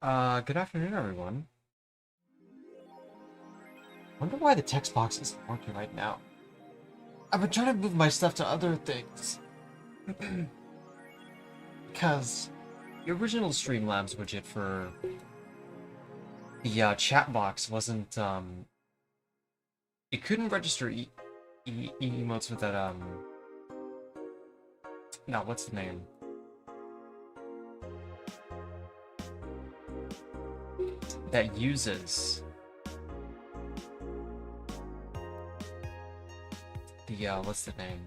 Good afternoon, everyone. Wonder why the text box isn't working right now. I've been trying to move my stuff to other things. Because the original Streamlabs widget for the chat box wasn't, it couldn't register emotes with that, no, what's the name? That uses the, what's the name?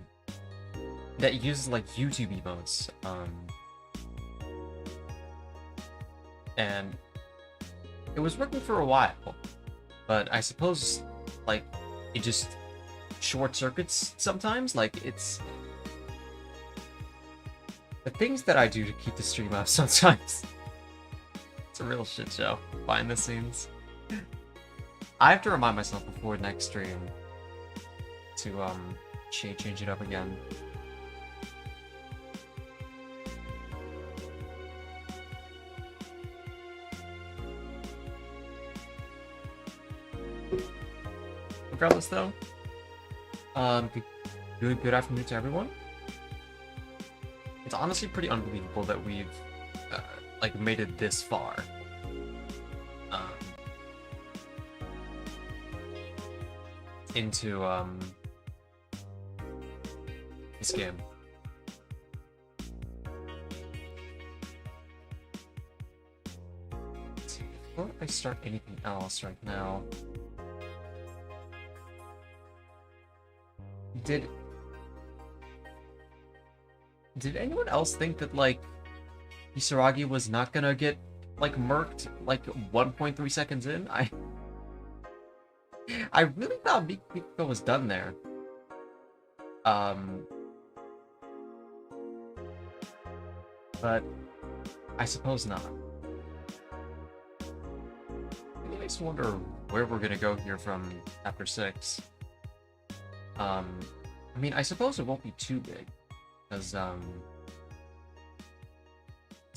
That uses, like, YouTube emotes, and it was working for a while, but I suppose, like, it just short circuits sometimes. Like, it's the things that I do to keep the stream up sometimes. It's a real shit show behind the scenes. I have to remind myself before next stream to change it up again. Regardless, though, good afternoon to everyone. It's honestly pretty unbelievable that we've like made it this far. Into this game. Before I start anything else right now, did anyone else think that, like, Hisaragi was not gonna get, like, murked, like, 1.3 seconds in? I really thought Mikiko was done there. But I suppose not. It makes me wonder where we're gonna go here from chapter 6. I mean, I suppose it won't be too big, because, I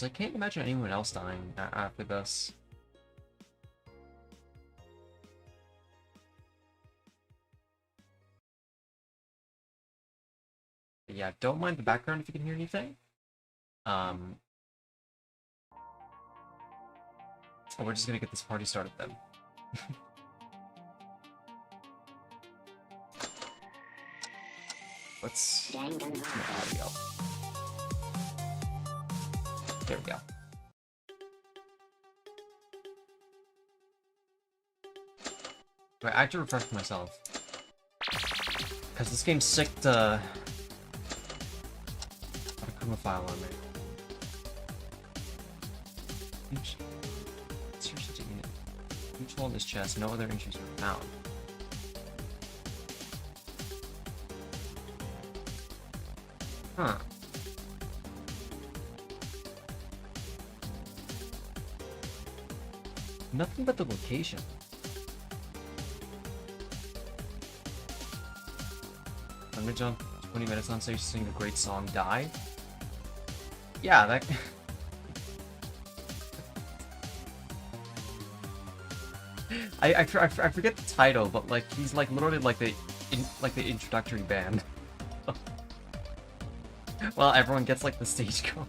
can't imagine anyone else dying after this. But yeah, don't mind the background if you can hear anything. We're just gonna get this party started then. Let's turn the audio. There we go. Wait, I have to refresh myself. Because this game's sick to have a Kuma file on me. Seriously, each hole in this chest, no other entries were found. Huh. Nothing but the location. Let me jump 20 minutes on stage to sing the great song Die. Yeah, that... I forget the title, but, like, he's, like, literally like the introductory band. Well, everyone gets, like, the stage going.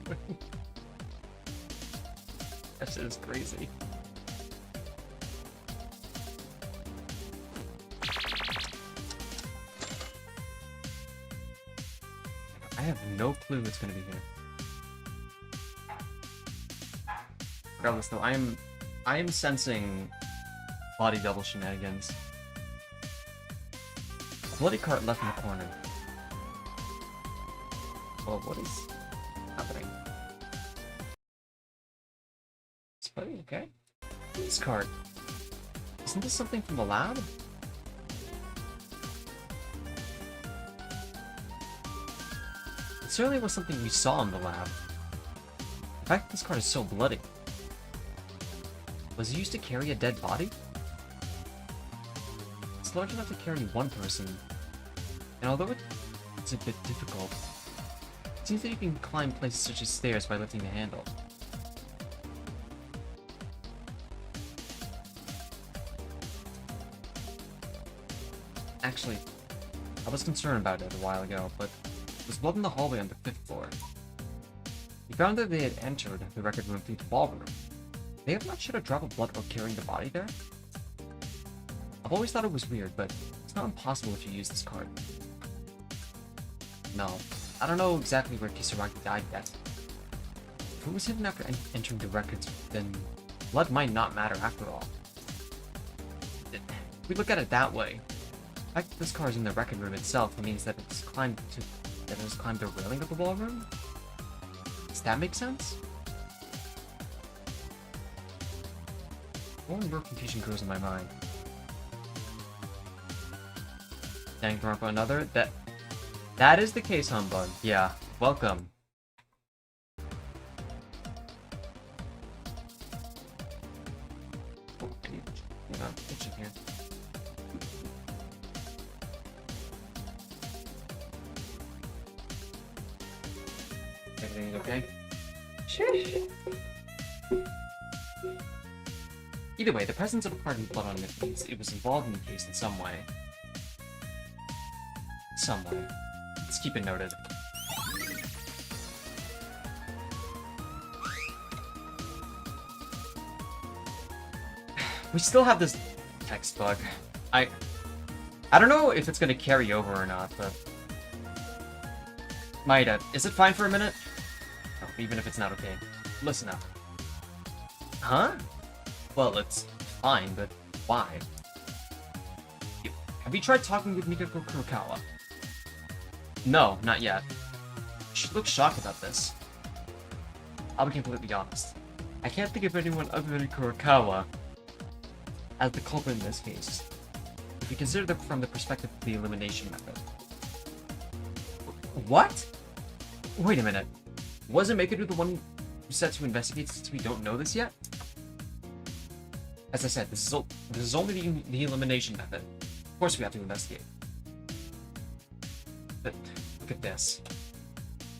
That shit is crazy. I have no clue what's gonna be here. Regardless, though, I am sensing body double shenanigans. A bloody cart left in the corner. Well, what is happening? Is Buddy okay? This cart. Isn't this something from the lab? It certainly was something we saw in the lab. The fact that this cart is so bloody. Was it used to carry a dead body? It's large enough to carry one person, and although it's a bit difficult, it seems that you can climb places such as stairs by lifting the handle. Actually, I was concerned about it a while ago, but there's blood in the hallway on the 5th floor. We found that they had entered the record room through the ballroom. They have not shed a drop of blood while carrying the body there? I've always thought it was weird, but it's not impossible if you use this card. No, I don't know exactly where Kisaragi died yet. If it was hidden after entering the records, then blood might not matter after all. If we look at it that way, the fact that this car is in the record room itself means that it's climbed the railing of the ballroom? Does that make sense? More and more confusion grows in my mind. Danganronpa Another? That is the case, Humbug. Yeah, welcome. Oh, I need itching here. Everything okay? Either way, the presence of a card and blood on it means it was involved in the case in some way. Let's keep it noted. We still have this text bug. I don't know if it's gonna carry over or not, but Maida, is it fine for a minute? Oh, even if it's not okay. Listen up. Huh? Well, it's fine, but why? Have you tried talking with Mikako Kurokawa? No, not yet. She looks shocked about this. I'll be completely honest. I can't think of anyone other than Kurokawa as the culprit in this case, if you consider them from the perspective of the elimination method. What? Wait a minute. Wasn't Mikado the one who set to investigate since we don't know this yet? As I said, this is only the elimination method. Of course we have to investigate. But look at this.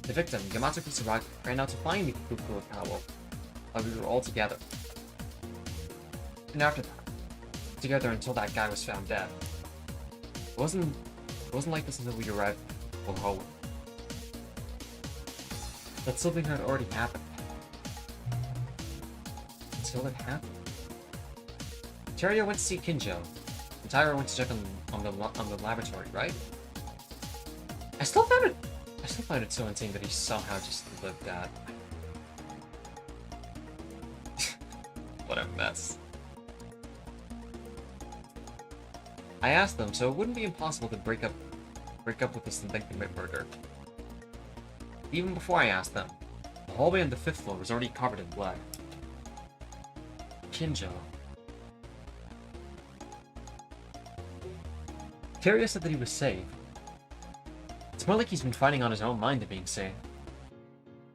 The victim, Yamato Kisaragi, ran out to find Mikako Kurokawa while we were all together. And after that, together until that guy was found dead. It wasn't like this until we arrived for home. That something had already happened. Until it happened. Teria went to see Kinjo. And Taira went to check on the laboratory, right? I still find it so insane that he somehow just lived that. What a mess. I asked them, so it wouldn't be impossible to break up with us and then commit murder. Even before I asked them, the hallway on the 5th floor was already covered in blood. Kinjo. Teria said that he was safe. It's more like he's been fighting on his own mind than being safe.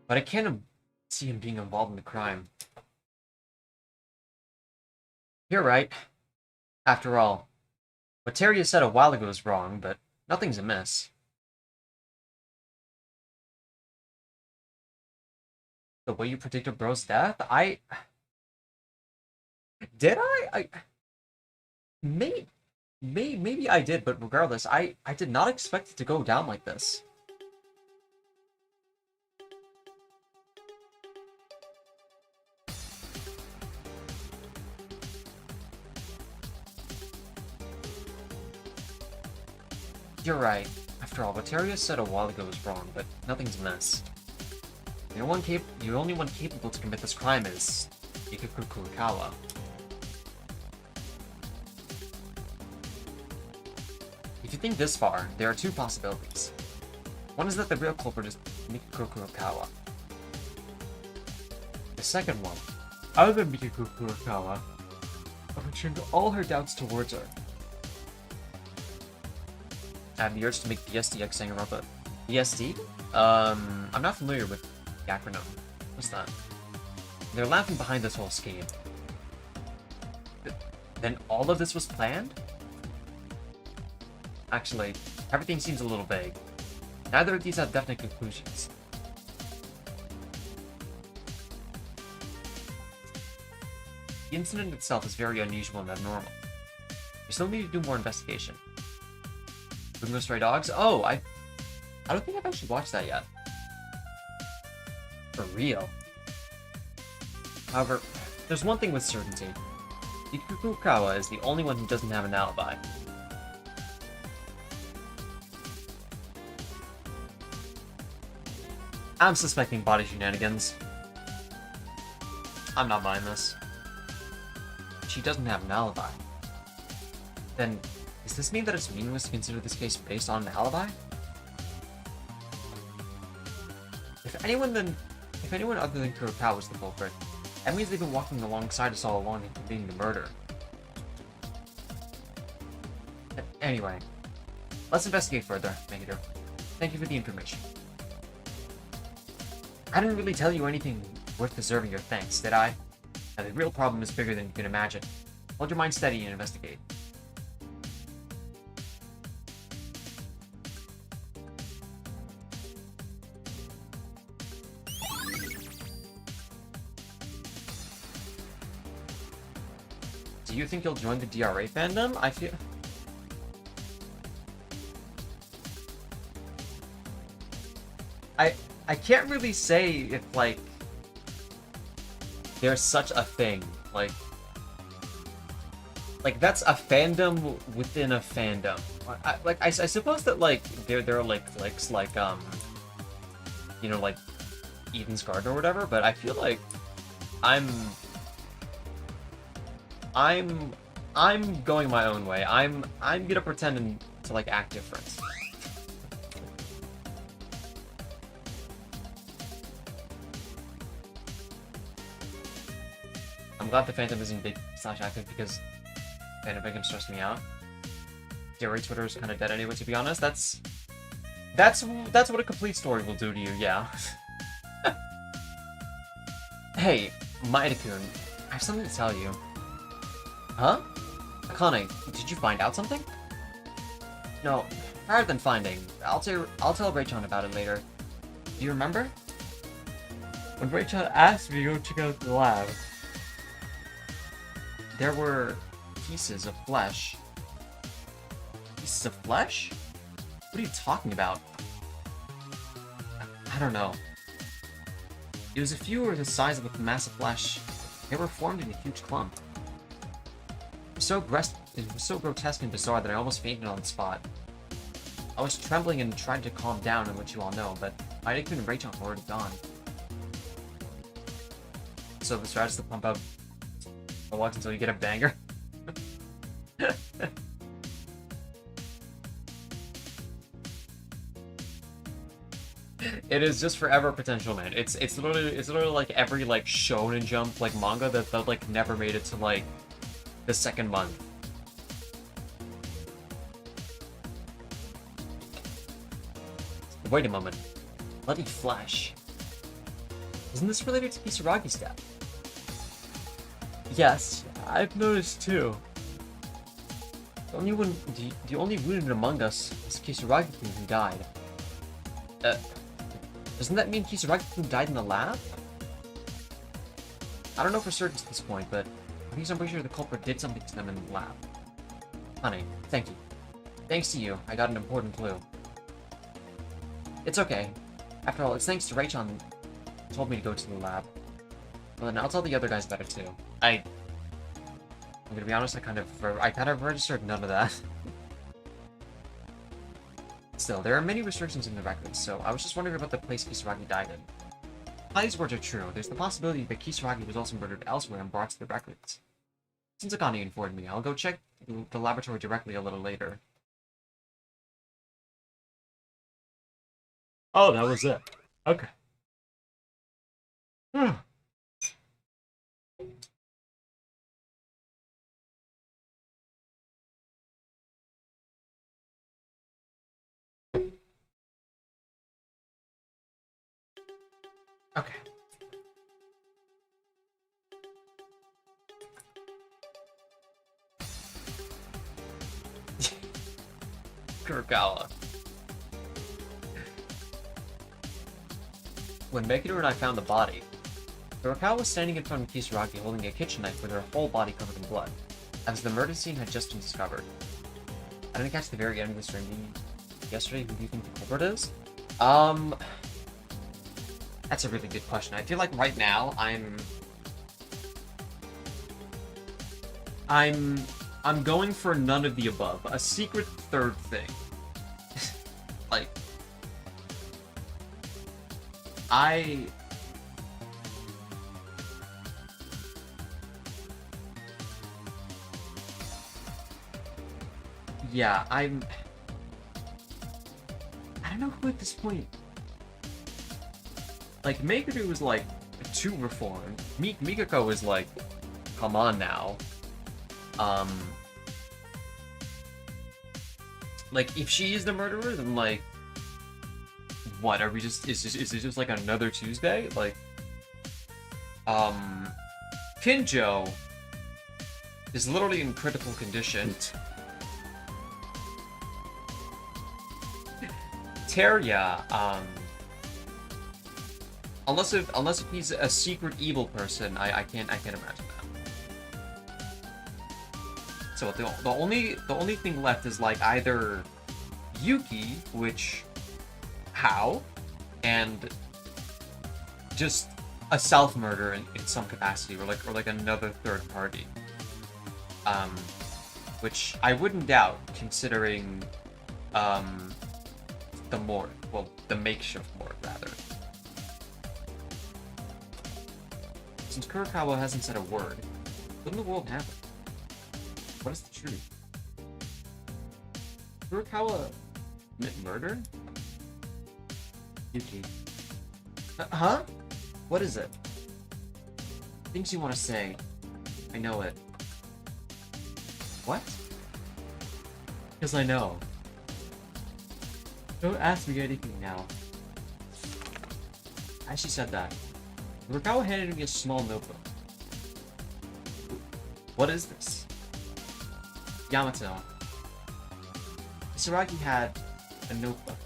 But I can't see him being involved in the crime. You're right. After all, what Teria said a while ago is wrong, but nothing's amiss. The way you predicted Bro's death? Did I? Maybe I did, but regardless, I did not expect it to go down like this. You're right. After all, what Teria said a while ago was wrong, but nothing's amiss. The only one capable to commit this crime is Mikako Kurokawa. If you think this far, there are two possibilities. One is that the real culprit is Mikako Kurokawa. The second one, other than Mikako Kurokawa, I've turned all her doubts towards her. I have the urge to make BSDX Danganronpa. BSD? I'm not familiar with the acronym. What's that? They're laughing behind this whole scheme. Then all of this was planned? Actually, everything seems a little vague. Neither of these have definite conclusions. The incident itself is very unusual and abnormal. We still need to do more investigation. Bungo Stray Dogs? Oh, I don't think I've actually watched that yet. For real. However, there's one thing with certainty. Fukukawa is the only one who doesn't have an alibi. I'm suspecting body shenanigans. I'm not buying this. She doesn't have an alibi. Then, does this mean that it's meaningless to consider this case based on an alibi? If anyone other than Kurokawa was the culprit, that means they've been walking alongside us all along and committing the murder. Anyway, let's investigate further, Megiddo. Thank you for the information. I didn't really tell you anything worth deserving your thanks, did I? Now, the real problem is bigger than you can imagine. Hold your mind steady and investigate. Do you think you'll join the DRA fandom? I can't really say if, like, there's such a thing. Like, that's a fandom within a fandom. I suppose that, like, there are, like, cliques, like, you know, like, Eden's Garden or whatever, but I feel like I'm going my own way. I'm gonna pretend to, like, act different. I'm glad the fandom isn't big / active because fandom victims stress me out. DRA Twitter is kind of dead anyway, to be honest. That's what a complete story will do to you, yeah. Hey, Maeda-kun, I have something to tell you. Huh? Akane, did you find out something? No, rather than finding, I'll tell Raychan about it later. Do you remember? When Raychan asked me to go check out the lab, there were pieces of flesh. Pieces of flesh? What are you talking about? I don't know. It was a few or the size of a mass of flesh. They were formed in a huge clump. It was so grotesque and bizarre that I almost fainted on the spot. I was trembling and tried to calm down and let you all know, but Maeda-kun and Raychan were already gone. So the strategy to pump up the luck until you get a banger. It is just forever potential, man. It's literally like every like Shonen Jump like manga that like never made it to like the second month. Wait a moment. Bloody flesh. Isn't this related to Kisaragi's death? Yes, I've noticed too. The only wounded among us is Kisaragi-kun who died. Doesn't that mean Kisaragi-kun died in the lab? I don't know for certain at this point, but I'm pretty sure the culprit did something to them in the lab. Honey, thank you. Thanks to you, I got an important clue. It's okay. After all, it's thanks to Raychan who told me to go to the lab. Well, then I'll tell the other guys about it too. I'm gonna be honest, I kind of registered none of that. Still, there are many restrictions in the records, so I was just wondering about the place Kisaragi died in. If these words are true, there's the possibility that Kisaragi was also murdered elsewhere and brought to the records. Since Akane informed me, I'll go check the laboratory directly a little later. Oh, that was it. Okay. Okay. Kurokawa. When Megiddo and I found the body, Kurokawa was standing in front of Kisaragi holding a kitchen knife with her whole body covered in blood, as the murder scene had just been discovered. I didn't catch the very end of the stream. yesterday, who do you think the culprit is? That's a really good question. I feel like right now I'm going for none of the above. A secret third thing. Like, yeah, I don't know who at this point. Like, Meguru was like too reformed. Mikako is like, come on now. Like, if she is the murderer, then like, what are we just? Is it just like another Tuesday? Like, Kinjo is literally in critical condition. Terya, unless if he's a secret evil person, I can't imagine that. So the only thing left is like either Yuki, which how, and just a self murder in some capacity, or like another third party. Which I wouldn't doubt, considering the morgue, well, the makeshift morgue rather. Since Kurokawa hasn't said a word, what in the world happened? What is the truth? Kurokawa commit murder? Yuki. Huh? What is it? Things you want to say. I know it. What? Because I know. Don't ask me anything now. As she said that, Kurokawa handed me a small notebook. What is this? Yamato. Kisaragi had a notebook.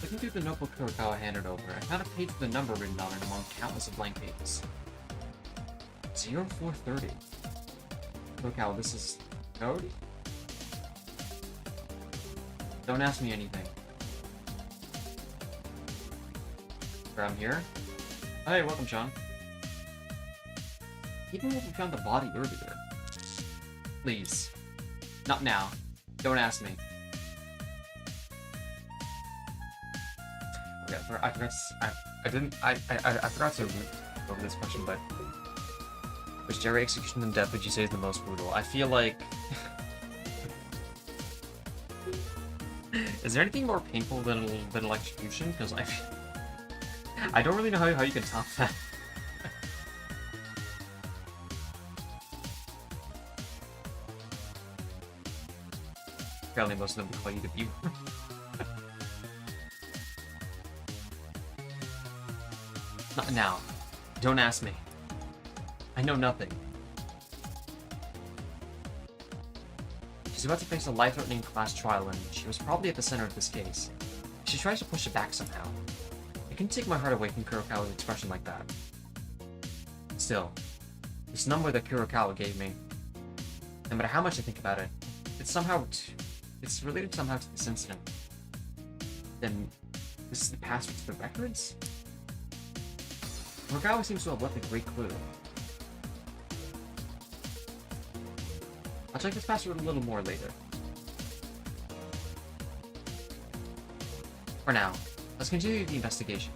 Looking through the notebook Kurokawa handed over, I found a page with a number written on it among countless of blank pages. 0430. Kurokawa, this is code? Don't ask me anything. I'm here. Hey, welcome, Sean. Even when we found the body earlier. Please. Not now. Don't ask me. Okay, I forgot to go over this question, but which Jerry execution and death would you say is the most brutal? I feel like is there anything more painful than electrocution? Because I don't really know how you can top that. Apparently most of them would call you the viewer. Not now. Don't ask me. I know nothing. She's about to face a life-threatening class trial and she was probably at the center of this case. She tries to push it back somehow. I can take my heart away from Kurokawa's expression like that. Still, this number that Kurokawa gave me, no matter how much I think about it, it's related somehow to this incident. Then, this is the password to the records? Kurokawa seems to have left a great clue. I'll check this password a little more later. For now, let's continue the investigation.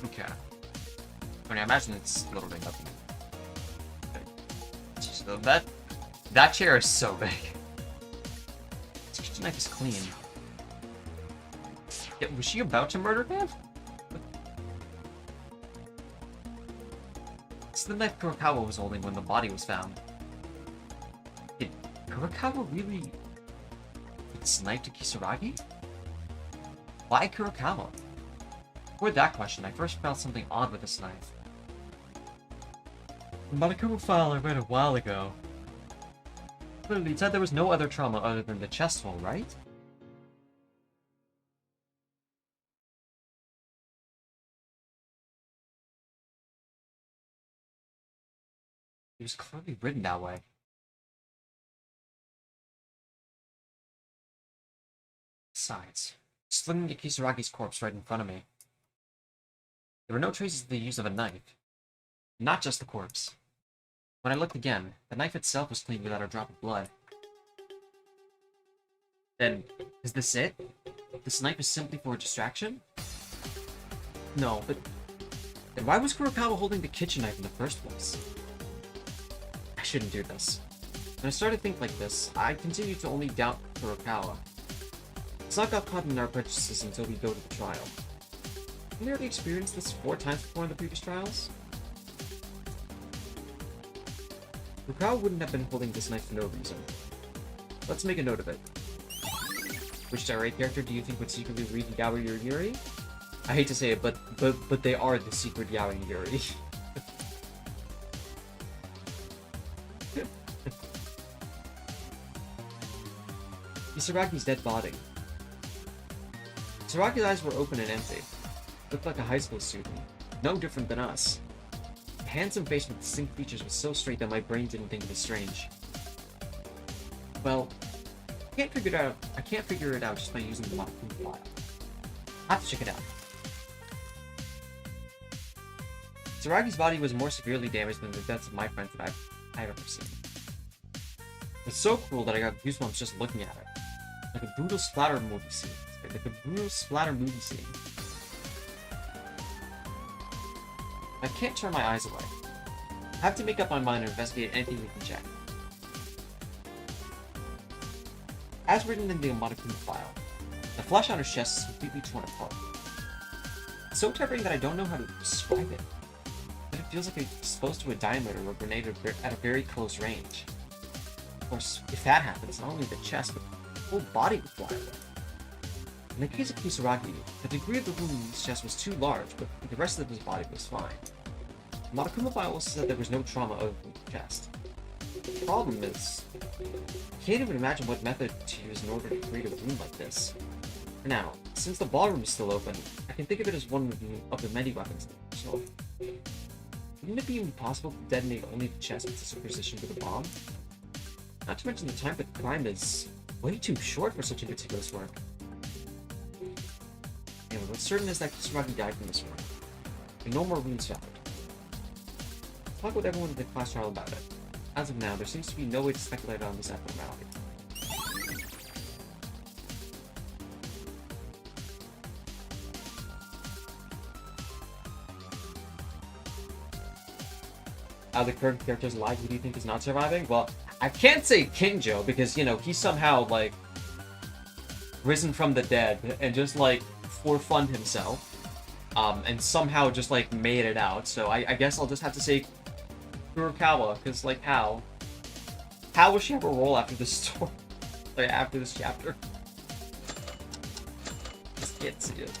Okay. I mean, I imagine it's literally nothing. Okay. So that chair is so big. This kitchen knife is clean. Yeah, was she about to murder him? It's the knife Kurokawa was holding when the body was found. Did Kurokawa really snipe to Kisaragi? Why Kurokawa? Before that question, I first felt something odd with this knife. The Monokuma file I read a while ago. Clearly, it said there was no other trauma other than the chest hole, right? It was clearly written that way. Besides, just looking at Kisaragi's corpse right in front of me. There were no traces of the use of a knife. Not just the corpse. When I looked again, the knife itself was clean without a drop of blood. Then, is this it? This knife is simply for a distraction? No, but then why was Kurokawa holding the kitchen knife in the first place? I shouldn't do this. When I started to think like this, I continued to only doubt Kurokawa. Let's not get caught in our prejudices until we go to the trial. Have you already experienced this 4 times before in the previous trials? Kurokawa wouldn't have been holding this knife for no reason. Let's make a note of it. Which Dairai character do you think would secretly read Yaoi or Yuri? I hate to say it, but they are the secret Yaoi and Yuri. Kisaragi's dead body. Kisaragi's eyes were open and empty. Looked like a high school student. No different than us. The handsome face with distinct features was so straight that my brain didn't think it was strange. Well, I can't figure it out just by using the Monokuma file. I have to check it out. Kisaragi's body was more severely damaged than the deaths of my friends that I've ever seen. It's so cruel that I got goosebumps just looking at it. Like a brutal splatter movie scene. I can't turn my eyes away. I have to make up my mind and investigate anything we can check. As written in the Monokuma file, the flesh on her chest is completely torn apart. It's so terrifying that I don't know how to describe it. But it feels like it's exposed to a diameter or a grenade at a very close range. Of course, if that happens, not only the chest, but the whole body would fly away. In the case of Kisaragi, the degree of the wound in his chest was too large, but the rest of his body was fine. The Monokuma file also said there was no trauma other than the chest. The problem is, I can't even imagine what method to use in order to create a wound like this. For now, since the ballroom is still open, I can think of it as one of the many weapons there, so wouldn't it be impossible to detonate only the chest with this precision with a bomb? Not to mention the time to climb is way too short for such a meticulous work. Anyway, what's certain is that Kisaragi died from this work, and no more wounds found. Talk with everyone in the class trial about it. As of now, there seems to be no way to speculate on this abnormality. Out of the current characters alive, who do you think is not surviving? Well, I can't say Kingjo, because, you know, he's somehow, like, risen from the dead, and just, like, forefund himself. And somehow just, like, made it out. So I guess I'll just have to say Kurokawa, because, like, how will she have a role after this story? Like, after this chapter? Just can't see it.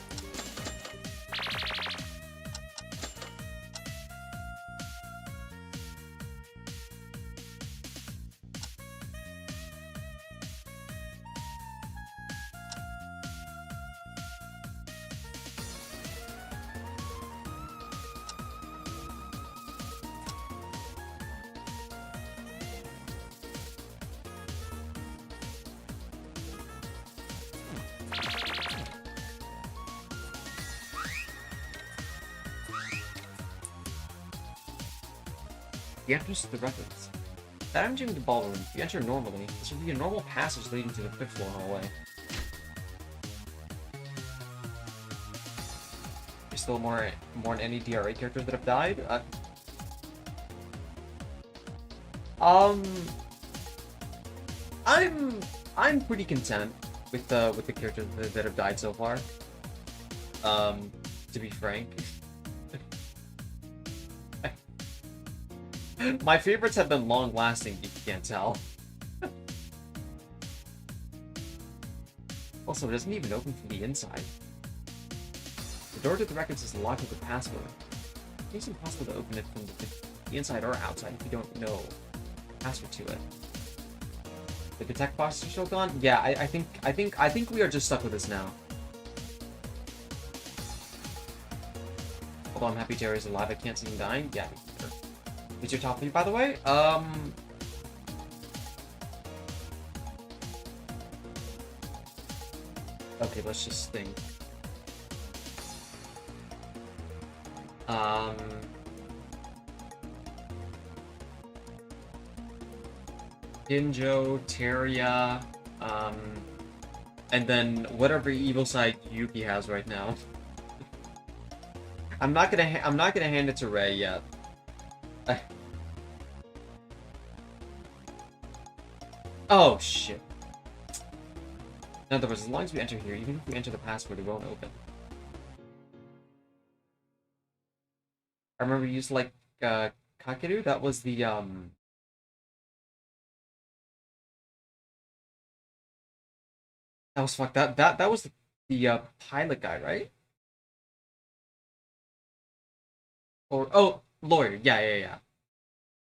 The entrance to the records. That entering the ballroom, if you enter normally, this would be a normal passage leading to the 5th floor hallway. There's still more than any DRA characters that have died? I'm pretty content with the characters that have died so far. To be frank. My favorites have been long-lasting, if you can't tell. Also, it doesn't even open from the inside. The door to the records is locked with a password. It's impossible to open it from the inside or outside if you don't know the password to it. The detect box is still gone? Yeah, I think we are just stuck with this now. Although I'm happy Jerry's alive, I can't see him dying. Yeah. Sure. What's your top 3, by the way? Okay, let's just think. Hinjo, Teria, and then whatever evil side Yuki has right now. I'm not gonna hand it to Rei yet. Oh shit. In other words, as long as we enter here, even if we enter the password, it won't open. I remember you used like Kakeru. That was the That was fuck. That was the pilot guy, right? Or oh, lawyer. Yeah.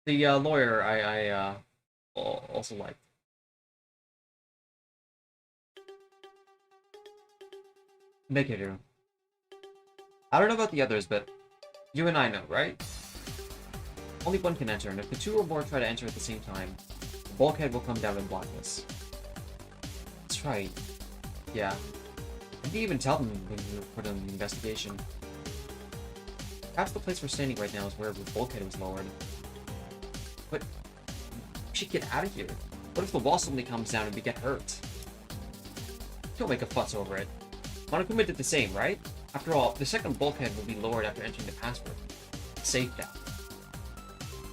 The lawyer I also liked. Make it do. I don't know about the others, but you and I know, right? Only one can enter, and if the two or more try to enter at the same time, the bulkhead will come down and block us. That's right. Yeah. I didn't even tell them when we put on the investigation. Perhaps the place we're standing right now is where the bulkhead was lowered. But we should get out of here. What if the wall suddenly comes down and we get hurt? Don't make a fuss over it. Monokuma did the same, right? After all, the second bulkhead will be lowered after entering the password. It's safe now.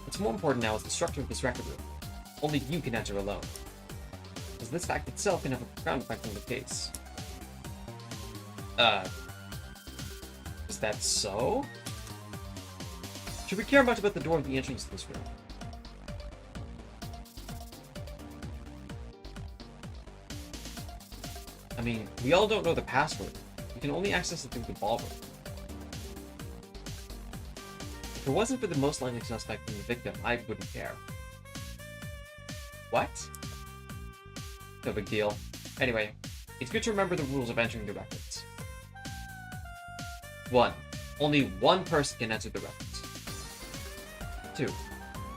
What's more important now is the structure of this record room. Only you can enter alone. Because this fact itself can have a profound effect on the case. Is that so? Should we care much about the door of the entrance to this room? I mean, we all don't know the password. We can only access it through the ballroom. If it wasn't for the most likely suspect being the victim, I wouldn't care. What? No big deal. Anyway, it's good to remember the rules of entering the records. 1. Only one person can enter the records. 2.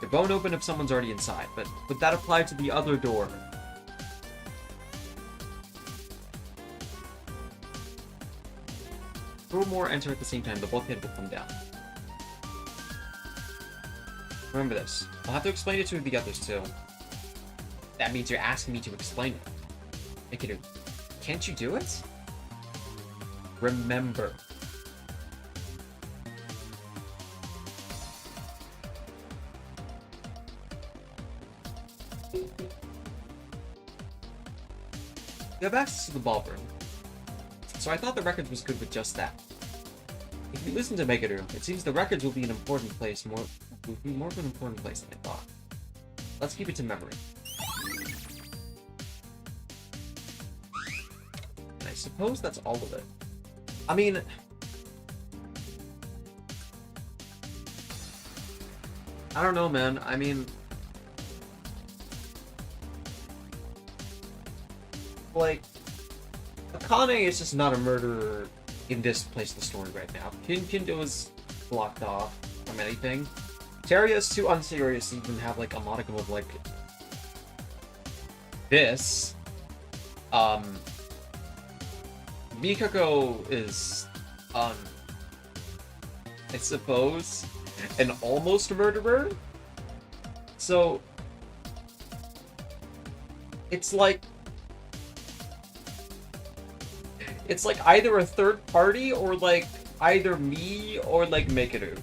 It won't open if someone's already inside, but would that apply to the other door? If 2 or more enter at the same time, the bulkhead will come down. Remember this. I'll have to explain it to the others too. That means you're asking me to explain it. Mikuru, can't you do it? Remember. You have access to the ballroom, so I thought the records was good with just that. If you listen to Meguru, it seems the records will be an important place, more of an important place than I thought. Let's keep it to memory. And I suppose that's all of it. I mean, I don't know, man. I mean, like, Akane is just not a murderer in this place of the story right now. Kindo is blocked off from anything. Teria is too unserious to even have, like, a modicum of, like, this. Mikako is, I suppose, an almost murderer. So, it's like either a third party or like either me or like Mikuru.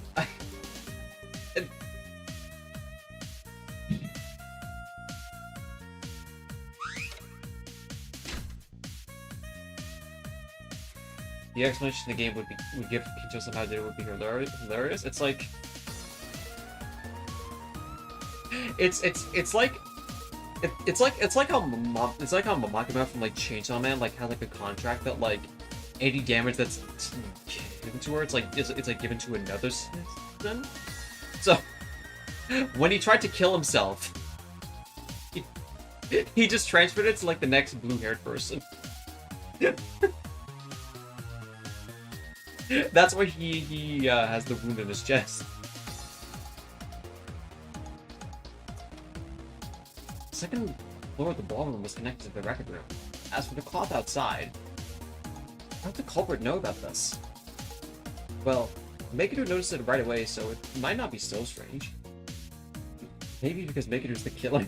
The explanation the game would give Kinjo somehow that it would be hilarious. It's like it's like how Mamakima from like Chainsaw Man like has like a contract that like any damage that's given to her, it's like given to another citizen. So when he tried to kill himself, he just transferred it to like the next blue-haired person. That's why he has the wound in his chest. The second floor of the ballroom was connected to the record room. As for the cloth outside, how did the culprit know about this? Well, Megiddo noticed it right away, so it might not be so strange. Maybe because Megiddo's the killer.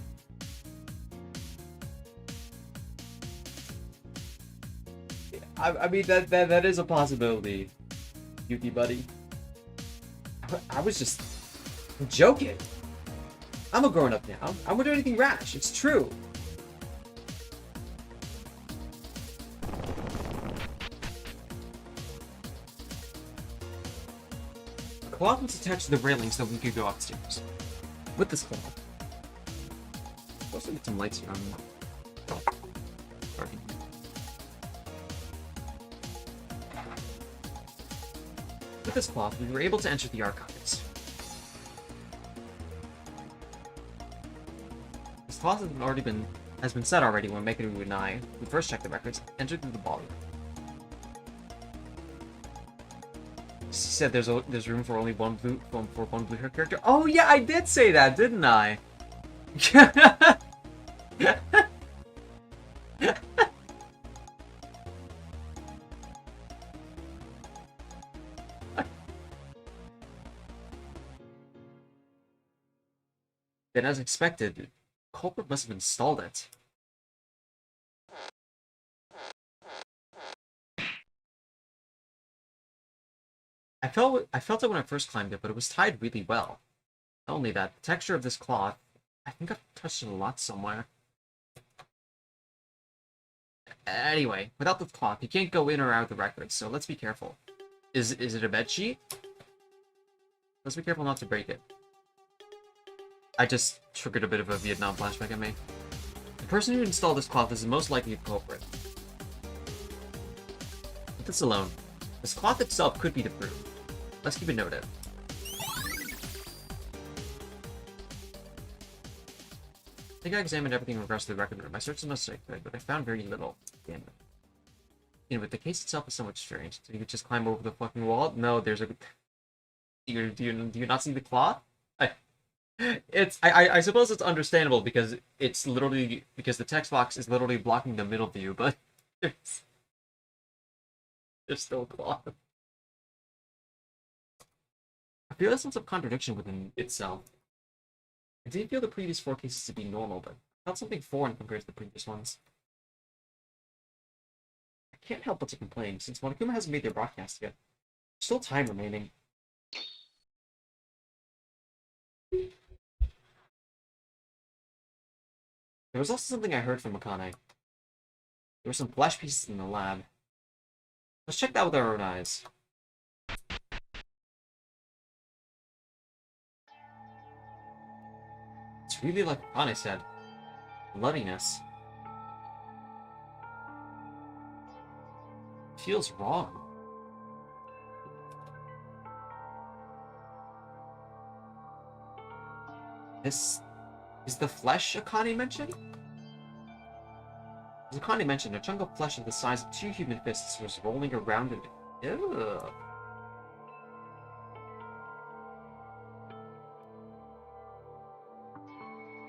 I mean, that is a possibility, Yuki buddy. I was just joking. I'm a grown-up now. I won't do anything rash. It's true. The cloth was attached to the railing so we could go upstairs. With this cloth. Let's get some lights here on. Sorry. With this cloth, we were able to enter the archives. This cloth has been set already when Megiddo and I, who first checked the records, entered through the ballroom. She said there's room for only one blue-haired character. Oh yeah, I did say that, didn't I? Then, as expected, the culprit must have installed it. I felt it when I first climbed it, but it was tied really well. Not only that, the texture of this cloth, I think I've touched it a lot somewhere. Anyway, without the cloth, you can't go in or out of the records, so let's be careful. Is it a bed sheet? Let's be careful not to break it. I just triggered a bit of a Vietnam flashback at me. The person who installed this cloth is the most likely culprit. Let this alone. This cloth itself could be the proof. Let's keep it noted. I think I examined everything in regards to the record room. I searched the most I could, but I found very little. Damn it. You know, but the case itself is somewhat strange. Did you just climb over the fucking wall? No, there's a... Do you not see the cloth? I suppose it's understandable because the text box is literally blocking the middle view, but there's still cloth. I feel a sense of contradiction within itself. I did feel the previous 4 cases to be normal, but I felt something foreign compared to the previous ones. I can't help but to complain, since Monokuma hasn't made their broadcast yet. There's still time remaining. There was also something I heard from Akane. There were some flesh pieces in the lab. Let's check that with our own eyes. It's really like Akane said. Bloodiness. It feels wrong. This is the flesh Akane mentioned? As Akane mentioned, a chunk of flesh of the size of 2 human fists was rolling around in it. Ew.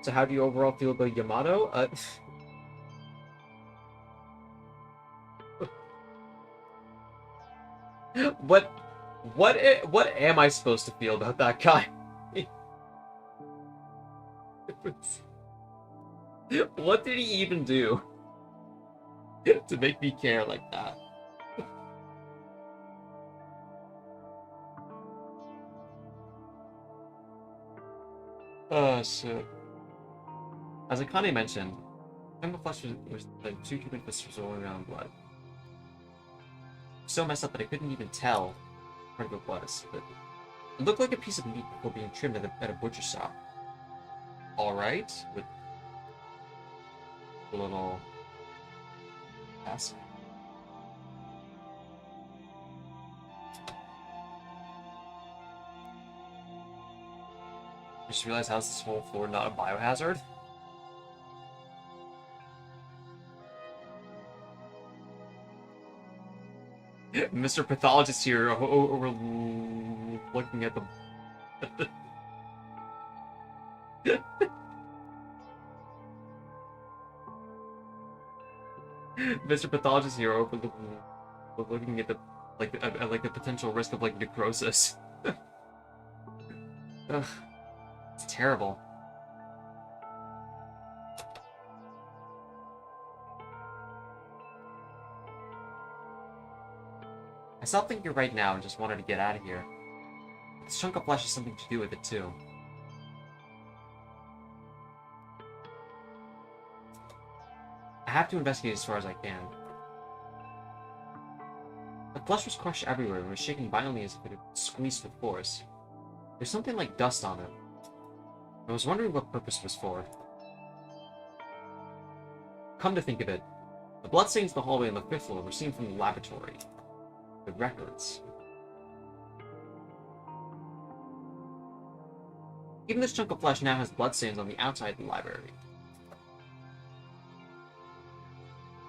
So how do you overall feel about Yamato? What am I supposed to feel about that guy? What did he even do to make me care like that? Oh shit. As Akane mentioned, the flesh was like 2 human fists was rolling around in blood. So messed up that I couldn't even tell what it was, but it looked like a piece of meat before being trimmed at a butcher shop. Alright, with a little pass. I just realized how's this whole floor not a biohazard? Mr. Pathologist here over looking at the Mr. Pathologist here overlooking at the like the potential risk of like necrosis. Ugh, it's terrible. I stopped thinking right now and just wanted to get out of here. This chunk of flesh has something to do with it too. I have to investigate as far as I can. The flesh was crushed everywhere and was shaking violently as if it had been squeezed with force. There's something like dust on it. I was wondering what purpose it was for. Come to think of it, the bloodstains in the hallway on the 5th floor were seen from the laboratory. The records. Even this chunk of flesh now has bloodstains on the outside of the library.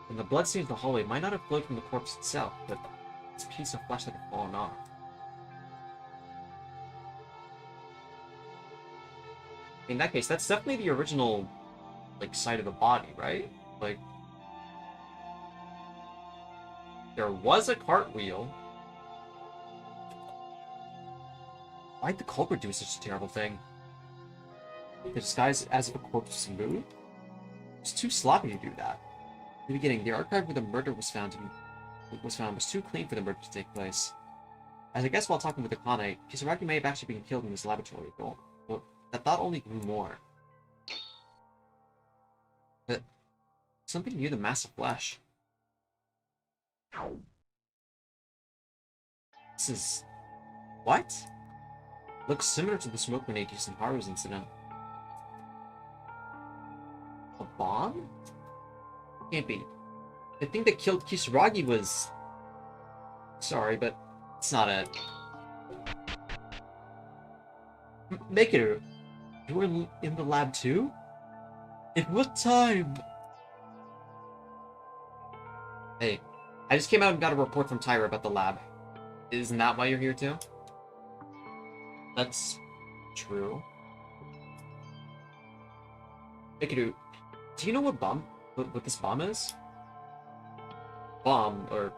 And the bloodstains in the hallway might not have flowed from the corpse itself, but this piece of flesh that had fallen off. In that case, that's definitely the original, like, side of the body, right? Like, there was a cartwheel. Why'd the culprit do such a terrible thing? The disguise as if a corpse was moved? It's too sloppy to do that. In the beginning, the archive where the murder was found was too clean for the murder to take place. As I guess while talking with the Khanate, Kisaragi may have actually been killed in this laboratory, but that thought only grew more. But something near the mass of flesh. This is... what? Looks similar to the smoke grenade used in Haru's incident. A bomb? Can't be. The thing that killed Kisaragi was... sorry, but it's not it. Make it. You were in the lab too? At what time? Hey, I just came out and got a report from Tyra about the lab. Isn't that why you're here too? That's true. Mikuru, do you know what this bomb is? Bomb, or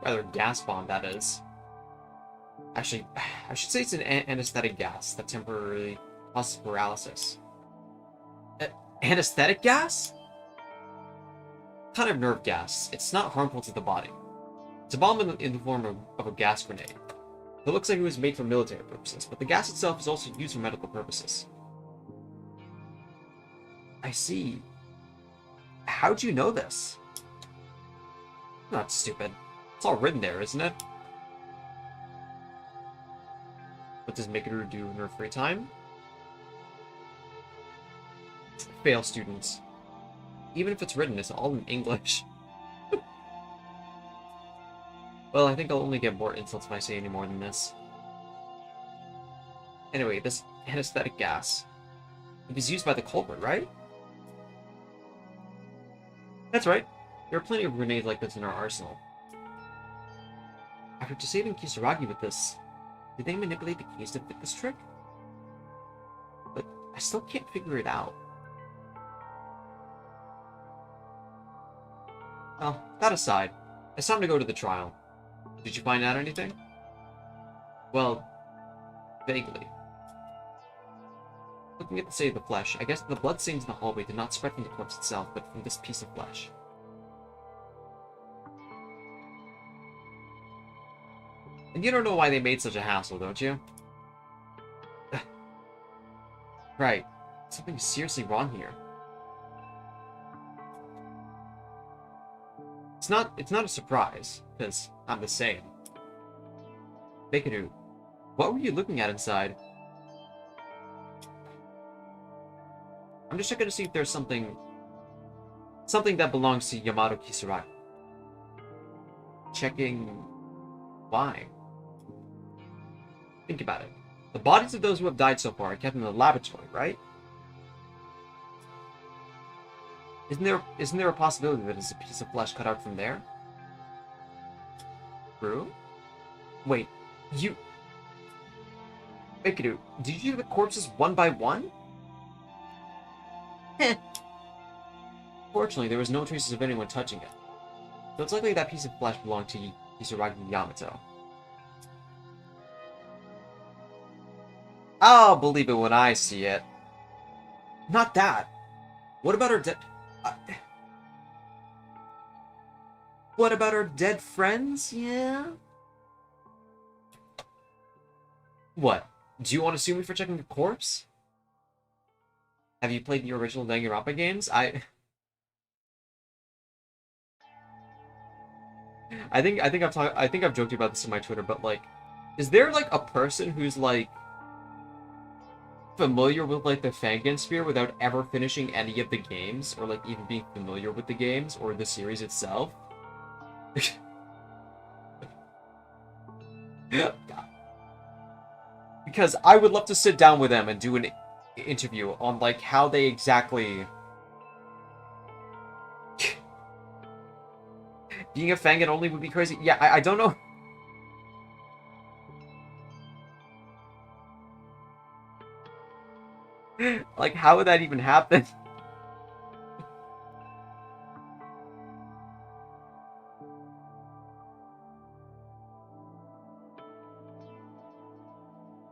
rather gas bomb, that is. Actually, I should say it's an anesthetic gas that temporarily causes paralysis. Anesthetic gas? Kind of nerve gas. It's not harmful to the body. It's a bomb in the form of a gas grenade. It looks like it was made for military purposes, but the gas itself is also used for medical purposes. I see. How'd you know this? Not stupid. It's all written there, isn't it? What does Mikuru do in her free time? Fail students. Even if it's written, it's all in English. Well, I think I'll only get more insults if I say any more than this. Anyway, this anesthetic gas. It was used by the culprit, right? That's right. There are plenty of grenades like this in our arsenal. After disabling Kisaragi with this, did they manipulate the keys to fit this trick? But I still can't figure it out. Well, that aside, it's time to go to the trial. Did you find out anything? Well, vaguely. Looking at the state of the flesh, I guess the bloodstains in the hallway did not spread from the corpse itself, but from this piece of flesh. And you don't know why they made such a hassle, don't you? Right. Something is seriously wrong here. It's not a surprise, because I'm the same. Bakeru, what were you looking at inside? I'm just checking to see if there's something that belongs to Yamato Kisaragi. Checking why? Think about it. The bodies of those who have died so far are kept in the laboratory, right? Isn't there a possibility that it's a piece of flesh cut out from there? True? Wait, you... Bakeru, did you do the corpses one by one? Heh. Fortunately, there was no traces of anyone touching it. So it's likely that piece of flesh belonged to Kisaragi Yamato. I'll believe it when I see it. Not that. What about her dead... what about her dead friends? Yeah? What? Do you want to sue me for checking a corpse? Have you played the original Danganronpa games? I think I've joked about this on my Twitter, but like, is there like a person who's like familiar with like the Fangen sphere without ever finishing any of the games, or like even being familiar with the games or the series itself? Because I would love to sit down with them and do an interview on like how they exactly being a Fangen only would be crazy. Yeah, I don't know. Like, how would that even happen?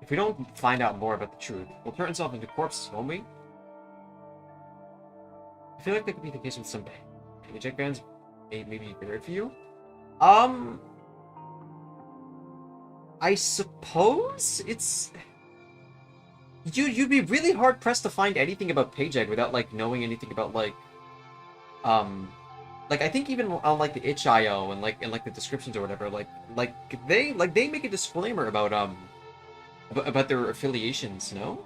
If we don't find out more about the truth, we'll turn ourselves into corpses, won't we? I feel like that could be the case with some paycheck fans. Maybe weird for you. I suppose it's... You'd be really hard pressed to find anything about Payjag without like knowing anything about like I think even on like the itch.io and like in like the descriptions or whatever, they make a disclaimer about their affiliations, no?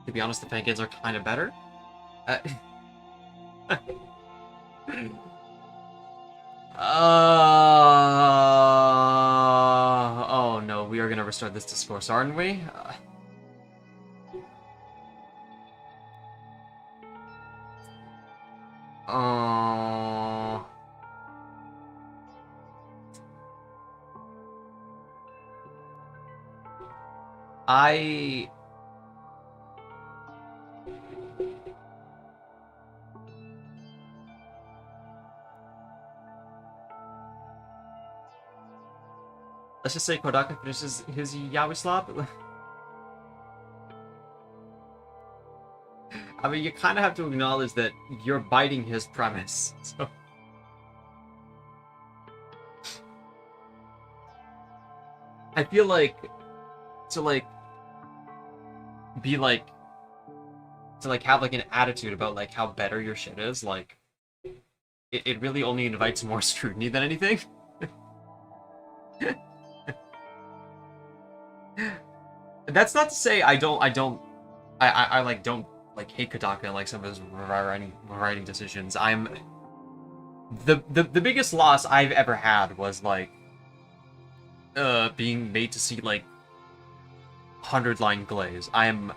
To be honest, the Fangens are kind of better. Oh no, we are gonna restart this discourse, aren't we? I... Let's just say Kodaka finishes his yaoi slap. I mean, you kind of have to acknowledge that you're biting his premise, so... I feel like... to have like an attitude about like how better your shit is, like... It really only invites more scrutiny than anything. That's not to say I don't hate Kodaka and like some of his writing decisions. The biggest loss I've ever had was like being made to see like 100-line glaze. I'm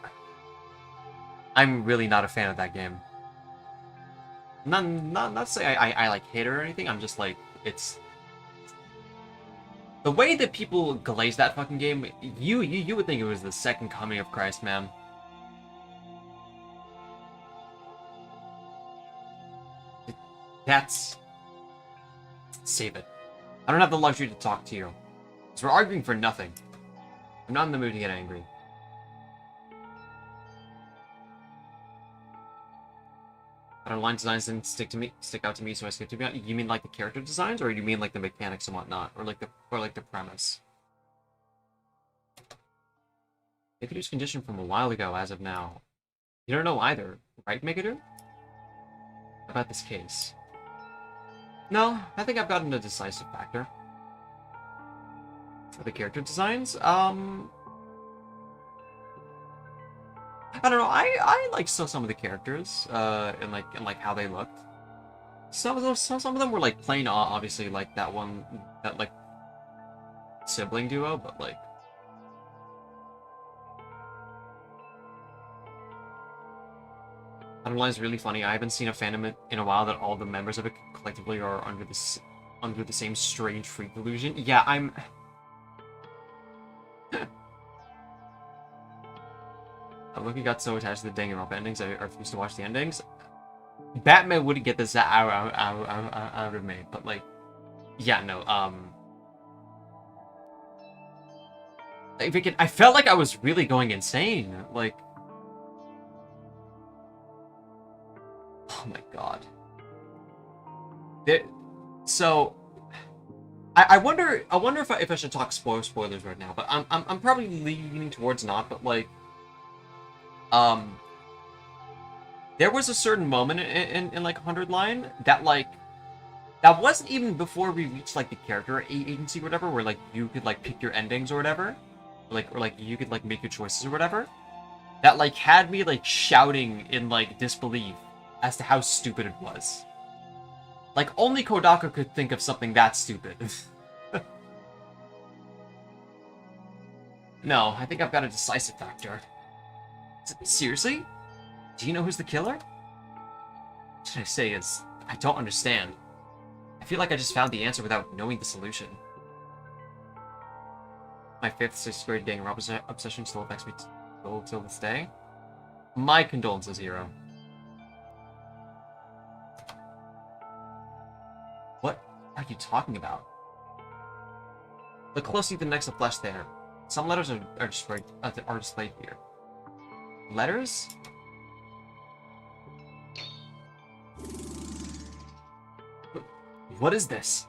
really not a fan of that game. Not to say I like hate it or anything. I'm just like, it's the way that people glaze that fucking game. You would think it was the second coming of Christ, man. That's... Save it. I don't have the luxury to talk to you. Because we're arguing for nothing. I'm not in the mood to get angry. But line designs didn't stick out to me, so I skipped it. You mean like the character designs, or you mean like the mechanics and whatnot, or like the premise? Mikadu's condition from a while ago, as of now. You don't know either, right, Mikadu? About this case. No, I think I've gotten a decisive factor. For the character designs, I don't know. I like some of the characters, and like how they looked. Some of them were like plain, obviously, like that like sibling duo, but like I don't know. It's really funny. I haven't seen a fandom in a while that all the members of it collectively are under the same strange freak delusion. Yeah, I'm. Loki got so attached to the Danganronpa endings, I refused to watch the endings. Batman wouldn't get this out of me, but like, yeah, no, I felt like I was really going insane, like, oh my god. So, I wonder if I should talk spoilers right now, but I'm probably leaning towards not, but like, there was a certain moment in like 100 line that like, that wasn't even before we reached like the character agency or whatever, where like you could like pick your endings or whatever, or like you could like make your choices or whatever. That like had me like shouting in like disbelief as to how stupid it was. Like only Kodaka could think of something that stupid. No, I think I've got a decisive factor. Seriously? Do you know who's the killer? What should I say is, I don't understand. I feel like I just found the answer without knowing the solution. My 5th, 6th grade Danganronpa obsession still affects me till this day. My condolences, Hero. What are you talking about? Look closely at the next to flesh there. Some letters are displayed here. Letters? What is this?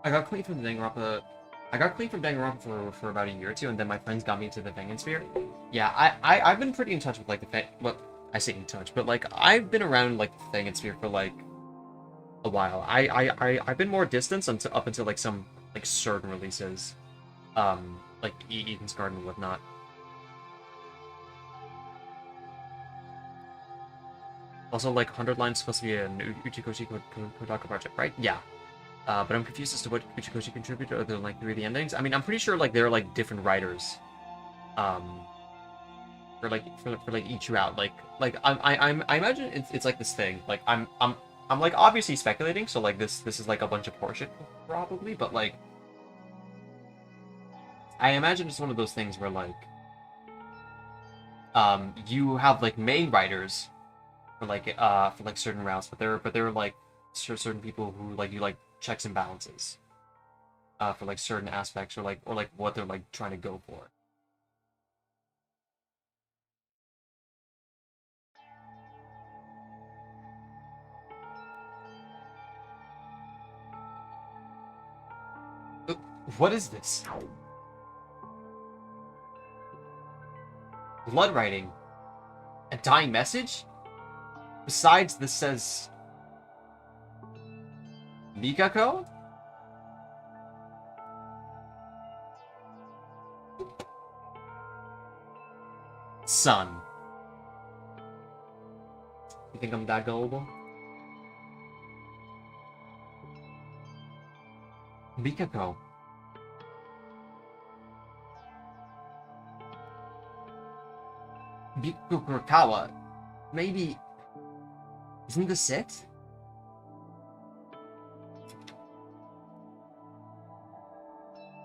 I got clean from Danganronpa for about a year or two, and then my friends got me into the Vengan Sphere. Yeah, I've been pretty in touch with like I say in touch, but like I've been around like the Vengan Sphere for like a while. I've been more distant until up until like some like certain releases, like Eden's Garden and whatnot. Also, like 100 lines supposed to be an Uchikoshi Kodaka project, right? Yeah. But I'm confused as to what Uchikoshi contributed other than like 3 of the endings. I mean, I'm pretty sure like there are like different writers, for like each route. Like I imagine it's like this thing. Like I'm like obviously speculating, so like this is like a bunch of horseshit probably, but like I imagine it's one of those things where like you have like main writers for like certain routes, but there are like certain people who like do like checks and balances for like certain aspects or like what they're like trying to go for. What is this? Blood writing? A dying message? Besides, this says Mikako? Son. You think I'm that gullible? Mikako. Bikukukawa. Maybe... Isn't this it?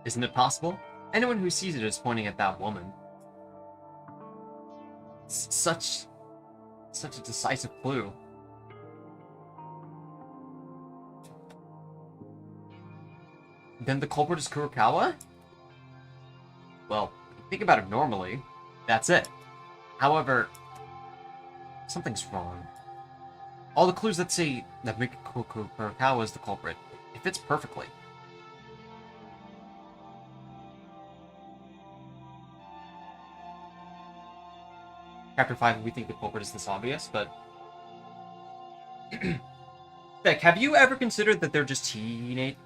Isn't it possible? Anyone who sees it is pointing at that woman. Such a decisive clue. Then the culprit is Kurokawa? Well, if you think about it normally, that's it. However, something's wrong. All the clues that say that Kurokawa is the culprit, it fits perfectly. Chapter 5, we think the culprit is this obvious, but... Beck, have you ever considered that they're just they're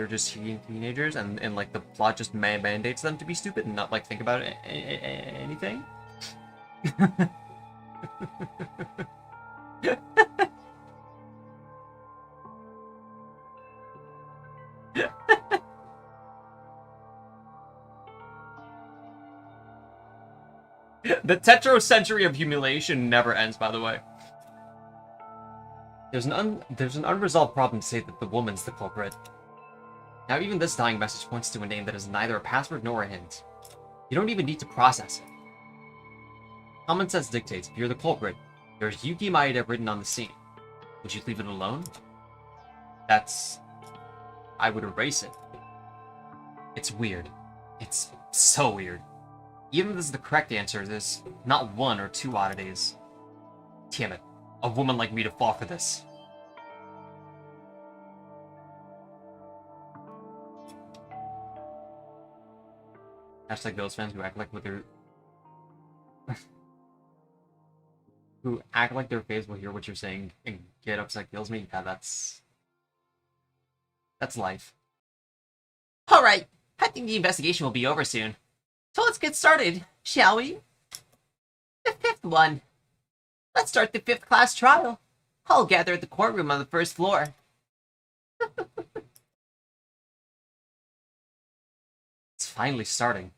just teenagers and like the plot just mandates them to be stupid and not like think about anything? The Tetro century of humiliation never ends, by the way. There's an unresolved problem to say that the woman's the culprit. Now even this dying message points to a name that is neither a password nor a hint. You don't even need to process it. Common sense dictates if you're the culprit, there's Yuki Maeda written on the scene. Would you leave it alone? I would erase it. It's weird. It's so weird. Even if this is the correct answer, there's not one or two oddities. Damn it. A woman like me to fall for this. Hashtag those fans who act like what they're... who act like their face will hear what you're saying and get upset kills me. Yeah, that's life. Alright, I think the investigation will be over soon. So let's get started, shall we? The fifth one. Let's start the 5th class trial. I'll gather at the courtroom on the 1st floor. It's finally starting.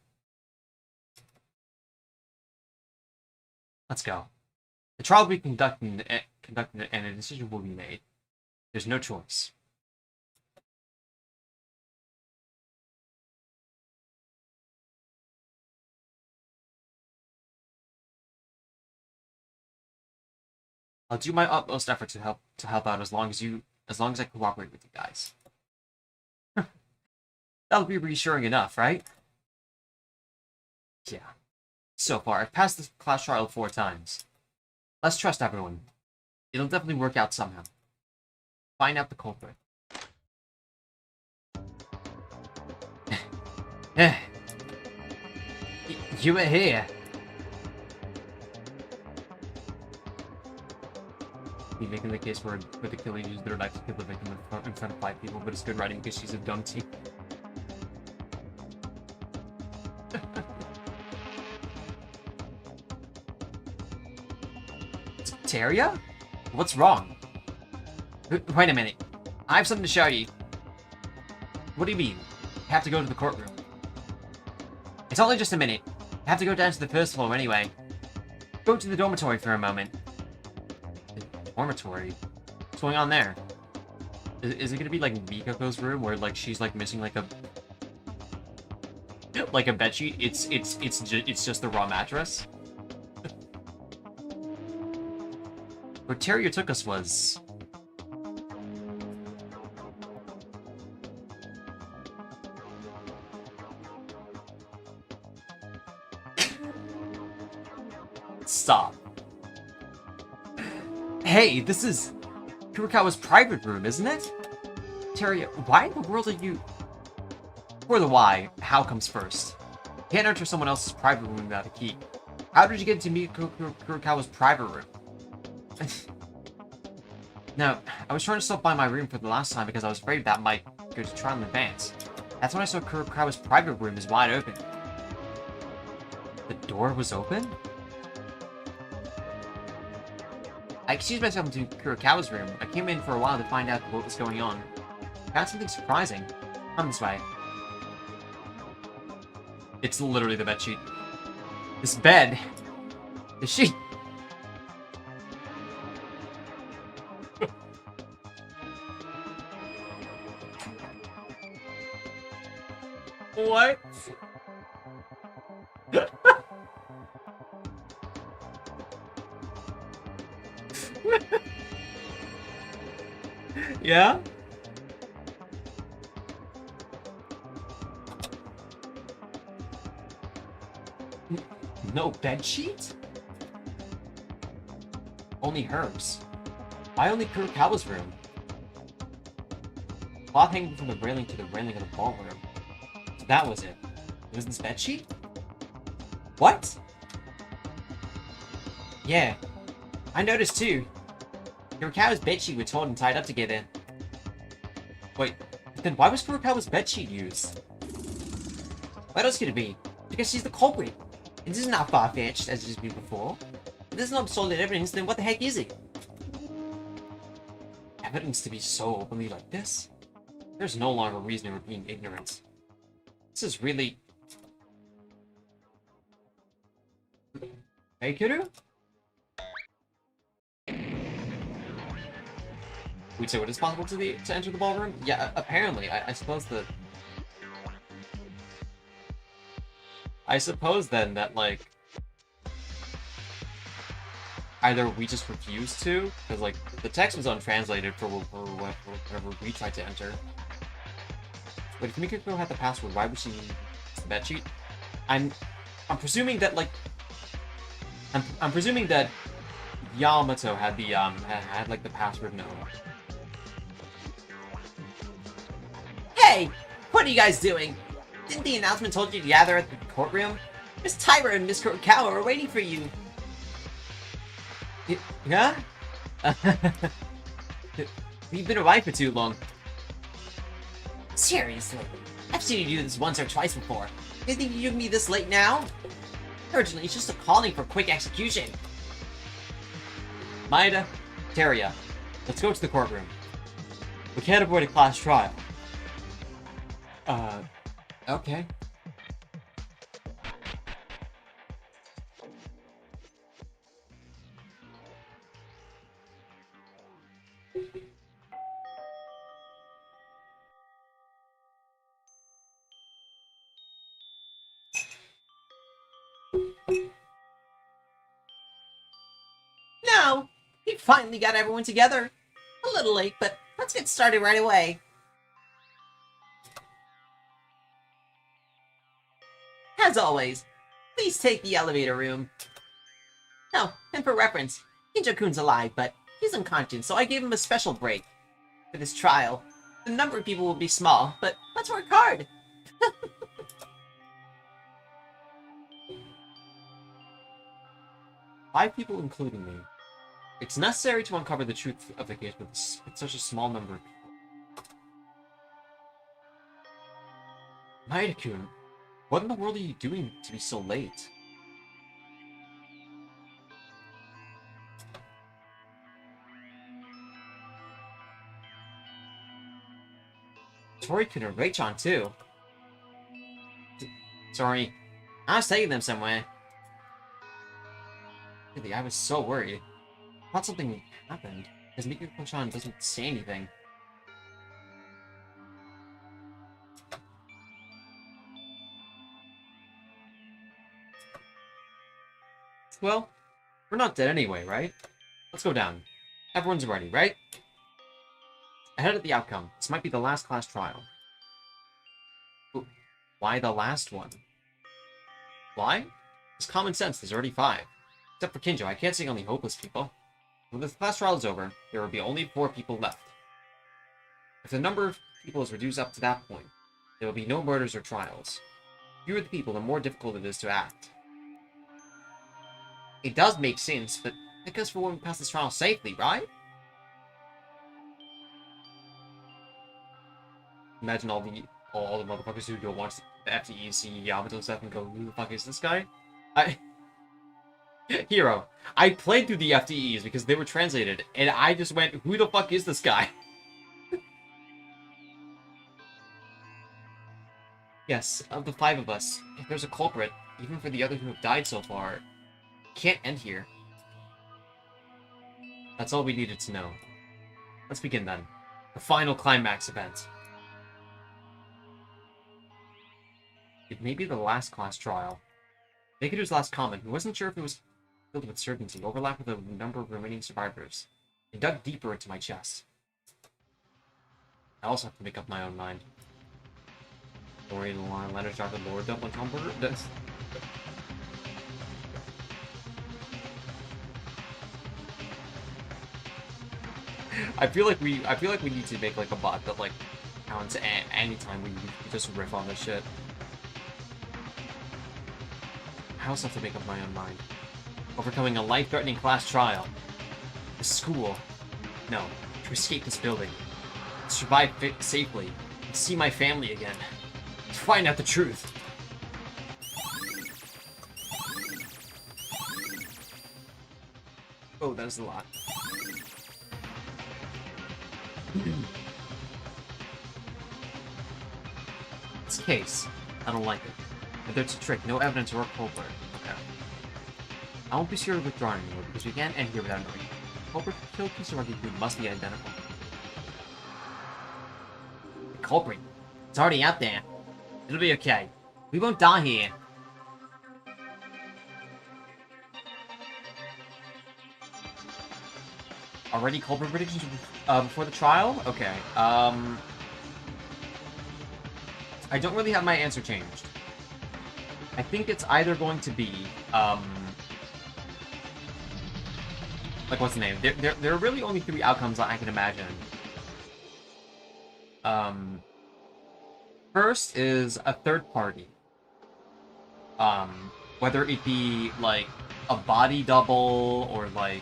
Let's go. The trial will be conducted and a decision will be made. There's no choice. I'll do my utmost effort to help out as long as I cooperate with you guys. That'll be reassuring enough, right? Yeah. So far, I've passed this class trial 4 times. Let's trust everyone. It'll definitely work out somehow. Find out the culprit. You were here. Be making the case where the killer used their knife to kill the victim in front of 5 people, but it's good writing because she's a dumb teen. Teria? What's wrong? Wait a minute. I have something to show you. What do you mean? I have to go to the courtroom. It's only just a minute. I have to go down to the 1st floor anyway. Go to the dormitory for a moment. The dormitory? What's going on there? Is it gonna be like Mikoko's room where like she's like missing like a bedsheet? It's just the raw mattress? Where Teria took us was... Stop. Hey, this is Kurokawa's private room, isn't it? Teria, why in the world are you... For the why, how comes first. Can't enter someone else's private room without a key. How did you get to meet Kurokawa's private room? No, I was trying to stop by my room for the last time because I was afraid that might go to trial in advance. That's when I saw Kurokawa's private room is wide open. The door was open? I excused myself into Kurokawa's room. I came in for a while to find out what was going on. I found something surprising. Come this way. It's literally the bedsheet. This bed. The sheet. What? Yeah? No bedsheet? Only hers. Why only Kurokawa's room? Cloth hanging from the railing to the railing of the ballroom. So that was it. It was this bedsheet? What? Yeah. I noticed too. Kurokawa's bedsheet were torn and tied up together. Wait, then why was Kurokawa's bedsheet used? What else could it be? Because she's the culprit. And this is not far-fetched, as it has been before. If this is not solid evidence, then what the heck is it? Evidence to be so openly like this? There's no longer reason for being ignorant. This is really... Hey, Kiru? Wait, so it is possible to enter the ballroom? Yeah, apparently. I suppose that... I suppose then that, like... either we just refused to, because, like, the text was untranslated for whatever we tried to enter. But if Mikiko had the password, why would she use the bed sheet? I'm presuming that, like... I'm presuming that Yamato had the, had like, the password known. Hey! What are you guys doing? Didn't the announcement told you to gather at the courtroom? Miss Tyra and Miss Kurokawa are waiting for you. Yeah? We've been away for too long. Seriously, I've seen you do this once or twice before. You think you'd be this late now? Originally, it's just a calling for quick execution. Maeda, Teria, let's go to the courtroom. We can't avoid a class trial. Okay. No, we finally got everyone together. A little late, but let's get started right away. As always, please take the elevator room. Oh, and for reference, Kinjo-kun's alive, but he's unconscious, so I gave him a special break. For this trial, the number of people will be small, but let's work hard. 5 people including me. It's necessary to uncover the truth of the case with such a small number of people. Maeda-kun, what in the world are you doing to be so late? Tori-kun and Rei-chan too. Sorry, I was taking them somewhere. Really, I was so worried. I thought something happened, because Mikiko-chan doesn't say anything. Well, we're not dead anyway, right? Let's go down. Everyone's ready, right? Ahead of the outcome, this might be the last class trial. Ooh, why the last one? Why? It's common sense, there's already 5. Except for Kinjo, I can't see only hopeless people. When the class trial is over, there will be only 4 people left. If the number of people is reduced up to that point, there will be no murders or trials. Fewer the people, the more difficult it is to act. It does make sense, but that goes for when we pass this trial safely, right? Imagine all the motherfuckers who don't watch the FTE see Yamato and stuff and go, who the fuck is this guy? Hero, I played through the FTEs because they were translated, and I just went, who the fuck is this guy? Yes, of the 5 of us, if there's a culprit, even for the others who have died so far, it can't end here. That's all we needed to know. Let's begin then. The final climax event. It may be the last class trial. Mikuto's last comment, he wasn't sure if it was filled with certainty, overlapped with the number of remaining survivors. It dug deeper into my chest. I also have to make up my own mind. Story in the line, letters dropped the Lord up on Tumblr. I feel like we need to make like a bot that like counts anytime we just riff on this shit. I also have to make up my own mind. Overcoming a life-threatening class trial. The school. No, to escape this building. To survive safely. And see my family again. To find out the truth. Oh, that is a lot. This case. I don't like it. If there's a trick, no evidence or a culprit. Okay. I won't be sure to withdraw anymore because we can't end here without knowing. Culprit who killed Kisaragi must be identical. culprit. It's already out there. It'll be okay. We won't die here. Already culprit predictions before the trial? Okay. I don't really have my answer changed. I think it's either going to be, like, what's the name? There are really only 3 outcomes that I can imagine. First is a third party. Whether it be, like, a body double, or, like,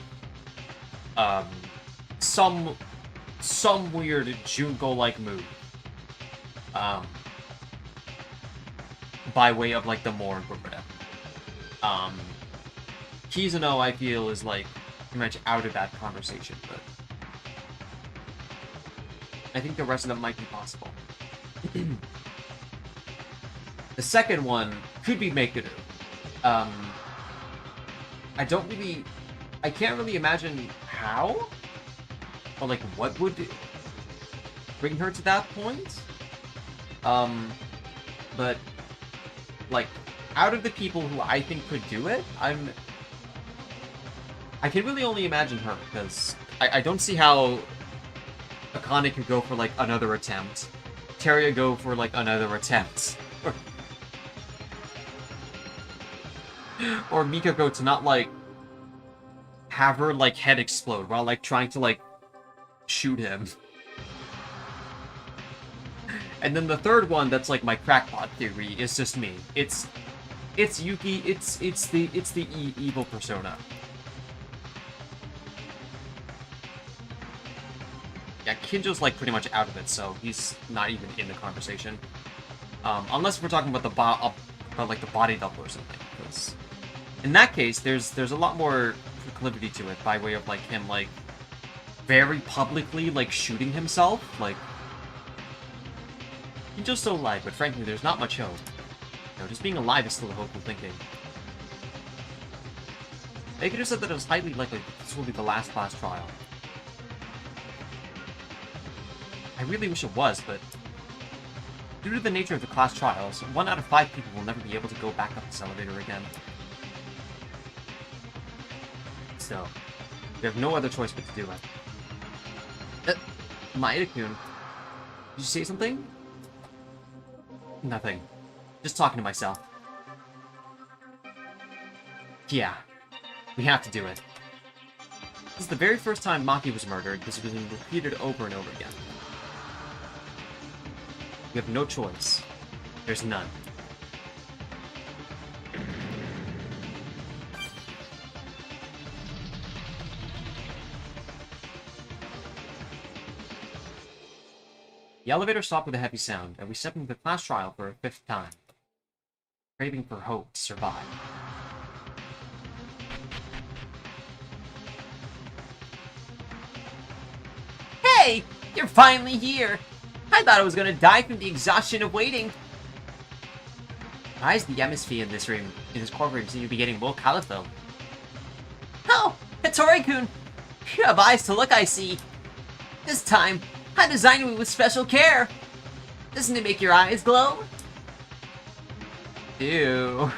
some weird Junko-like move. By way of, like, the morgue or whatever. Kizuno, I feel, is, like, pretty much out of that conversation, but I think the rest of them might be possible. The second one could be Makeru. I can't really imagine how, or, like, what would bring her to that point. But, like, out of the people who I think could do it, I can really only imagine her, because I don't see how Akane could go for, like, another attempt. Teria go for, like, another attempt. Or Mikako to not, like, have her, like, head explode while, like, trying to, like, shoot him. And then the third one that's, like, my crackpot theory is just me. It's Yuki, it's the evil persona. Yeah, Kinjo's, like, pretty much out of it, so he's not even in the conversation. Unless we're talking about the body double or something, because in that case, there's a lot more proclivity to it by way of, like, him, like, very publicly, like, shooting himself. Like, Kinjo's still alive, but frankly, there's not much hope. You know, just being alive is still a hopeful thinking. They could have said that it was highly likely that this will be the last class trial. I really wish it was, but due to the nature of the class trials, 1 out of 5 people will never be able to go back up this elevator again. So, we have no other choice but to do it. Maeda-kun, did you say something? Nothing. Just talking to myself. Yeah, we have to do it. This is the very first time Maki was murdered. This has been repeated over and over again. We have no choice. There's none. The elevator stopped with a heavy sound, and we stepped into the class trial for a 5th time. Craving for hope to survive. Hey! You're finally here! I thought I was gonna die from the exhaustion of waiting. Why is the atmosphere in this courtroom seem to be getting more colorful? Oh, Hattori-kun! You have eyes to look, I see. This time, I designed it with special care. Doesn't it make your eyes glow? Ew.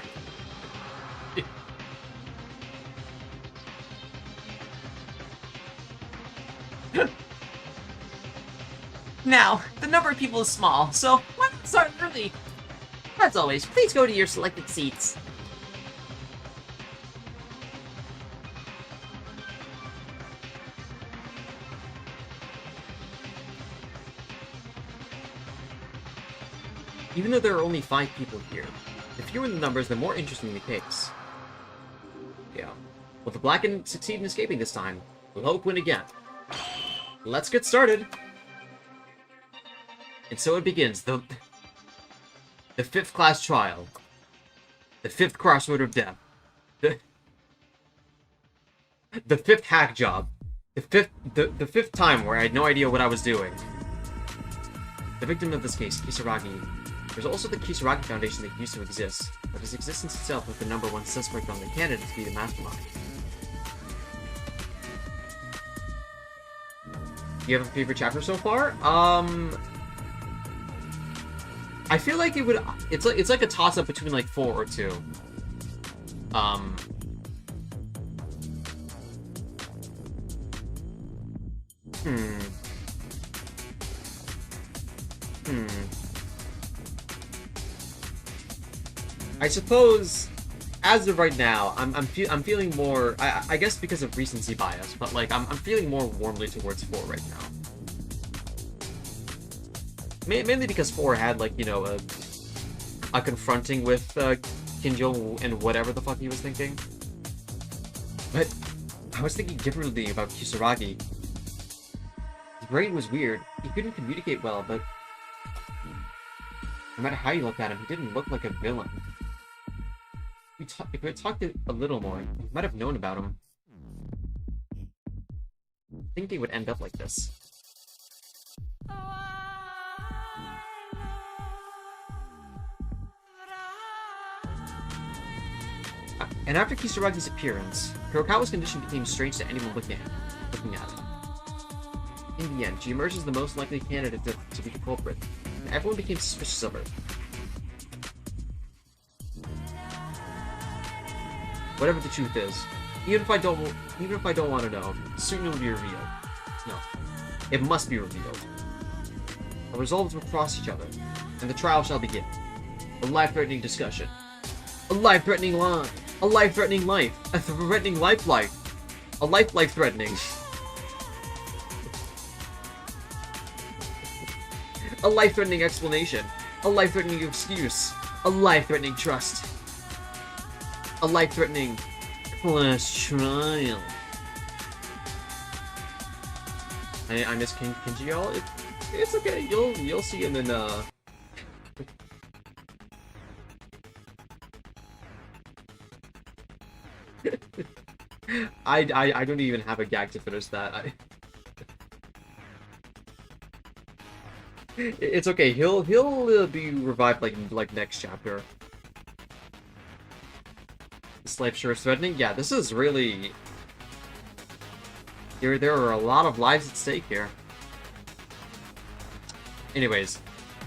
Now, the number of people is small, so why not start early? As always, please go to your selected seats. Even though there are only 5 people here, the fewer the numbers, the more interesting the case. Yeah. Will the Black succeed in escaping this time? Will hope win again? Let's get started! And so it begins, the 5th class trial. The 5th crossroad of death. The 5th hack job. The 5th time where I had no idea what I was doing. The victim of this case, Kisaragi. There's also the Kisaragi Foundation that used to exist, but its existence itself was the #1 suspect on the candidate to be the mastermind. Do you have a favorite chapter so far? I feel like it would. It's like a toss up between like 4 or 2. Hmm. I suppose, as of right now, I'm feeling more. I guess because of recency bias, but like I'm feeling more warmly towards 4 right now. Mainly because 4 had like, you know, a confronting with Kinjo and whatever the fuck he was thinking. But I was thinking differently about Kisaragi. His brain was weird. He couldn't communicate well, but no matter how you look at him, he didn't look like a villain. If we had talked a little more, we might have known about him. I think they would end up like this. And after Kisaragi's appearance, Hirokawa's condition became strange to anyone looking at it. In the end, she emerged as the most likely candidate to be the culprit, and everyone became suspicious of her. Whatever the truth is, even if I don't want to know, soon it will be revealed. No, it must be revealed. Our resolves will cross each other, and the trial shall begin. A life-threatening discussion. A life-threatening line. A life-threatening life. A threatening life. A life-threatening. A life-threatening explanation. A life-threatening excuse. A life-threatening trust. A life-threatening class trial. I miss Kinji, y'all. It's okay. You'll see him in I don't even have a gag to finish that. It's okay. He'll be revived like next chapter. This life sure is threatening. Yeah, this is really. There are a lot of lives at stake here. Anyways,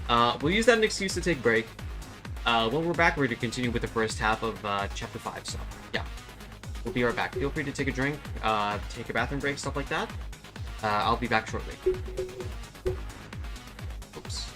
we'll use that as an excuse to take a break. When we're back, we're going to continue with the first half of chapter 5. So yeah, we'll be right back. Feel free to take a drink, take a bathroom break, stuff like that. I'll be back shortly. Oops.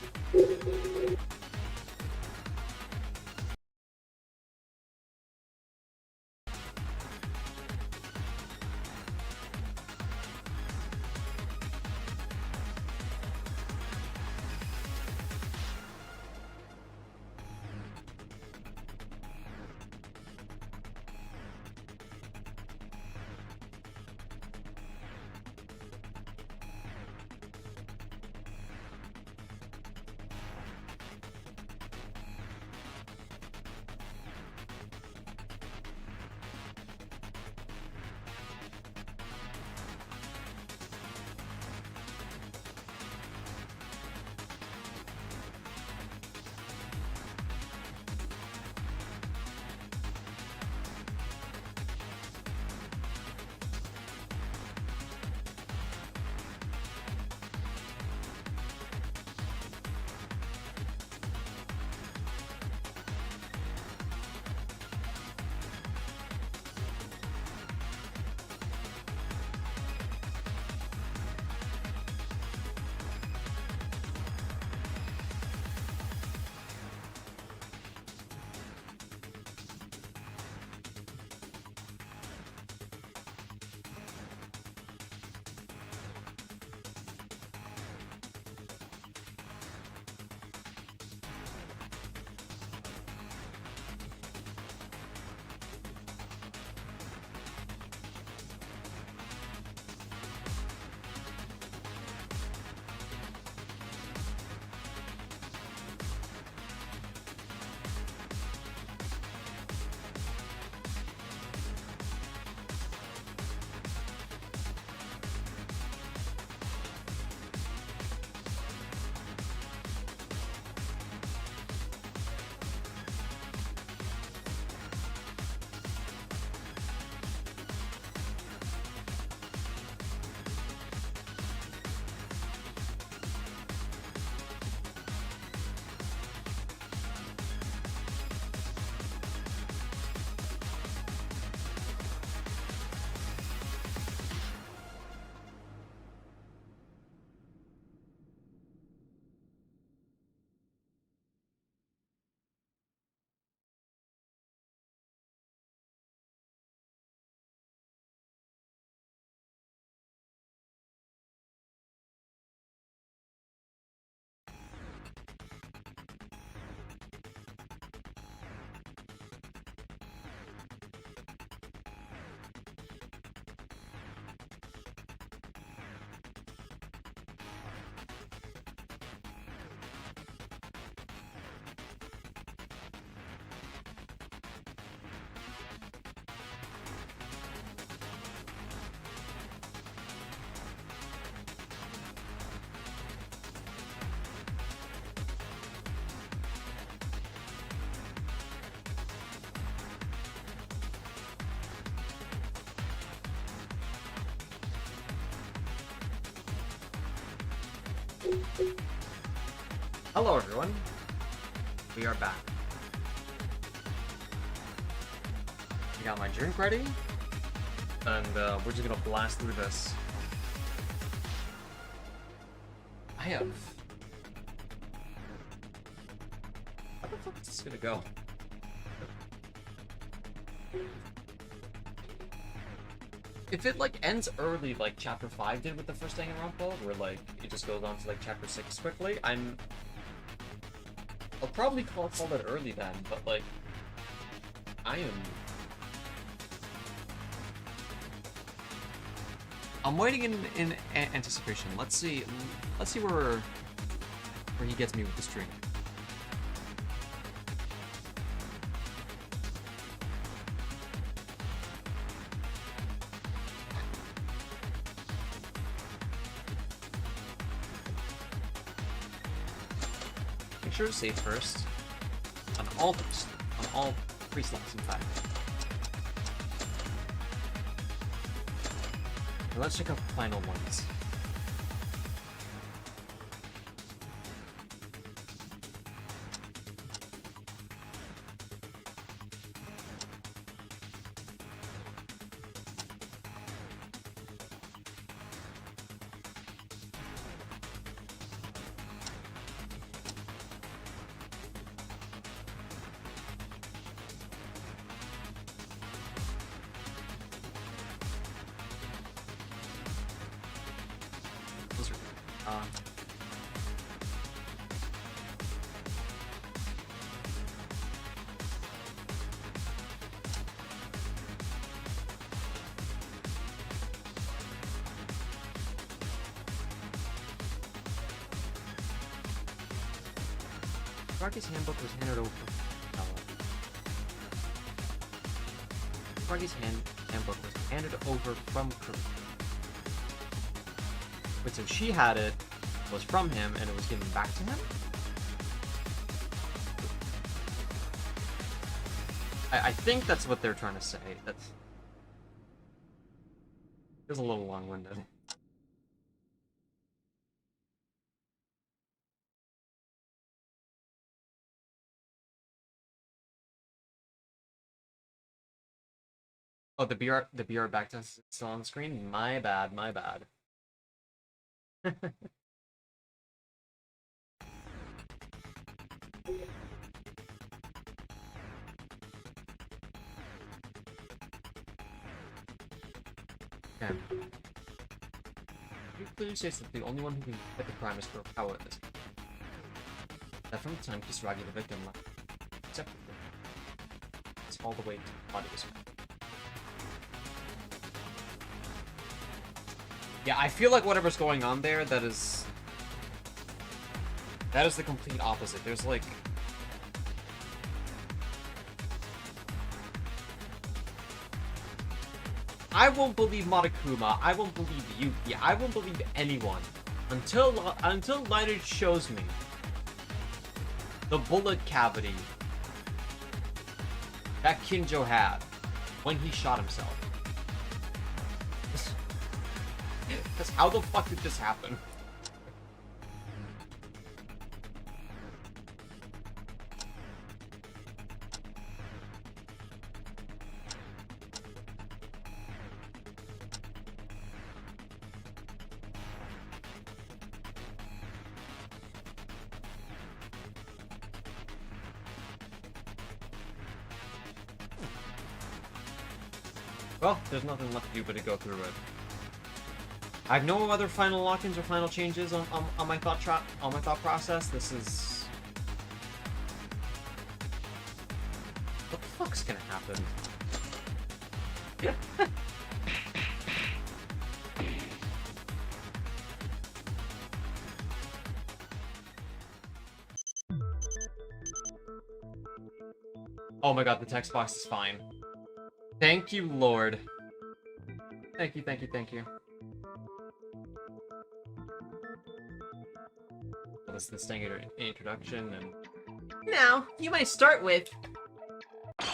Hello, everyone. We are back. I got my drink ready, and we're just gonna blast through this. I have... How the fuck is this gonna go? If it, like, ends early, like Chapter 5 did with the first Danganronpa, where, like, it just goes on to, like, Chapter 6 quickly, I'll probably call it early then, but, like, I'm waiting in anticipation. Let's see where he gets me with the stream. Make sure to save first. On all 3 slots, in fact. Now let's check out the final ones. Sparky's handbook was handed over. Sparky's handbook was handed over from Crew. But so she had it, was from him, and it was given back to him? I think that's what they're trying to say. It was a little long-winded. Oh, the BR back test is still on the screen? My bad. Okay. It clearly states that the only one who can get the crime is for power in this. That from the time Kisaragi, the victim, left. Except it's all the way to the body was found. Yeah, I feel like whatever's going on there, that is the complete opposite. There's like... I won't believe Monokuma, I won't believe Yuki, I won't believe anyone until Lighted shows me the bullet cavity that Kinjo had when he shot himself. Because how the fuck did this happen? Well, there's nothing left to do but to go through it. I have no other final lock-ins or final changes on my thought process. This is... What the fuck's gonna happen? Oh my god, the text box is fine. Thank you, Lord. Thank you. Well, this is the standard introduction, and... Now, you might start with... The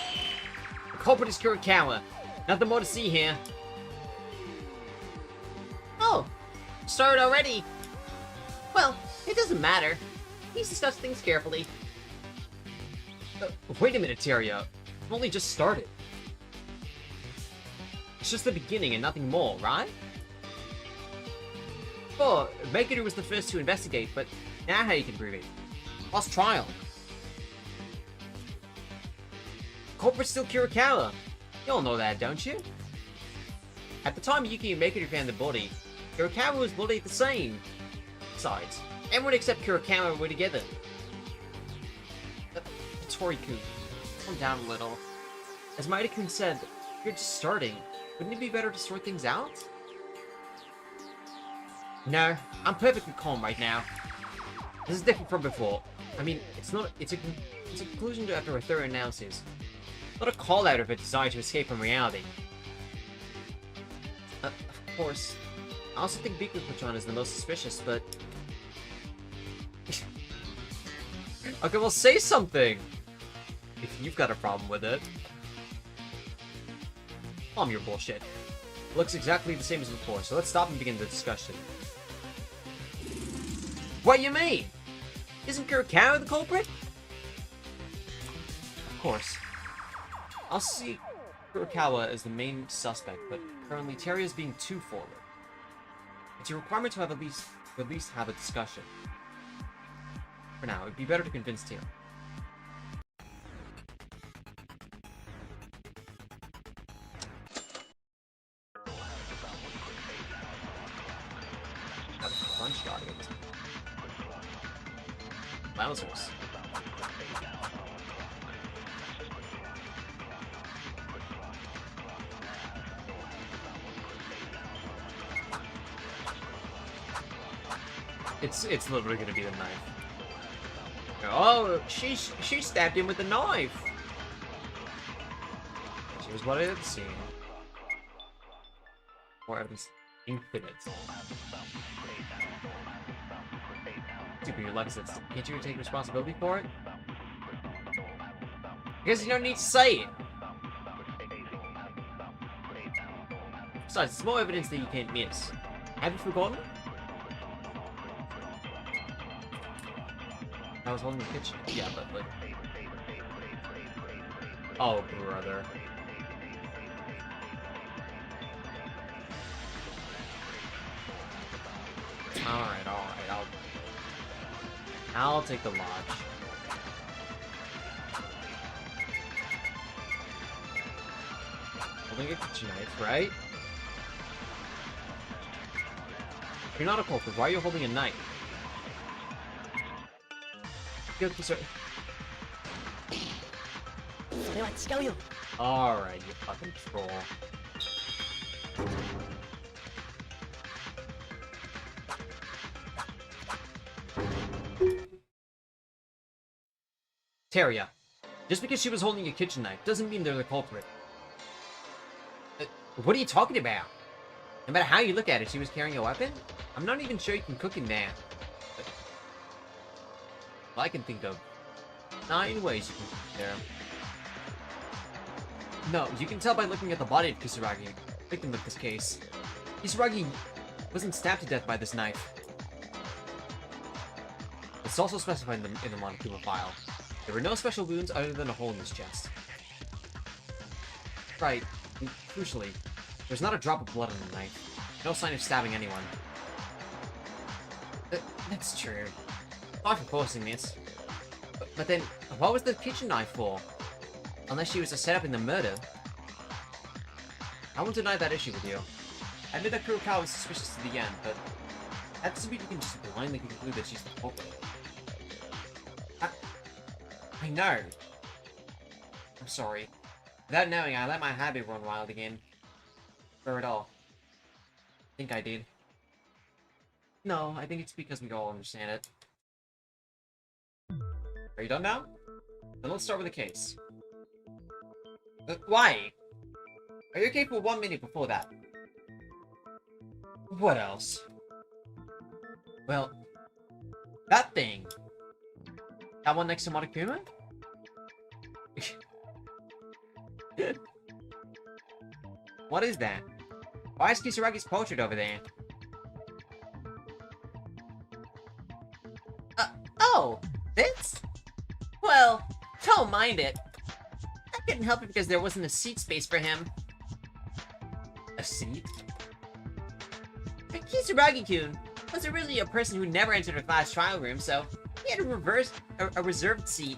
culprit is Kurokawa. Nothing more to see here. Oh, started already. Well, It doesn't matter. Please discuss things carefully. Wait a minute, Teria. I've only just started. It's just the beginning and nothing more, right? Oh, Meguru was the first to investigate, but now how you can prove it? Lost trial. Culprit's still Kurikawa. You all know that, don't you? At the time Yuki and Meguru found the body, Kurikawa was bloody the same. Besides, everyone except Kurikawa were together. Tori-kun, calm down a little. As Maida-kun said, you're just starting. Wouldn't it be better to sort things out? No, I'm perfectly calm right now. This is different from before. I mean, it's a conclusion to after a thorough analysis. Not a call-out of a desire to escape from reality. Of course, I also think Bigotry is the most suspicious, but... Okay, well, say something! If you've got a problem with it. Calm your bullshit. Looks exactly the same as before, so let's stop and begin the discussion. What you mean? Isn't Kurikawa the culprit? Of course. I'll see Kurikawa as the main suspect, but currently Teria is being too forward. It's a requirement to have at least have a discussion. For now, it'd be better to convince Teria. Punch got it. Wowzers. It's literally gonna be the knife. Oh, she stabbed him with the knife. She was what I had seen. Or at least infinite. Stupid, your luck says, can't you take responsibility for it? Because you don't need to say it. Besides, it's more evidence that you can't miss. Have you forgotten? I was holding the kitchen. Yeah, but like... Oh, brother. Alright, I'll take the lodge. Holding a kitchen knife, right? You're not a culprit. Why are you holding a knife? Alright, you fucking troll. Teria, just because she was holding a kitchen knife doesn't mean they're the culprit. What are you talking about? No matter how you look at it, she was carrying a weapon? I'm not even sure you can cook in there. Well, I can think of 9 ways you can cook there. No, you can tell by looking at the body of Kisaragi, victim of this case. Kisaragi wasn't stabbed to death by this knife. It's also specified in the Monokuma file. There were no special wounds other than a hole in his chest. Right, and crucially, there's not a drop of blood on the knife. No sign of stabbing anyone. That's true. Sorry for posting this. But then, what was the kitchen knife for? Unless she was a setup in the murder. I won't deny that issue with you. I admit that Kurikawa was suspicious to the end, but that doesn't mean you can just blindly conclude that she's the culprit. I know. I'm sorry. Without knowing, I let my habit run wild again. For it all. I think I did. No, I think it's because we all understand it. Are you done now? Then let's start with the case. Why? Are you okay for 1 minute before that? What else? Well, that thing. That one next to Monokuma? What is that? Why is Kisaragi's portrait over there? Oh, this? Well, don't mind it. I couldn't help it because there wasn't a seat space for him. A seat? Kisaragi-kun was really a person who never entered a class trial room, so he had a reserved seat.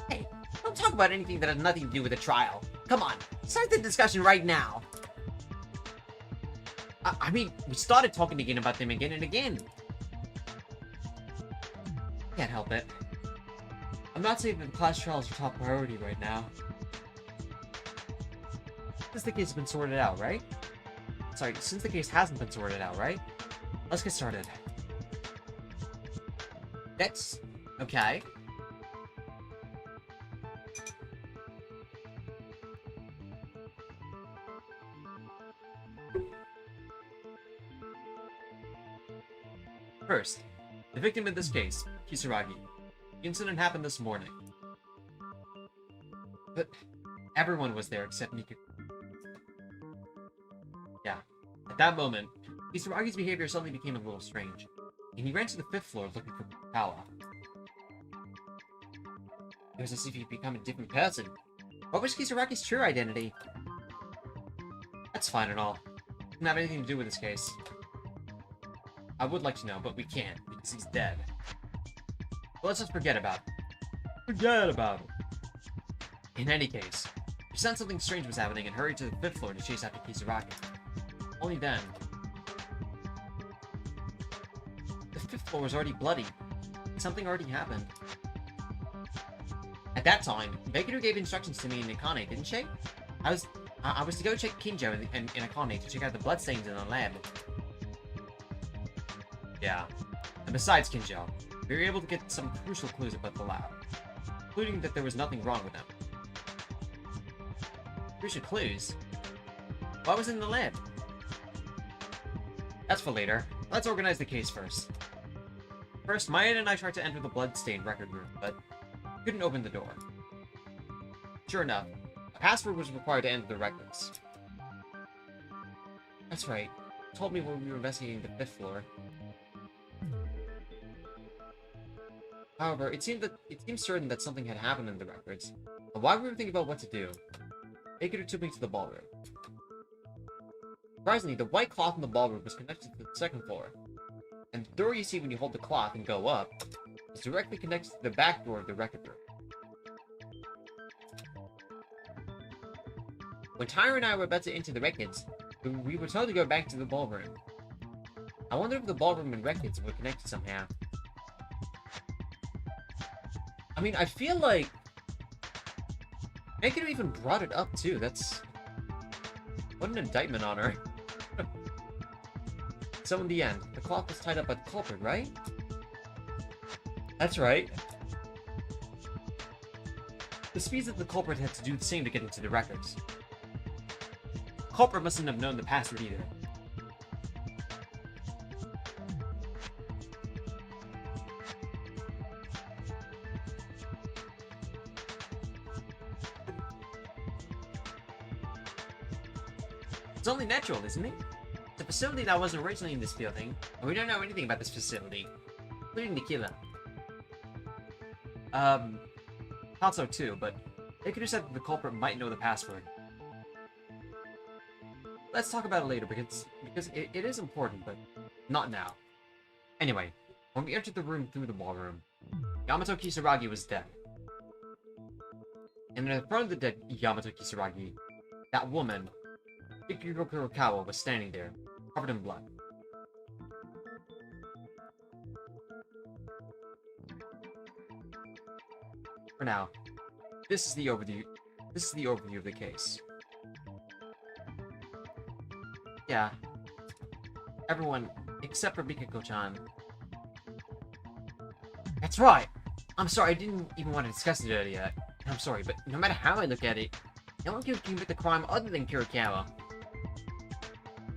Hey, don't talk about anything that has nothing to do with the trial. Come on, start the discussion right now. I mean, we started talking again about them again and again. Can't help it. I'm not saying that the class trial is your top priority right now. Since the case has been sorted out, right? Sorry, since the case hasn't been sorted out, right? Let's get started. That's... okay. First, the victim in this case, Kisaragi. The incident happened this morning. But everyone was there except Mika. Yeah. At that moment, Kisaragi's behavior suddenly became a little strange, and he ran to the 5th floor looking for Kawa. It was as if he'd become a different person. What was Kisaragi's true identity? That's fine and all. It didn't have anything to do with this case. I would like to know, but we can't, because he's dead. But let's just forget about it. Forget about it. In any case, we sensed something strange was happening and hurried to the 5th floor to chase after Kisaragi. Only then... the 5th floor was already bloody. Something already happened. At that time, Bakeru gave instructions to me and Akane, didn't she? I was to go check Kinjo and Akane to check out the bloodstains in the lab. Yeah. And besides Kinjo, we were able to get some crucial clues about the lab, including that there was nothing wrong with them. Crucial clues? What was in the lab? That's for later. Let's organize the case first. First, Maya and I tried to enter the bloodstained record room, but couldn't open the door. Sure enough, a password was required to enter the records. That's right. You told me when we were investigating the 5th floor. However, it seemed certain that something had happened in the records. And while we were thinking about what to do, Baker took me to the ballroom. Surprisingly, the white cloth in the ballroom was connected to the 2nd floor, and the door you see when you hold the cloth and go up is directly connected to the back door of the record room. When Tyra and I were about to enter the records, we were told to go back to the ballroom. I wonder if the ballroom and records were connected somehow. I mean, I feel like Baker even brought it up too. That's... what an indictment on her. So in the end, the cloth was tied up by the culprit, right? That's right. The speeds that the culprit had to do the same to get into the records. The culprit mustn't have known the password either. It's only natural, isn't it? It's a facility that wasn't originally in this building, and we don't know anything about this facility, including the killer. Thought so too, but they could have said that the culprit might know the password. Let's talk about it later, because it is important, but not now. Anyway, when we entered the room through the ballroom, Yamato Kisaragi was dead. And in front of the dead Yamato Kisaragi, that woman, Ikiro Kurokawa, was standing there, covered in blood. For now, this is the overview. This is the overview of the case. Yeah, everyone except for Mikako-chan. That's right. I'm sorry, I didn't even want to discuss it earlier. I'm sorry, but no matter how I look at it, no one can commit the crime other than Kurokawa.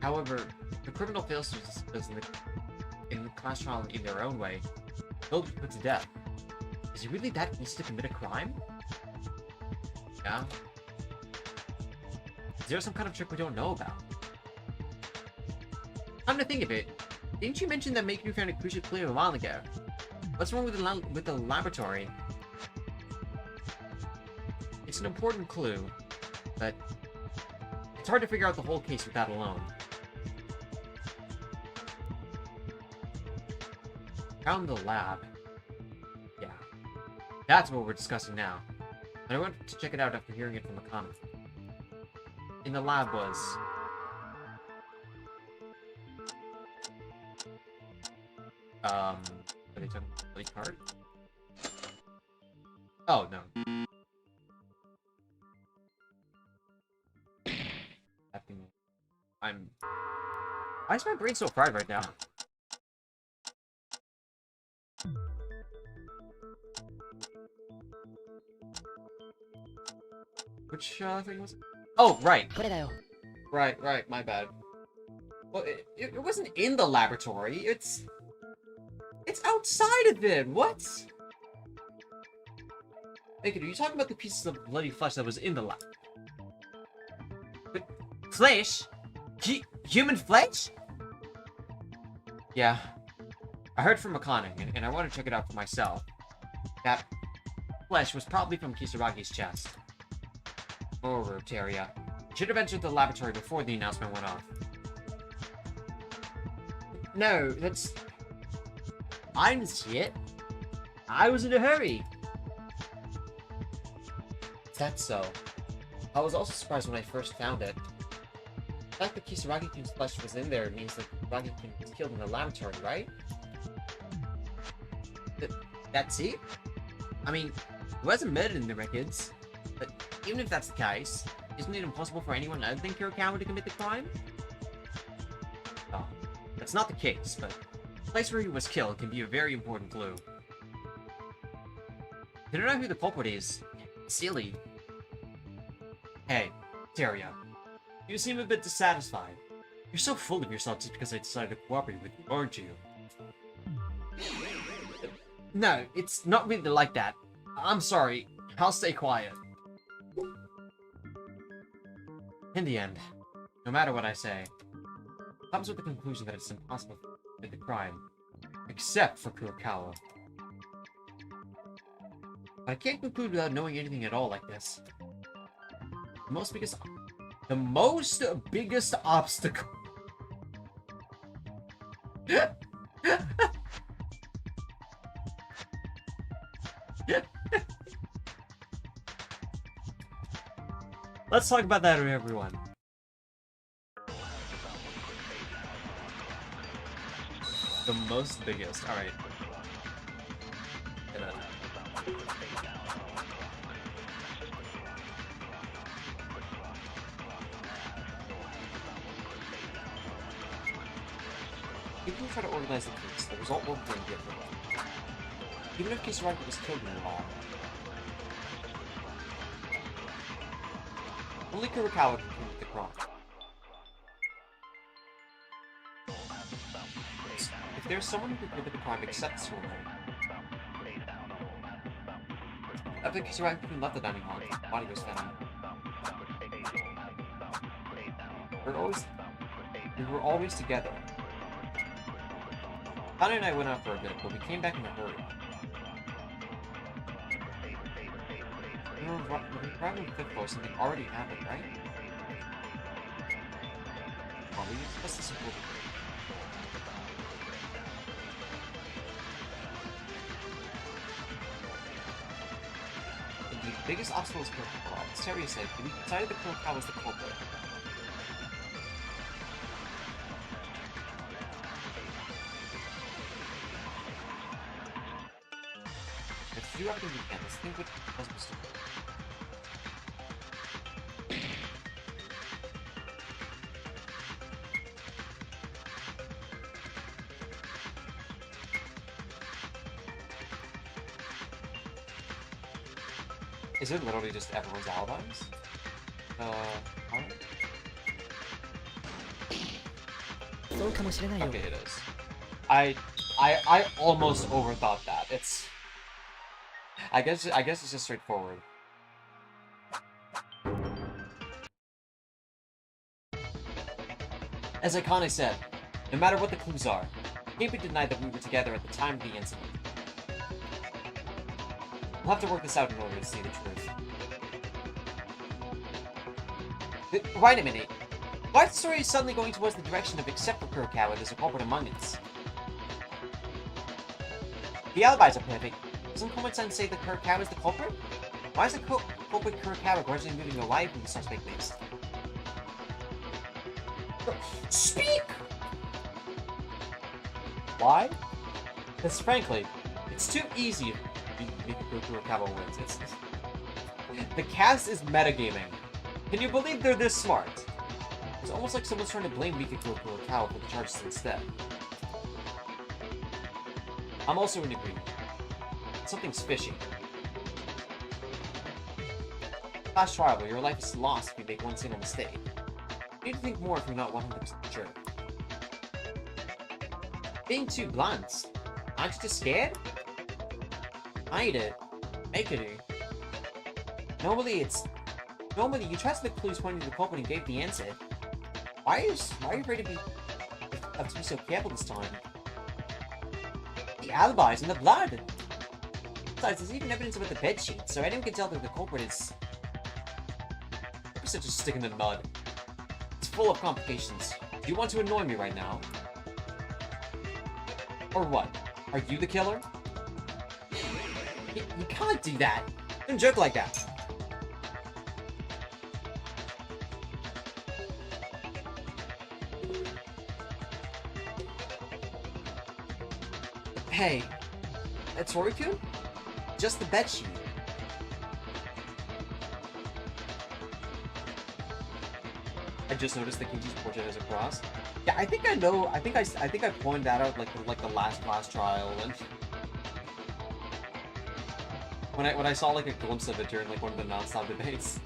However, the criminal fails to discuss in the class trial in their own way. They'll be put to death. Is it really that easy to commit a crime? Yeah. Is there some kind of trick we don't know about? Come to think of it, didn't you mention that Makeru found a crucial clue a while ago? What's wrong with the laboratory? It's an important clue, but it's hard to figure out the whole case with that alone. Found the lab. Yeah. That's what we're discussing now. And I went to check it out after hearing it from a comment. In the lab was... Are they talking about the card? Oh, no. Why is my brain so fried right now? Which thing was it? Oh, right. Right, my bad. Well, it wasn't in the laboratory. It's outside of it. What? Naked, are you talking about the pieces of bloody flesh that was in the lab? But flesh? Human flesh? Yeah. I heard from Akane, and I want to check it out for myself. That flesh was probably from Kisaragi's chest. Moreover, Teria, you should have entered the laboratory before the announcement went off. No, that's... I didn't see it. I was in a hurry. That's so. I was also surprised when I first found it. The fact that Kisaragi-kun's flesh was in there means that Kisaragi-kun was killed in the laboratory, right? That's it? I mean, he wasn't murdered in the records. But even if that's the case, isn't it impossible for anyone other than Kurokawa to commit the crime? Oh, that's not the case, but the place where he was killed can be a very important clue. You don't know who the culprit is. Silly. Hey, Teria. You seem a bit dissatisfied. You're so full of yourself just because I decided to cooperate with you, aren't you? No, it's not really like that. I'm sorry. I'll stay quiet. In the end, no matter what I say, it comes with the conclusion that it's impossible to commit the crime, except for Kurokawa. But I can't conclude without knowing anything at all like this. The most biggest obstacle. Let's talk about that, everyone. The most biggest. All right. People who try to organize the case, the result won't be different. Even if Kisaragi was killed in the law, only Kurokawa can commit the crime. If there's someone who can commit the crime except Sona, after Kisaragi left the dining hall, his body was found. We were always together. Hana and I went out for a bit, but we came back in a hurry. When we arrived on the 5th floor, something already happened, right? Well, we discussed this a little bit. The biggest obstacle was Kurokawa. As Teria said, we decided that Kurokawa was the culprit. Let's do everything we can. Let's think what was supposed to be. Is it literally just everyone's alibis? Alright. Okay, it is. I almost overthought that. I guess it's just straightforward. As Akane said, no matter what the clues are, it can't be denied that we were together at the time of the incident. We'll have to work this out in order to see the truth. Wait a minute. Why is the story suddenly going towards the direction of except for Kurokawa, there's a culprit among us? The alibis are perfect. Doesn't common sense say that Kurokawa is the culprit? Why is the culprit Kurokawa gradually moving away from the suspect list? Speak! Why? Because frankly, it's too easy if Kurokawa wins. The cast is metagaming. Can you believe they're this smart? It's almost like someone's trying to blame Mikako Kurokawa for the charges instead. I'm also in agreement. Something's fishy. Last trial, your life is lost if you make one single mistake. You need to think more if you're not 100% sure. Being too blunt. Aren't you just scared? Hide it. Make it. Normally you trust the clues pointing to the culprit and gave the answer. Why are you ready to have to be so careful this time? The alibis and the blood! Besides, there's even evidence about the bedsheet, so anyone can tell that the culprit is... such a stick in the mud. It's full of complications. Do you want to annoy me right now? Or what? Are you the killer? You can't do that! Don't joke like that! Hey, that's Rory-kun? Just the bedsheet. I just noticed that Kinji's portrait has a cross. Yeah, I think I know. I think I pointed that out like the last class trial and when I saw like a glimpse of it during like one of the non-stop debates.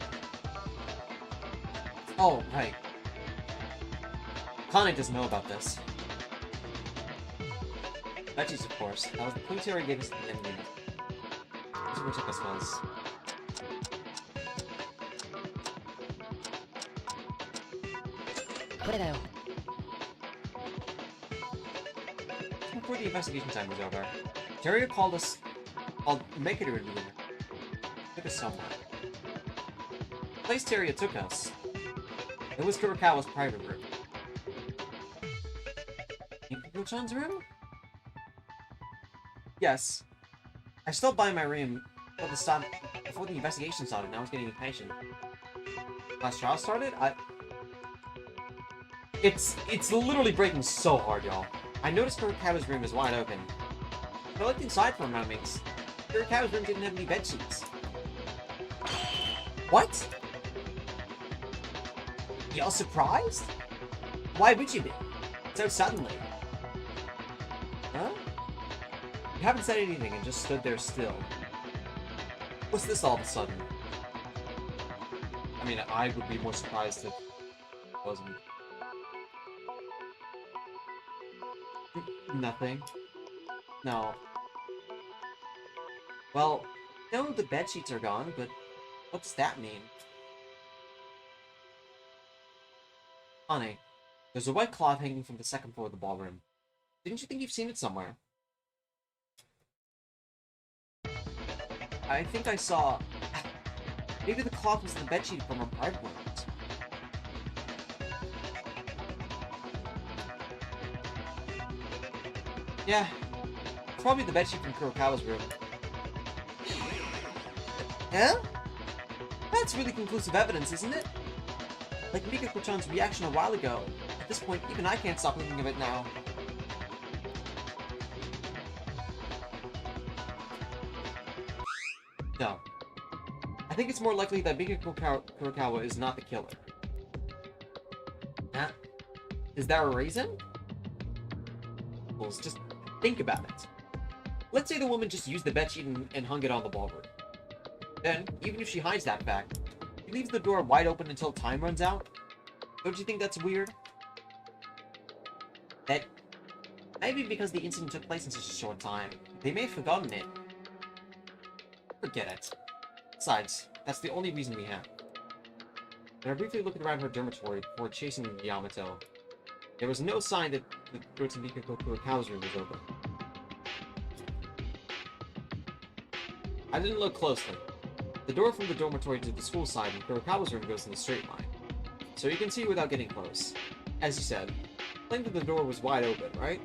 Oh right. Kane doesn't know about this. Veggies, of course. That was the clue theory gave us at the end of the unit. This is where took us was. Before the investigation time was over, Terry called Makedo into the room. Took us somewhere. The place Terry took us. It was Kurokawa's private room. In Kuko-chan's room? Yes. I stopped by my room before the investigation started, and I was getting impatient. Last trial started? It's literally breaking so hard, y'all. I noticed Kurokawa's room is wide open. I looked inside for a moment. Kurokawa's room didn't have any bed sheets. What? Y'all surprised? Why would you be? So suddenly. Huh? You haven't said anything and just stood there still. What's this all of a sudden? I mean, I would be more surprised if it wasn't. Nothing. No. Well, no, the bed sheets are gone, but what does that mean? Honey, there's a white cloth hanging from the second floor of the ballroom. Didn't you think you've seen it somewhere? I think I saw... Maybe the cloth was the bedsheet from our private rooms. Yeah, it's probably the bedsheet from Kurokawa's room. Huh? That's really conclusive evidence, isn't it? Like Mikako-chan's reaction a while ago. At this point, even I can't stop thinking of it now. No. I think it's more likely that Mikako Kurokawa is not the killer. Huh? Is there a reason? Well, just think about it. Let's say the woman just used the bedsheet and hung it on the ballroom. Then, even if she hides that fact, she leaves the door wide open until time runs out. Don't you think that's weird? That maybe because the incident took place in such a short time, they may have forgotten it. Forget it. Besides, that's the only reason we have. When I briefly looked around her dormitory before chasing Yamato, there was no sign that the door to Mikako Kurokawa's room was open. I didn't look closely. The door from the dormitory to the school side in Kurokawa's room goes in a straight line, so you can see without getting close. As you said, claimed that the door was wide open, right?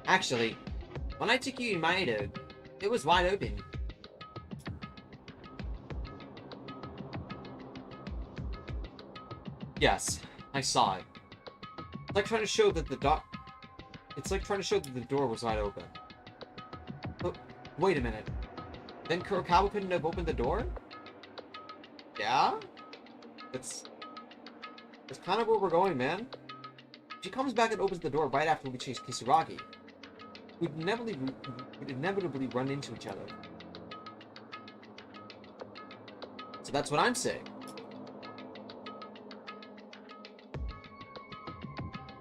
Actually, when I took you in my it was wide open. Yes, I saw it. It's like trying to show that the door was wide open. But wait a minute. Then Kurokawa couldn't have opened the door? Yeah? That's kind of where we're going, man. She comes back and opens the door right after we chase Kisaragi. We'd inevitably run into each other. So that's what I'm saying.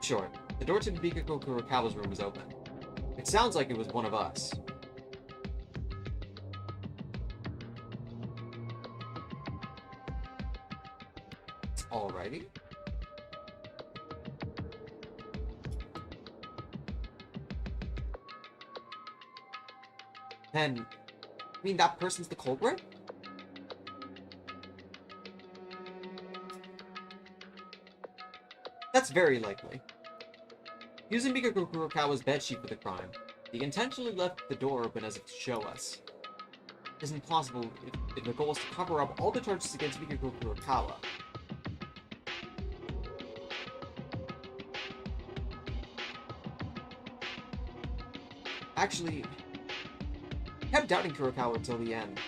Sure, the door to Bigotry Kurokawa's room was open. It sounds like it was one of us. Alrighty. Then, you mean that person's the culprit? That's very likely. Using Bigotry Kurokawa's bedsheet for the crime, he intentionally left the door open as if to show us. It isn't possible if the goal is to cover up all the charges against Bigotry Kurokawa. Actually, I kept doubting Kurokawa until the end.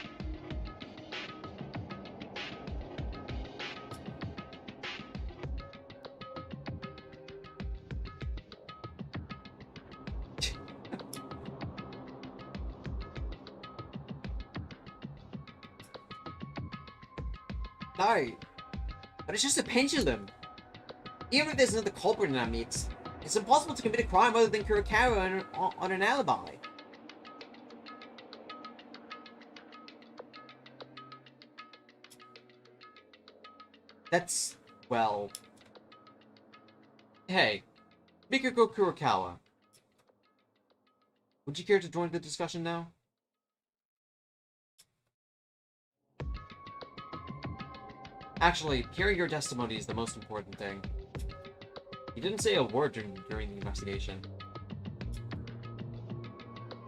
No, but it's just a pendulum. Even if there's another culprit in our midst, it's impossible to commit a crime other than Kurokawa on an alibi. That's, well... Hey, Bigotry Kurokawa. Would you care to join the discussion now? Actually, hearing your testimony is the most important thing. You didn't say a word during the investigation.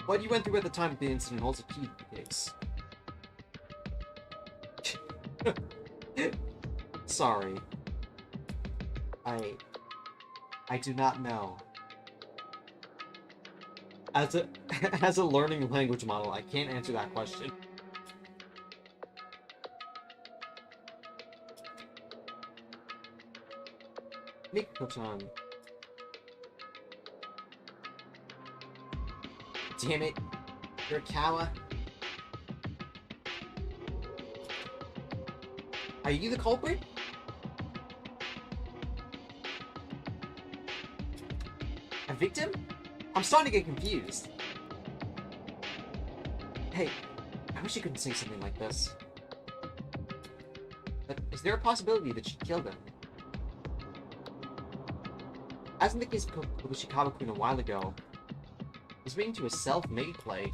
What you went through at the time of the incident holds a key to the case. Sorry. I do not know. As a learning language model, I can't answer that question. Miko-chan. Damn it. Kurokawa. Are you the culprit? A victim? I'm starting to get confused. Hey, I wish you couldn't say something like this. But is there a possibility that she killed him? As in the case of Kobushikawa-kun a while ago, was being to a self-made play.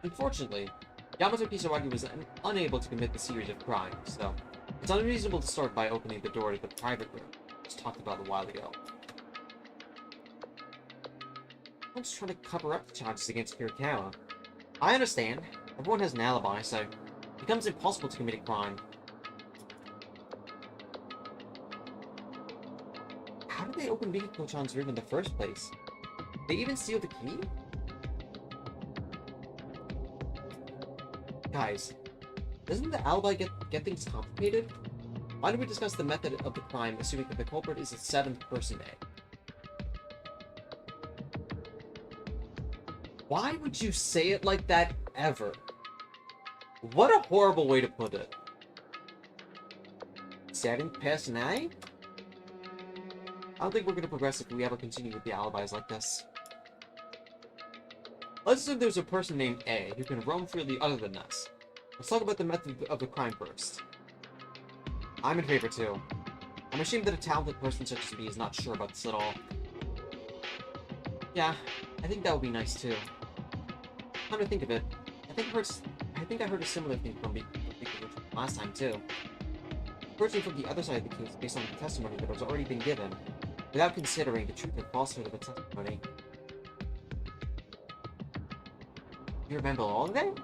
Unfortunately, Yamato Kisaragi was unable to commit the series of crimes, so it's unreasonable to start by opening the door to the private room, as talked about a while ago. I'm just trying to cover up the charges against Kurokawa. I understand, everyone has an alibi, so it becomes impossible to commit a crime. How did they open Miko-chan's room in the first place? They even steal the key? Guys, doesn't the alibi get things complicated? Why don't we discuss the method of the crime, assuming that the culprit is a seventh person A? Why would you say it like that, ever? What a horrible way to put it. Seventh person A? I don't think we're going to progress if we ever continue with the alibis like this. Let's assume there's a person named A who can roam freely other than us. Let's talk about the method of the crime first. I'm in favor too. I'm ashamed that a talented person such as me is not sure about this at all. Yeah, I think that would be nice too. Come to think of it, I think I heard a similar thing from Bigotry last time too. Approaching from the other side of the case based on the testimony that has already been given, without considering the truth and falsehood of the testimony. You remember all of that?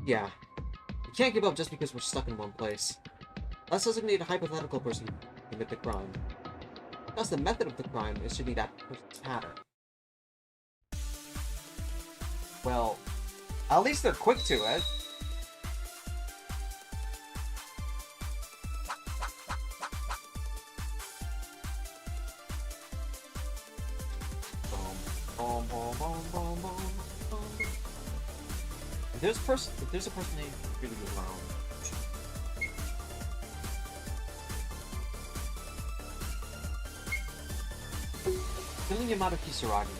Yeah. We can't give up just because we're stuck in one place. Let's designate a hypothetical person to commit the crime. Thus, the method of the crime is to be that person's pattern. Well, at least they're quick to it. If there's a person named really around. Killing Yamato Kisaragi.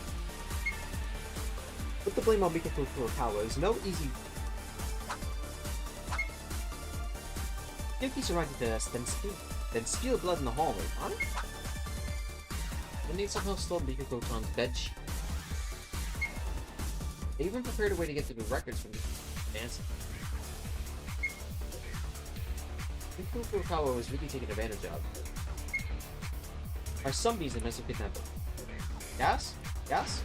Put the blame on Mikako Furukawa is no easy. Give Kisaragi to us, then spill blood in the hallway, huh? Then they somehow stole Mikako-chan's bedsheet. They even prepared a way to get the records from the dancing. Mikako Furukawa was really taken advantage of. Our some reason must have kidnapped him. Yes? Yes?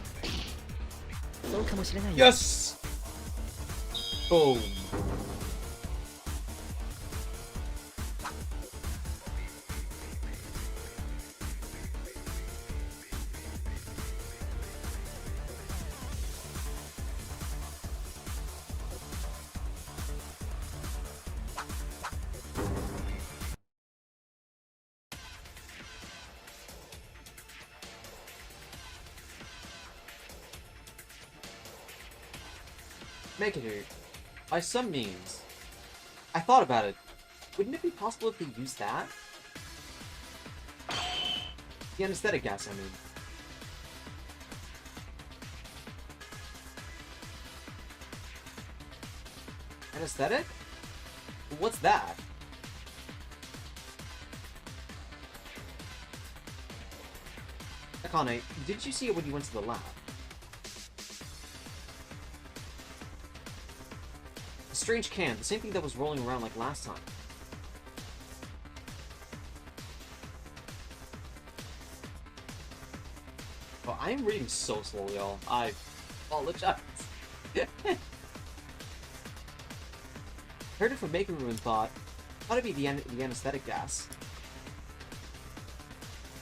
Yes! Boom. Make it here. By some means. I thought about it. Wouldn't it be possible if they used that? The anesthetic gas, I mean. Anesthetic? What's that? Akane, did you see it when you went to the lab? A strange can, the same thing that was rolling around like last time. Oh, I am reading so slow, y'all. I apologize. Heard it from Maker Room and thought it'd be the anesthetic gas.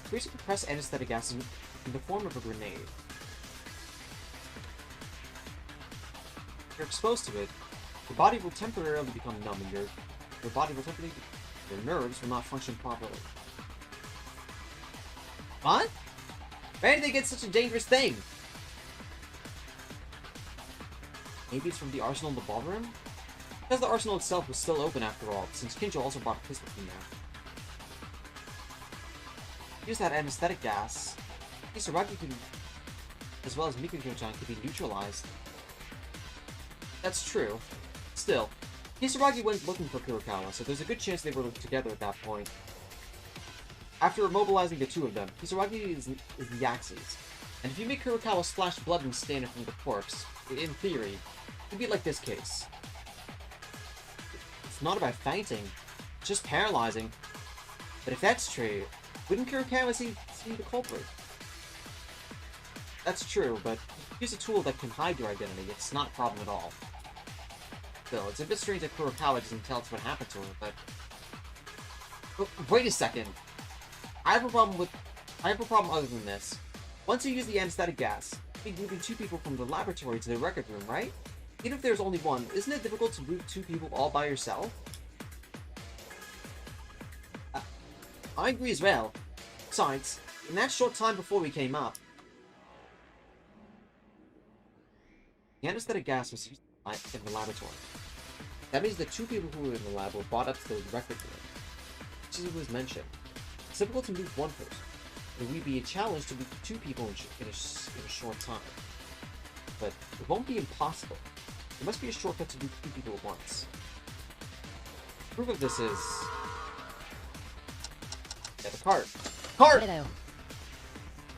Freeze compressed anesthetic gas in the form of a grenade. If you're exposed to it, your body will temporarily become numb and your nerves will not function properly. What? Where did they get such a dangerous thing? Maybe it's from the arsenal in the ballroom? Because the arsenal itself was still open after all, since Kinjo also brought a pistol from there. Use that anesthetic gas. Kisaragi can, as well as Mikako-chan, could be neutralized. That's true. Still, Kisaragi went looking for Kurokawa, so there's a good chance they were together at that point. After immobilizing the two of them, Kisaragi is the axis, and if you make Kurokawa splash blood and stain it from the corpse, in theory, it would be like this case. It's not about fainting, it's just paralyzing. But if that's true, wouldn't Kurokawa see the culprit? That's true, but use a tool that can hide your identity, it's not a problem at all. Still, it's a bit strange that Kurokawa doesn't tell us what happened to her, but... Oh, wait a second! I have a problem other than this. Once you use the anesthetic gas, you'll be moving two people from the laboratory to the record room, right? Even if there's only one, isn't it difficult to move two people all by yourself? I agree as well. Besides, in that short time before we came up, the anesthetic gas was used in the laboratory. That means the two people who were in the lab were brought up to the record room, which is what was mentioned. It's difficult to move one person. It would be a challenge to move two people in a short time. But it won't be impossible. There must be a shortcut to move two people at once. Proof of this is... Get the cart. Cart! 誰だよ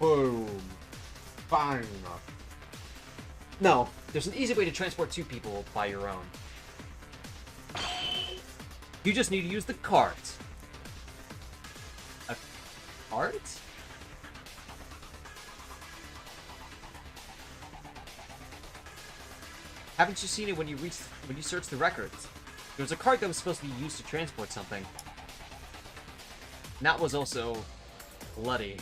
Boom. Fine. No, there's an easy way to transport two people by your own. You just need to use the cart. A cart? Haven't you seen it when you search the records? There was a cart that was supposed to be used to transport something. And that was also bloody.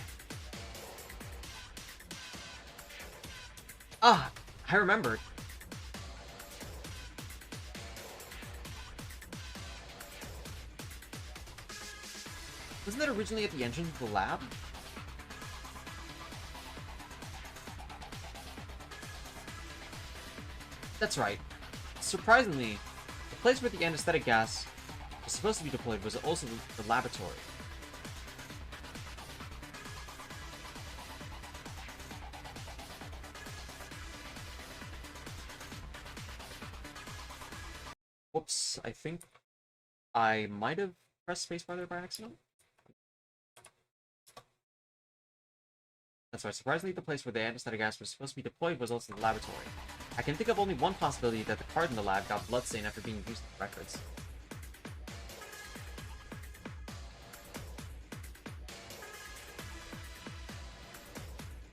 Ah, I remembered. Wasn't that originally at the entrance of the lab? That's right. Surprisingly, the place where the anesthetic gas was supposed to be deployed was also the laboratory. Whoops, I think I might have pressed spacebar there by accident. That's right, surprisingly the place where the anesthetic gas was supposed to be deployed was also the laboratory. I can think of only one possibility that the card in the lab got bloodstained after being used in the records.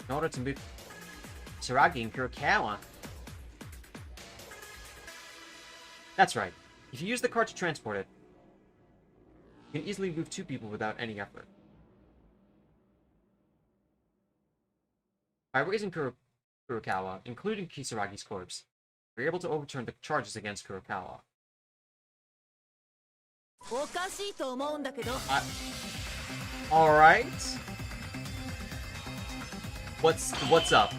In order to move Shiragi and Kurokawa. That's right. If you use the cart to transport it, you can easily move two people without any effort. By raising Kurokawa, including Kisaragi's corpse, we're able to overturn the charges against Kurokawa. おかしいと思うんだけど Alright. What's up?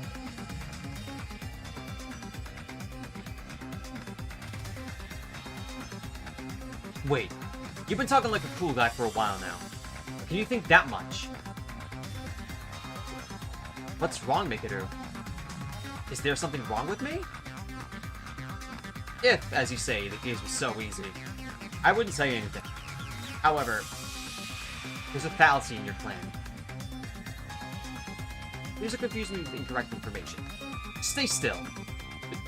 Wait, you've been talking like a cool guy for a while now. Can you think that much? What's wrong, Mikaru? Is there something wrong with me? If, as you say, the case was so easy, I wouldn't say anything. However, there's a fallacy in your plan. These are confusing with incorrect information. Stay still.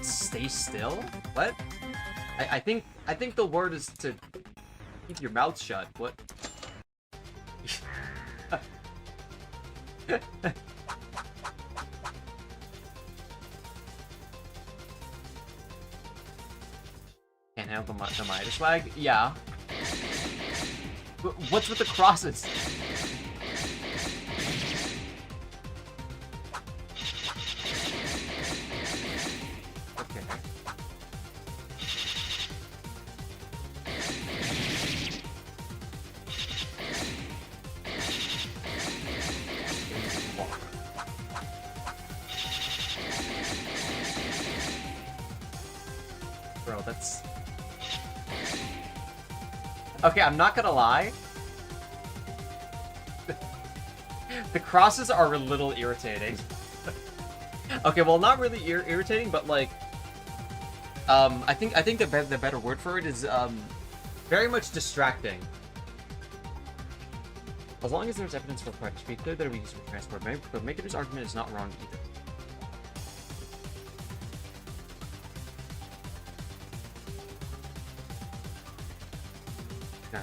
Stay still? What? I think the word is to keep your mouth shut. What? Can't handle the Midas flag? Yeah. What's with the crosses? Okay. Bro, that's... Okay, I'm not gonna lie. The crosses are a little irritating. Okay, well, not really irritating, but like, I think the better word for it is very much distracting. As long as there's evidence for prejudice, be clear that we use for transport. But Maker's argument is not wrong either. No.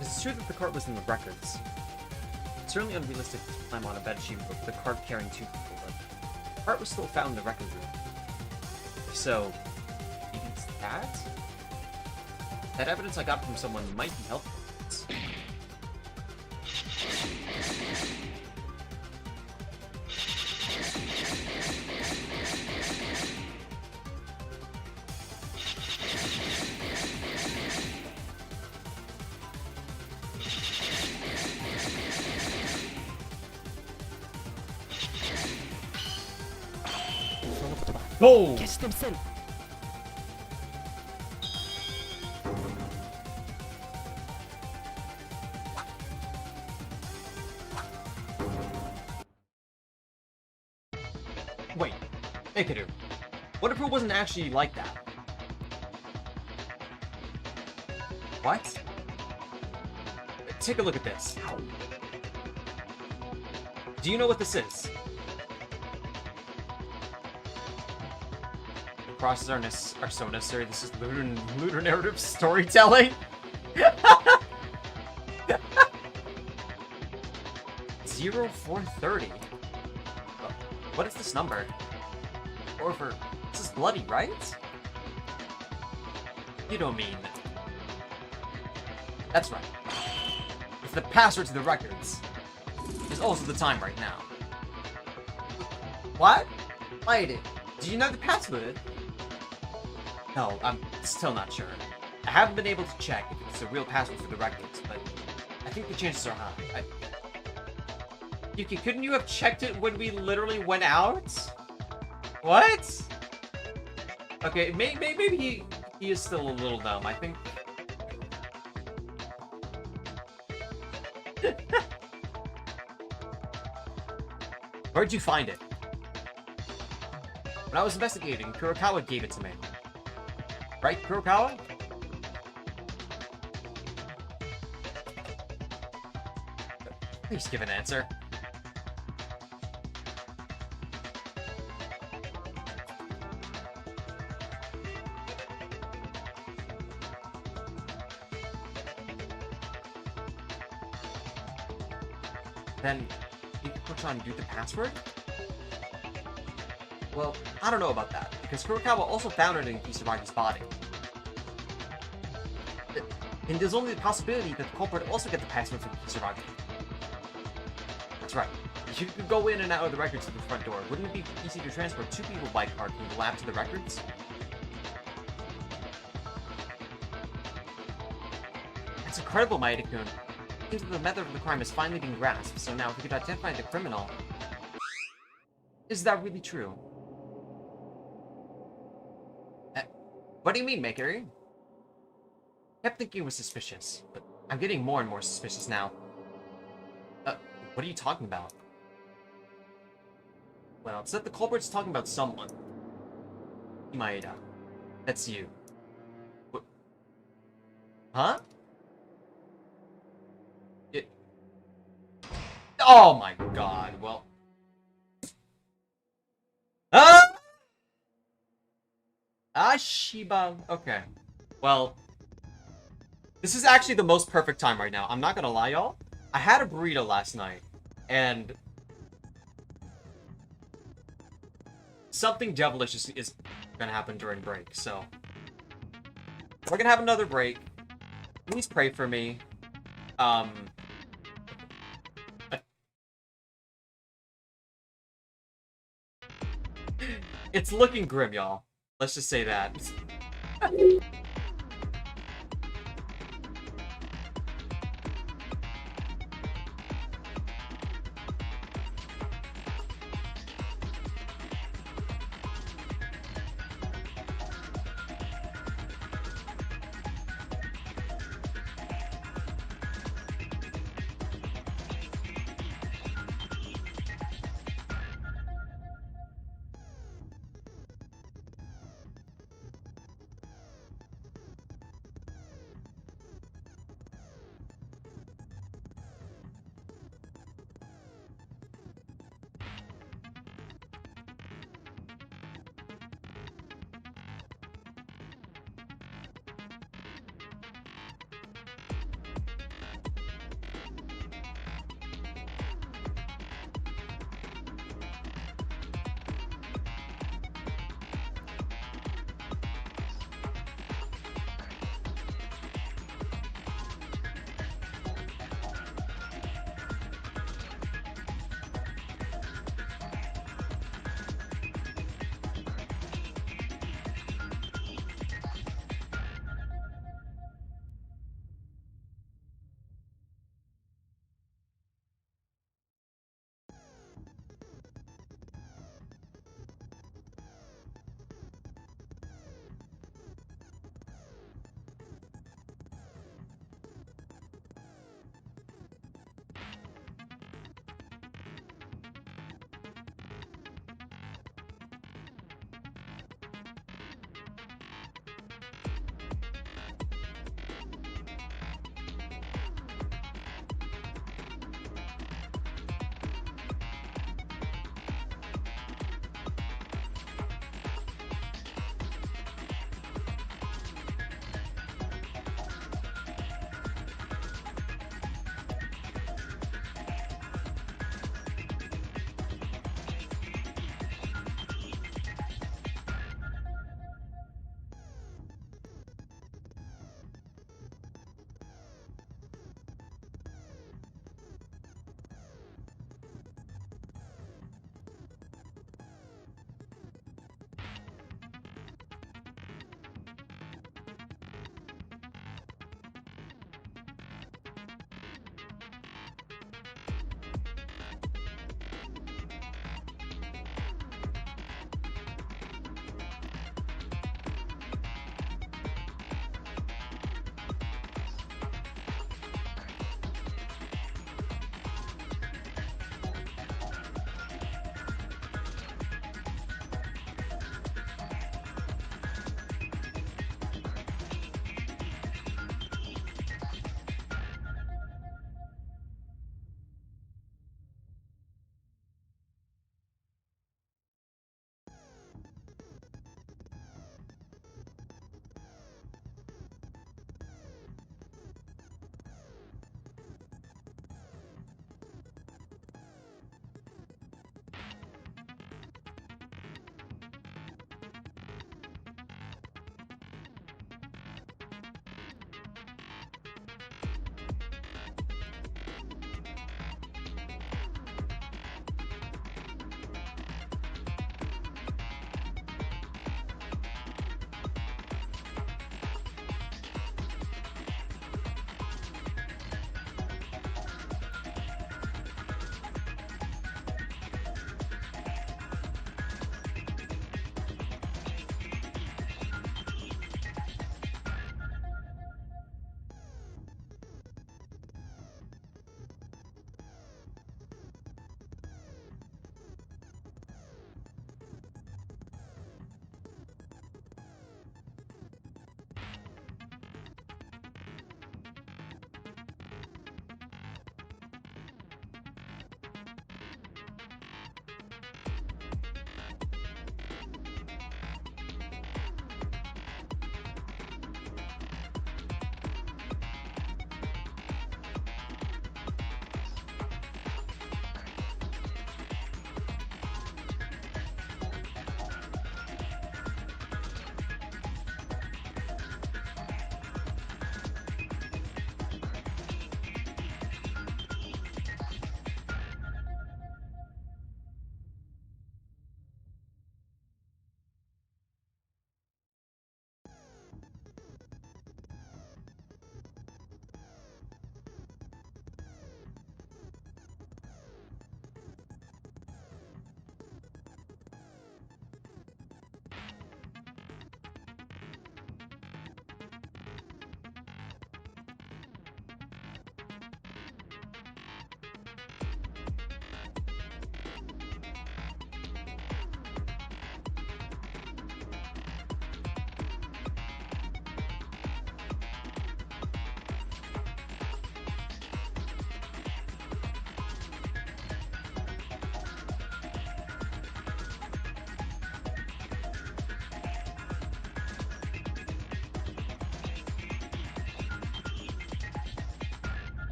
It's true that the cart was in the records. It's certainly unrealistic to climb on a bedsheet with the cart carrying two people, but the cart was still found in the record room. So, maybe it's that? That evidence I got from someone might be helpful. Oh! 決してみせん Alright. Ikeru, what if it wasn't actually like that? What? Take a look at this. Do you know what this is? Crosses are so necessary. This is looter narrative storytelling. 0430. What is this number? Or for this is bloody, right? You don't mean. That's right. It's the password to the records. It's also the time right now. What? Wait, Do you know the password? No, I'm still not sure. I haven't been able to check if it's a real password for the records, but I think the chances are high. Yuki, couldn't you have checked it when we literally went out? What? Okay, maybe he is still a little dumb. I think. Where'd you find it? When I was investigating, Kurokawa gave it to me. Right, Kurokawa? Please give an answer. Then, you can push on do the password? Well, I don't know about that, because Kurokawa also found it in Kisaragi's body. And there's only the possibility that the culprit also get the password from Kisaragi. That's right. If you could go in and out of the records to the front door, wouldn't it be easy to transport two people by car from the lab to the records? That's incredible, Maeda-kun. It seems that the method of the crime is finally being grasped, so now if we could identify the criminal... Is that really true? What do you mean, Maker? I kept thinking it was suspicious, but I'm getting more and more suspicious now. What are you talking about? Well, it's that the culprit's talking about someone. Maeda. That's you. What? Huh? Oh my god, well... Ah! Shiba. Okay. Well, this is actually the most perfect time right now. I'm not gonna lie, y'all. I had a burrito last night, and something devilish is gonna happen during break, so we're gonna have another break. Please pray for me. It's looking grim, y'all. Let's just say that.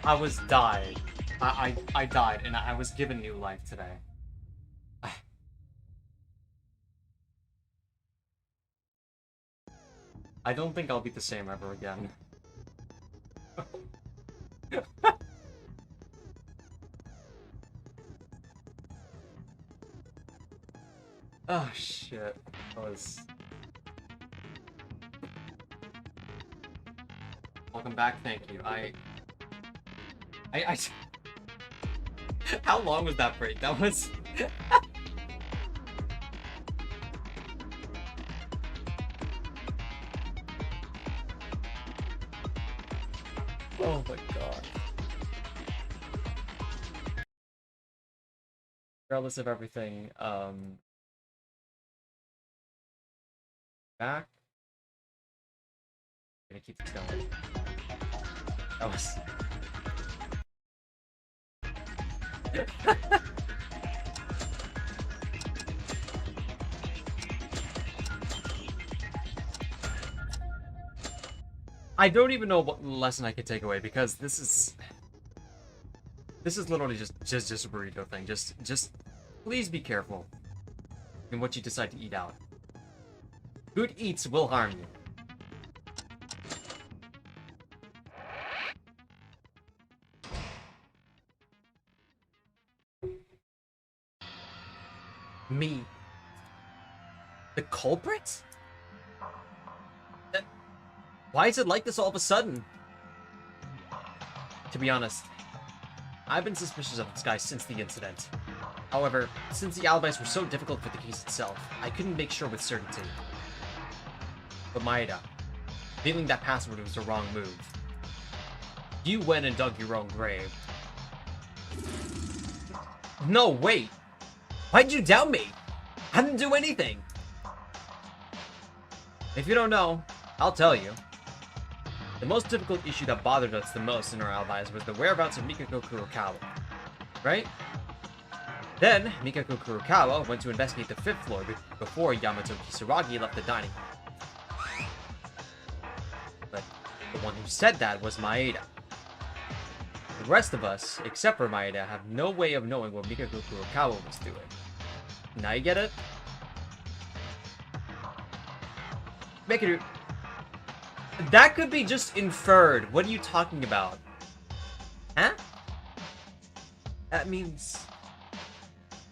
I was died. I died, and I was given new life today. I don't think I'll be the same ever again. Oh shit. That was... Welcome back, thank you. How long was that break? That was... Oh my god. Regardless of everything, back. I'm gonna keep this going. That was... I don't even know what lesson I could take away, because this is literally just a burrito thing. Just please be careful in what you decide to eat out. Good eats will harm you. Me. The culprit? Why is it like this all of a sudden? To be honest, I've been suspicious of this guy since the incident. However, since the alibis were so difficult for the case itself, I couldn't make sure with certainty. But Maeda, feeling that password was the wrong move. You went and dug your own grave. No, wait! Why'd you doubt me? I didn't do anything! If you don't know, I'll tell you. The most difficult issue that bothered us the most in our alibis was the whereabouts of Mikako Kurokawa. Right? Then, Mikako Kurokawa went to investigate the 5th floor before Yamato Kisaragi left the dining room. But the one who said that was Maeda. The rest of us, except for Maeda, have no way of knowing what Mikako Kurokawa was doing. Now you get it? Mikado, that could be just inferred. What are you talking about? Huh? That means...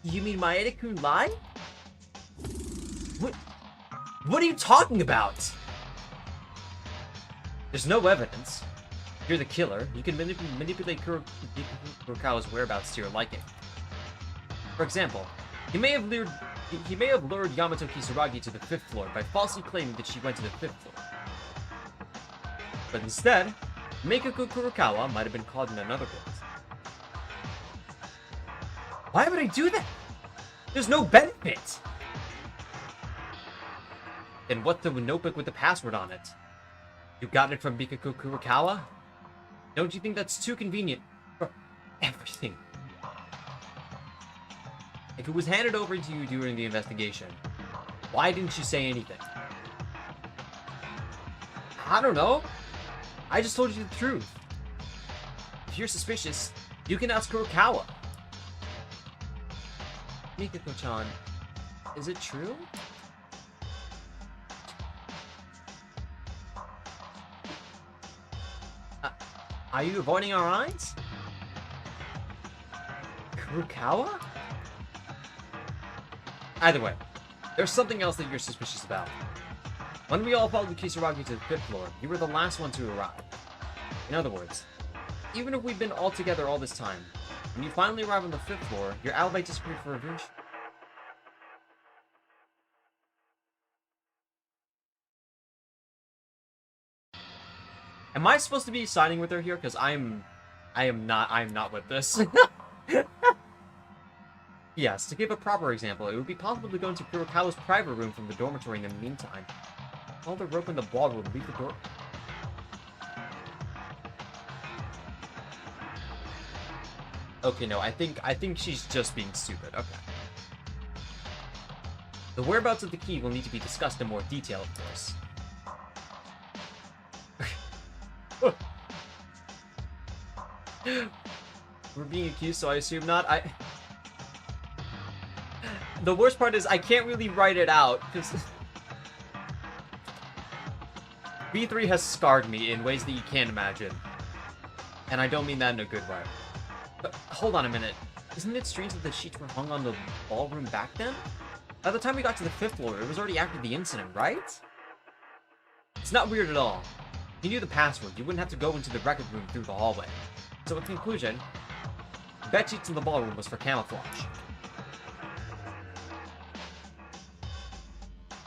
You mean Maeda-kun lied? What are you talking about? There's no evidence. You're the killer. You can manipulate Kurokawa's whereabouts to your liking. For example, he may have lured Yamato Kisaragi to the 5th floor by falsely claiming that she went to the 5th floor. But instead, Mikako Kurokawa might have been caught in another place. Why would I do that? There's no benefit! Then what's the notebook with the password on it? You got it from Mikako Kurokawa? Don't you think that's too convenient for everything? If it was handed over to you during the investigation, why didn't you say anything? I don't know. I just told you the truth. If you're suspicious, you can ask Kurokawa. Mikako-chan, is it true? Are you avoiding our eyes? Kurokawa? Either way, there's something else that you're suspicious about. When we all followed Kisaragi to the 5th floor, you were the last one to arrive. In other words, even if we've been all together all this time, when you finally arrive on the 5th floor, your alibi disappeared for revenge. Am I supposed to be siding with her here? Because I am not with this. Yes, to give a proper example, it would be possible to go into Kurokawa's private room from the dormitory in the meantime. Pull the rope in the ballroom, leave the door... Okay, no, I think she's just being stupid. Okay. The whereabouts of the key will need to be discussed in more detail, of course. We're being accused, so I assume not. The worst part is I can't really write it out, because... B3 has scarred me in ways that you can't imagine. And I don't mean that in a good way. But hold on a minute. Isn't it strange that the sheets were hung on the ballroom back then? By the time we got to the 5th floor, it was already after the incident, right? It's not weird at all. If you knew the password, you wouldn't have to go into the record room through the hallway. So in conclusion, the bed sheets in the ballroom was for camouflage.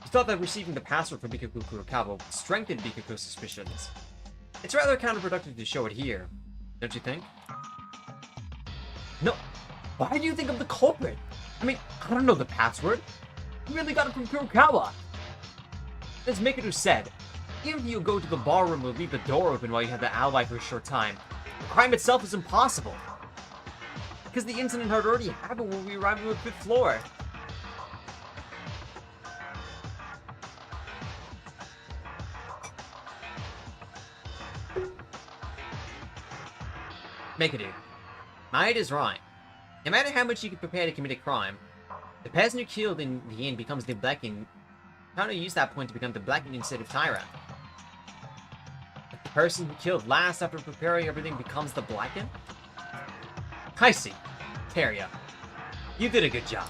You thought that receiving the password from Bikoku Kurokawa would strengthen Bikoku's suspicions. It's rather counterproductive to show it here, don't you think? No. Why do you think I'm the culprit? I mean, I don't know the password. You really got it from Kurokawa. As Mikado said, even if you go to the ballroom or leave the door open while you have the alibi for a short time, the crime itself is impossible. Because the incident had already happened when we arrived on the 5th floor. Mikado, Maid is right. No matter how much you can prepare to commit a crime, the person who killed in the end becomes the Blackened. How do you use that point to become the Blackened instead of Tyra? The person who killed last after preparing everything becomes the Blackened? I see. Teria, you did a good job.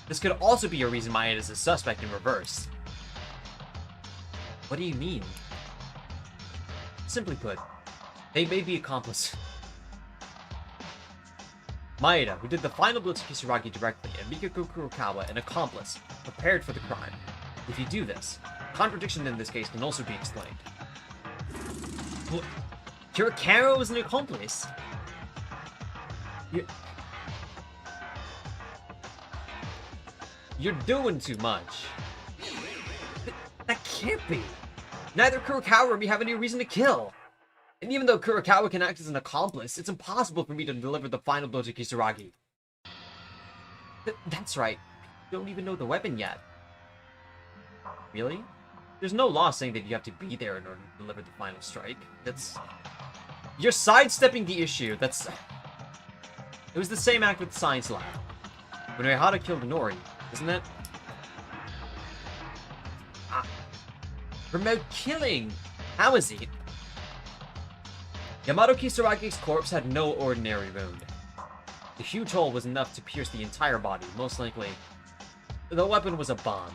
This could also be a reason Maid is a suspect in reverse. What do you mean? Simply put, they may be accomplice. Maeda, who did the final blow to Kisaragi directly, and Mikako Kurokawa, an accomplice, prepared for the crime. If you do this, contradiction in this case can also be explained. What? Kurokawa was an accomplice? You're doing too much. That can't be. Neither Kurokawa or me have any reason to kill. And even though Kurokawa can act as an accomplice, it's impossible for me to deliver the final blow to Kisaragi. That's right. You don't even know the weapon yet. Really? There's no law saying that you have to be there in order to deliver the final strike. You're sidestepping the issue. It was the same act with the science lab. When Uehara killed Nori, isn't it? Remote killing! How is he? Yamato Kisaragi's corpse had no ordinary wound. The huge hole was enough to pierce the entire body, most likely. The weapon was a bomb.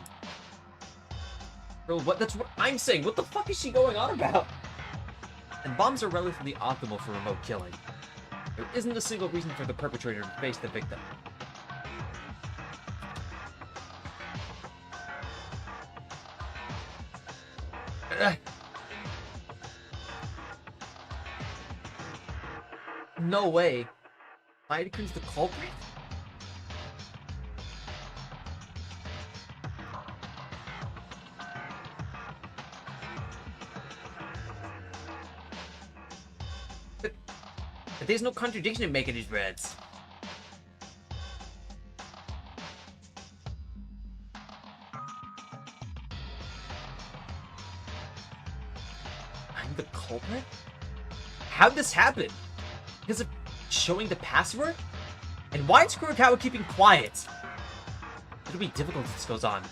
Bro, that's what I'm saying. What the fuck is she going on about? And bombs are relatively optimal for remote killing. There isn't a single reason for the perpetrator to face the victim. No way. Maeda-kun's the culprit? But there's no contradiction in making these words. I'm the culprit? How'd this happen? Because of showing the password? And why is Kurokawa keeping quiet? It'll be difficult if this goes on.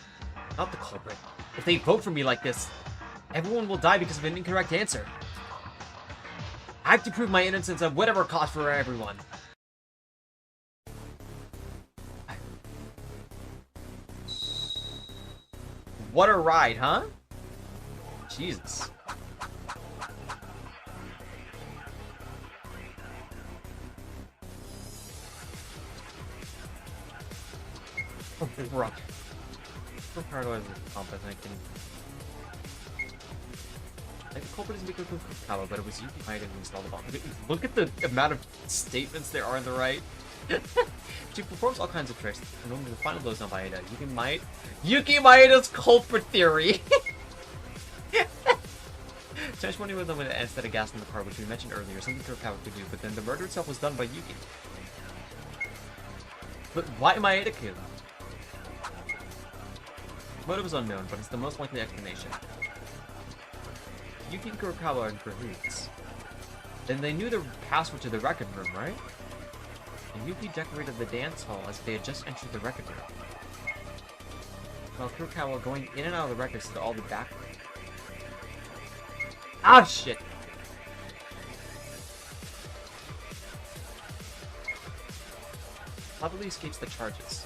Not the culprit. If they vote for me like this, everyone will die because of an incorrect answer. I have to prove my innocence at whatever cost for everyone. What a ride, huh? Jesus. Oh, rock. So paranoid as a compass, I can. Like the culprit is Mikako Kurokawa, but it was Yuki Maeda who installed the bomb. Look at the amount of statements there are on the right. She performs all kinds of tricks, and only the final blow is done by Maeda. Yuki Maeda's culprit theory! Just wondering whether the anesthetic gas in the car, which we mentioned earlier, something Kurokawa could do, but then the murder itself was done by Yuki. But why Maeda killed? Motive is unknown, but it's the most likely explanation. Yuki and Kurokawa are in cahoots. Then they knew the password to the record room, right? And Yuki decorated the dance hall as they had just entered the record room. While Kurokawa going in and out of the records to all the back. Ah, shit! Probably escapes the charges.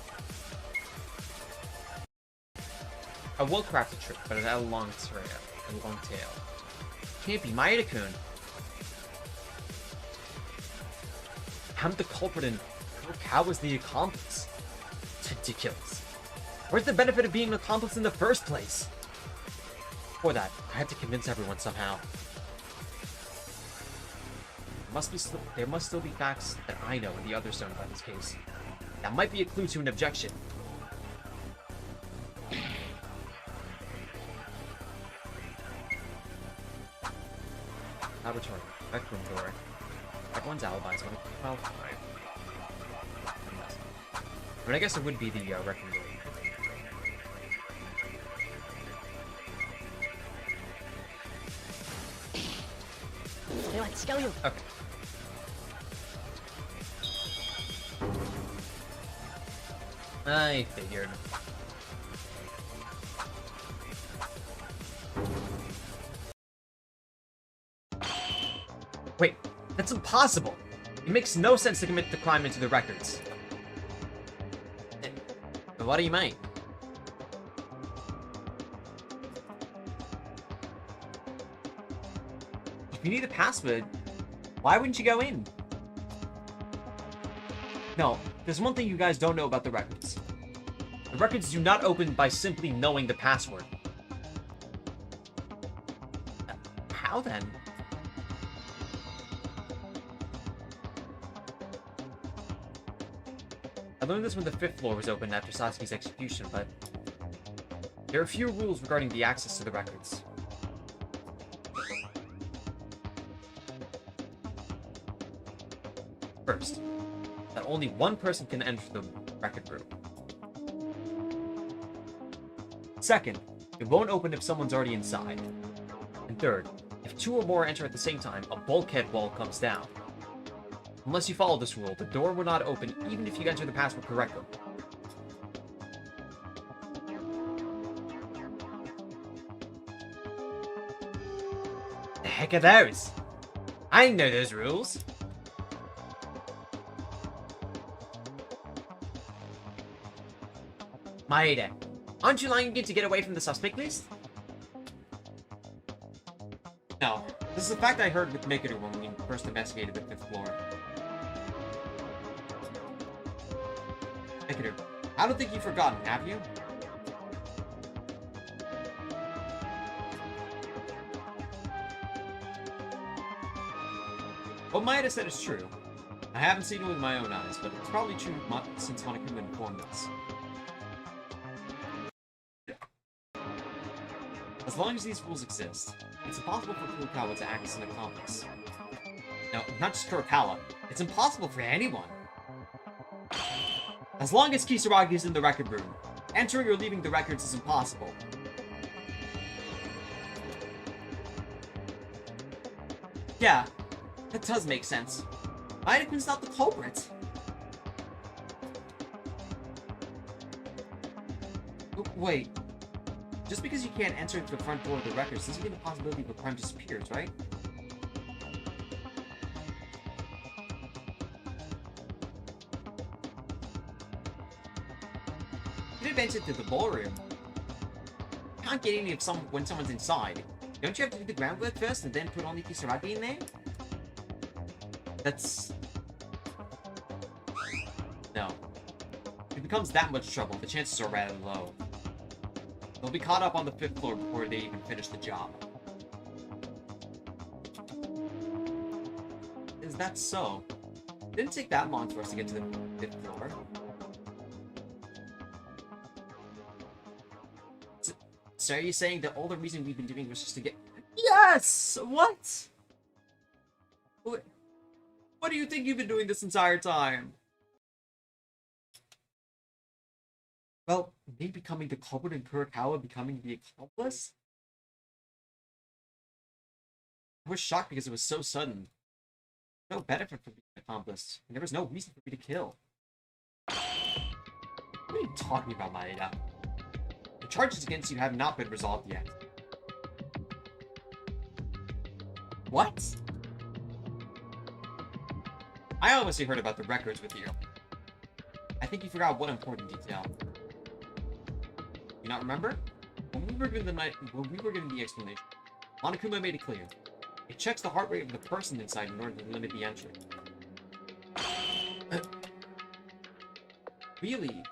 A well-crafted trick, but it had a long tail. Can't be Maeda-kun. I'm the culprit and Kurokawa's the accomplice. It's ridiculous. Where's the benefit of being an accomplice in the first place? For that, I have to convince everyone somehow. There must still be facts that I know in the other Sona in this case. That might be a clue to an objection. Laboratory. Rec room door. Everyone's alibis. Well, fine. I mean, I guess it would be the rec room door. Okay. I figured. Wait, that's impossible! It makes no sense to commit the crime into the records. But what do you mean? If you need a password, why wouldn't you go in? No, there's one thing you guys don't know about the records. The records do not open by simply knowing the password. How then? I learned this when the 5th floor was opened after Sasuke's execution, but there are a few rules regarding the access to the records. First, that only one person can enter the record room. Second, it won't open if someone's already inside. And third, if 2 or more enter at the same time, a bulkhead wall comes down. Unless you follow this rule, the door will not open even if you enter the password correctly. The heck are those? I didn't know those rules. Maeda, aren't you lying again to get away from the suspect list? No, this is a fact I heard with Mikado when we first investigated the 5th floor. Mikado, I don't think you've forgotten, have you? What Maeda said is true. I haven't seen it with my own eyes, but it's probably true since Monokuma informed us. As long as these rules exist, it's impossible for Kurokawa to act as an accomplice. No, not just Kurokawa. It's impossible for anyone. As long as Kisaragi is in the record room, entering or leaving the records is impossible. Yeah, that does make sense. Maeda-kun's not the culprit. Wait. Just because you can't enter the front door of the records doesn't mean the possibility of a crime disappears, right? You could have entered to the ballroom. You can't get in when someone's inside. Don't you have to do the groundwork first and then put only Kisaragi in there? That's... No. If it becomes that much trouble, the chances are rather low. They'll be caught up on the 5th floor before they even finish the job. Is that so? It didn't take that long for us to get to the 5th floor. So are you saying that all the reason we've been doing was just to get... Yes! What? What do you think you've been doing this entire time? Well, me becoming the culprit and Kurokawa becoming the accomplice? I was shocked because it was so sudden. No benefit for being an accomplice, and there was no reason for me to kill. What are you talking about, Maeda? The charges against you have not been resolved yet. What? I obviously heard about the records with you. I think you forgot one important detail. You not remember? When we were given the explanation, Monokuma made it clear. It checks the heart rate of the person inside in order to limit the entry. Really?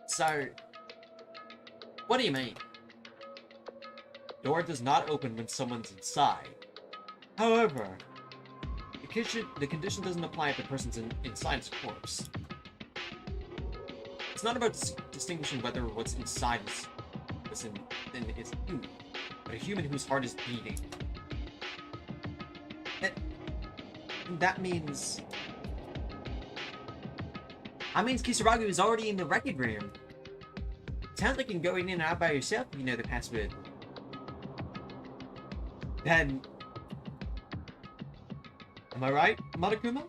So... What do you mean? Door does not open when someone's inside. However, the condition doesn't apply if the person's inside is a corpse. It's not about distinguishing whether what's inside is human, but a human whose heart is beating. That means... That means Kisaragi was already in the record room. Sounds like you can go in and out by yourself if you know the password. Then... Am I right, Monokuma?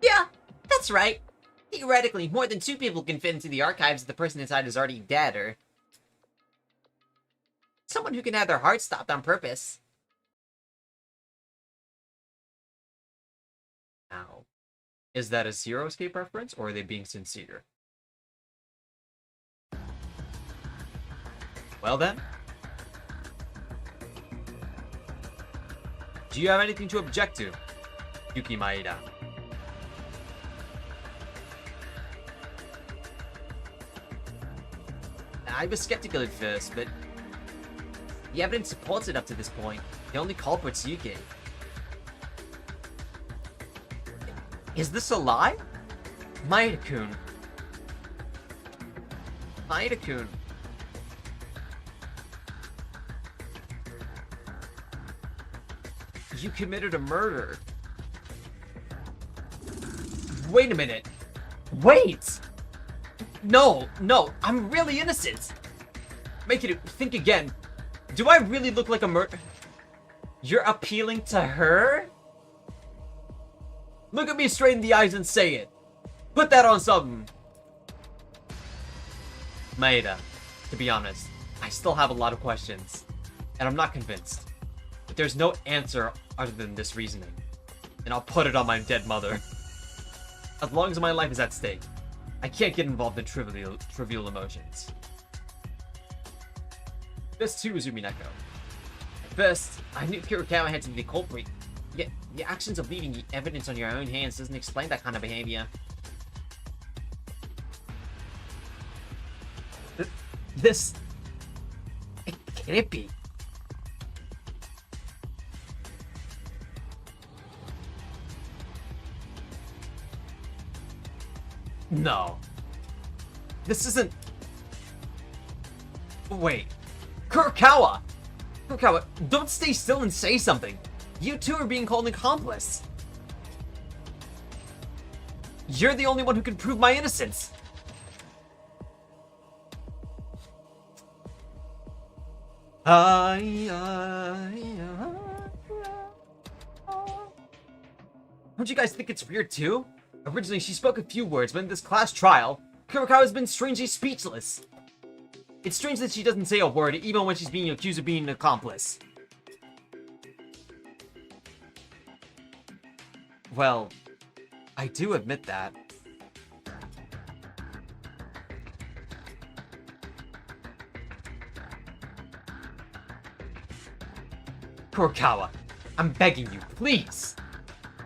Yeah, that's right. Theoretically, more than 2 people can fit into the archives if the person inside is already dead, or... someone who can have their heart stopped on purpose. Now, is that a Zero Escape reference, or are they being sincere? Well then. Do you have anything to object to, Yuki Maeda? I was skeptical at first, but... the evidence supports it up to this point. The only culprit's Yuki. Is this a lie? Maeda-kun. Maeda-kun. You committed a murder. Wait a minute. Wait! No, I'm really innocent. Make it think again. Do I really look like a murder? You're appealing to her? Look at me straight in the eyes and say it. Put that on something. Maeda, to be honest, I still have a lot of questions, and I'm not convinced. But there's no answer other than this reasoning, and I'll put it on my dead mother. As long as my life is at stake, I can't get involved in trivial emotions. This too is Umineko. At first, I knew Kurokawa had to be the culprit. Yet, the actions of leaving the evidence on your own hands doesn't explain that kind of behavior. This... it can't be. No. This isn't... Wait. Kurokawa! Kurokawa, don't stay still and say something. You two are being called an accomplice. You're the only one who can prove my innocence. Don't you guys think it's weird too? Originally, she spoke a few words, but in this class trial, Kurokawa's been strangely speechless. It's strange that she doesn't say a word, even when she's being accused of being an accomplice. Well, I do admit that. Kurokawa, I'm begging you, please.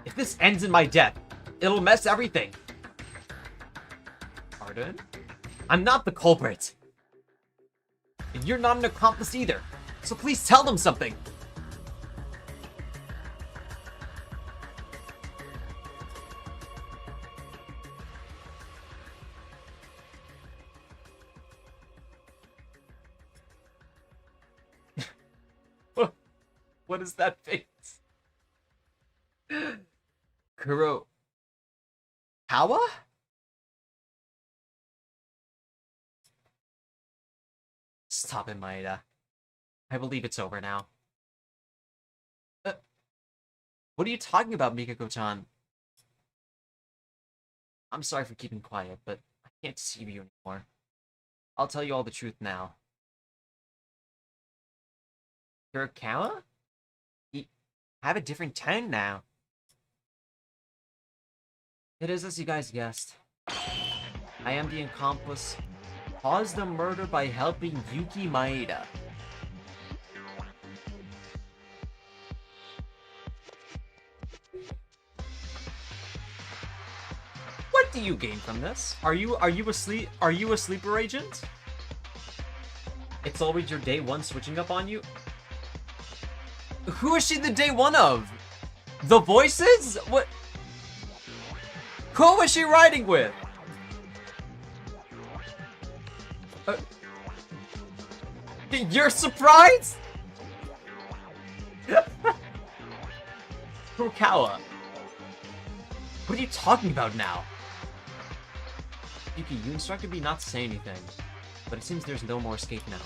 If this ends in my death, it'll mess everything. Pardon? I'm not the culprit. And you're not an accomplice either. So please tell them something. What is that face? Kurokawa? Stop it, Maeda. I believe it's over now. What are you talking about, Mikako-chan? I'm sorry for keeping quiet, but I can't deceive you anymore. I'll tell you all the truth now. Kurokawa? You have a different tone now. It is as you guys guessed. I am the accomplice. Caused the murder by helping Yuki Maeda. What do you gain from this? Are you a sleeper agent? It's always your day one switching up on you? Who is she the day one of? The voices? What? Who is she riding with? You're surprised? Kurokawa. What are you talking about now? Yuki, you instructed me not to say anything, but it seems there's no more escape now.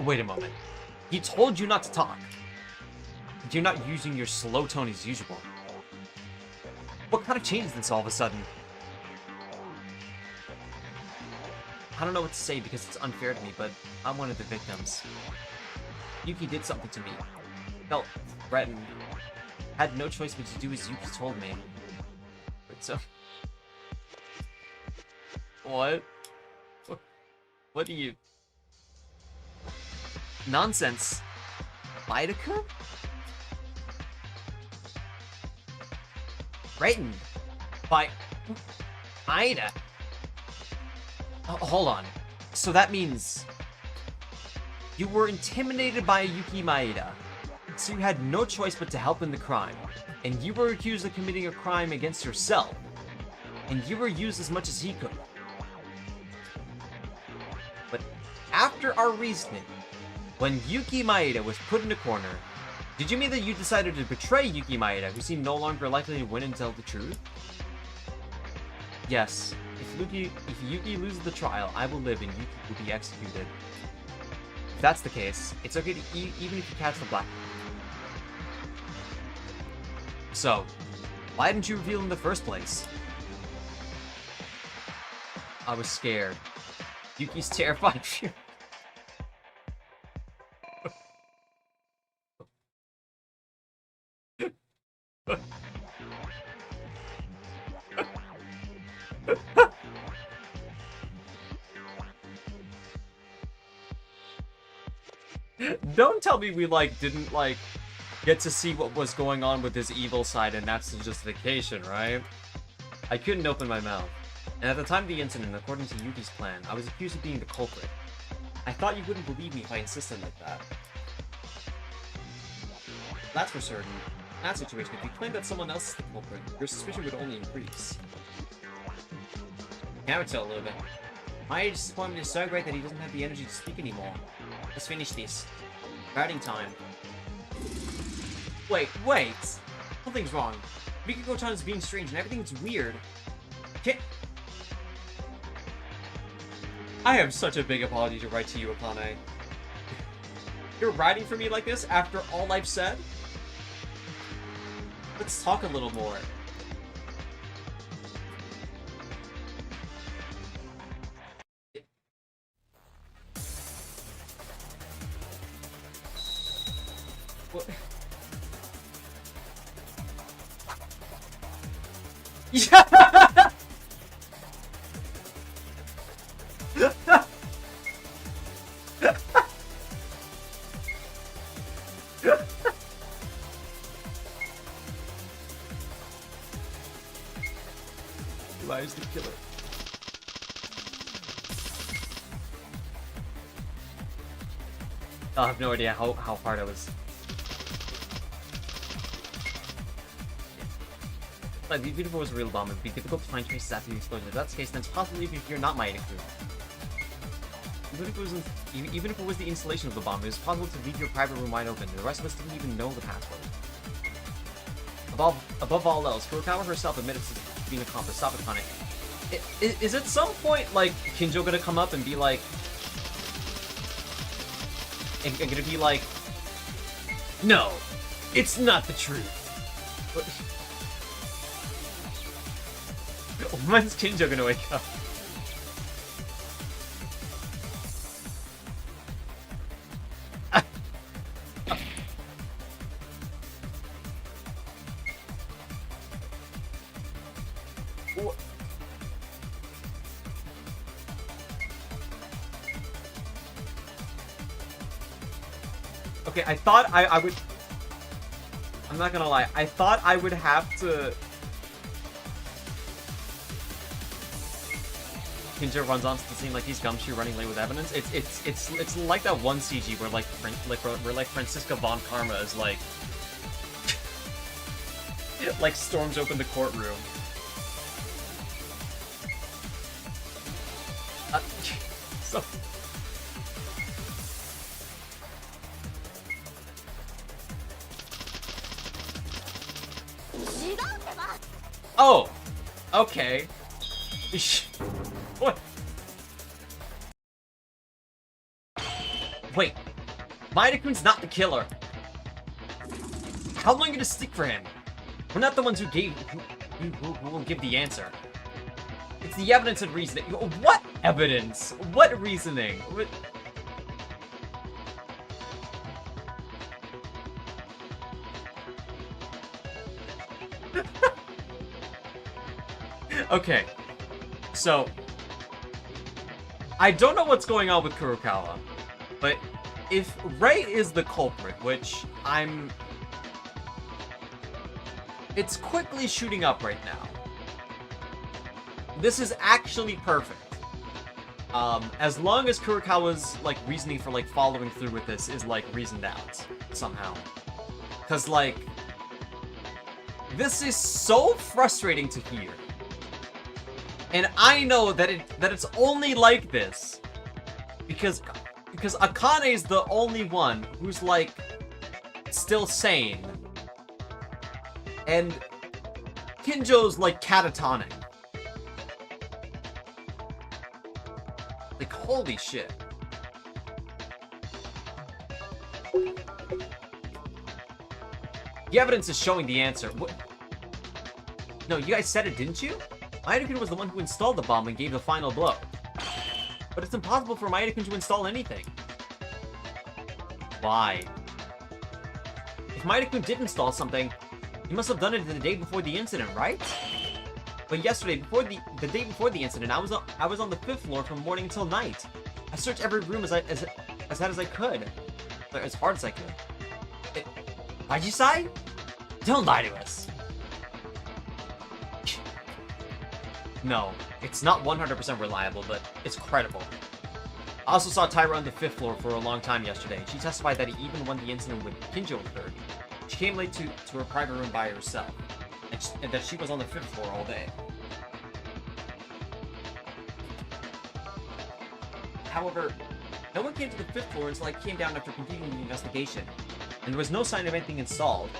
Wait a moment. He told you not to talk. You're not using your slow tone as usual. What kind of change is this all of a sudden? I don't know what to say because it's unfair to me, but I'm one of the victims. Yuki did something to me. Felt threatened. Had no choice but to do as Yuki told me. Wait, so... What? What do you... Nonsense. Maeda-kun? Threatened by Maeda. Hold on. So that means you were intimidated by Yuki Maeda, so you had no choice but to help in the crime, and you were accused of committing a crime against yourself, and you were used as much as he could. But after our reasoning, when Yuki Maeda was put in a corner, did you mean that you decided to betray Yuki Maeda, who seemed no longer likely to win and tell the truth? Yes. If Yuki loses the trial, I will live and Yuki will be executed. If that's the case, it's okay to even if you catch the black. So, why didn't you reveal in the first place? I was scared. Yuki's terrified of you. Don't tell me we, didn't, get to see what was going on with his evil side and that's the justification, right? I couldn't open my mouth. And at the time of the incident, according to Yuki's plan, I was accused of being the culprit. I thought you wouldn't believe me if I insisted like that. That's for certain. In that situation, if you claim that someone else is the culprit, your suspicion would only increase. I would tell a little bit. My disappointment is so great that he doesn't have the energy to speak anymore. Let's finish this. Routing time. Wait! Something's wrong. Mikako-chan is being strange and everything's weird. I have such a big apology to write to you, Akane. You're writing for me like this after all I've said? Let's talk a little more. What? Yeah! Lies the killer. I have no idea how hard I was. Like, even if it was a real bomb, it'd be difficult to find traces after the explosion. If that's the case, then it's possible even if you're not Maeda-kun. Even if it was the installation of the bomb, it was possible to leave your private room wide open. The rest of us didn't even know the password. Above all else, Kurokawa herself admitted to being an accomplice. Stop it, Kane. Is at some point, like, Kinjo gonna come up and be like... And gonna be like... No, it's not the truth. When's Kinjo gonna wake up? Okay, I thought I would... I'm not gonna lie. I thought I would have to... Kinjo runs onto the scene like he's Gumshoe running late with evidence. It's like that one CG where where Franziska von Karma is like... like storms open the courtroom. So... Oh! Okay. What? Wait. Maeda-kun's not the killer. How long are you gonna stick for him? We're not the ones who will give the answer. It's the evidence and reasoning. What evidence? What reasoning? What? Okay, so I don't know what's going on with Kurokawa, but if Rei is the culprit, which it's quickly shooting up right now. This is actually perfect. As long as Kurokawa's like reasoning for like following through with this is like reasoned out somehow, because like this is so frustrating to hear. And I know that it's only like this because Akane is the only one who's like still sane. And Kinjo's like catatonic. Like holy shit. The evidence is showing the answer. What? No, you guys said it, didn't you? Maeda-kun was the one who installed the bomb and gave the final blow. But it's impossible for Maeda-kun to install anything. Why? If Maeda-kun did install something, he must have done it the day before the incident, right? But yesterday, the day before the incident, I was on the 5th floor from morning until night. I searched every room as hard as I could. Ajisai? Don't lie to us. No, it's not 100% reliable, but it's credible. I also saw Tyra on the 5th floor for a long time yesterday. She testified that even when the incident with Kinjo occurred, she came late to her private room by herself, and that she was on the 5th floor all day. However, no one came to the 5th floor until I came down after completing the investigation, and there was no sign of anything installed.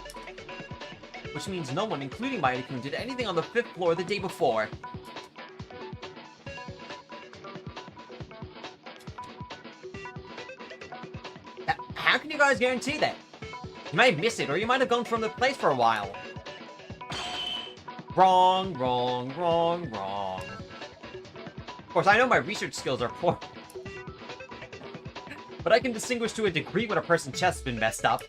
Which means no one, including Maeda-kun, did anything on the 5th floor the day before. How can you guys guarantee that? You might have missed it, or you might have gone from the place for a while. Wrong, wrong, wrong, wrong. Of course, I know my research skills are poor. But I can distinguish to a degree when a person's chest's been messed up.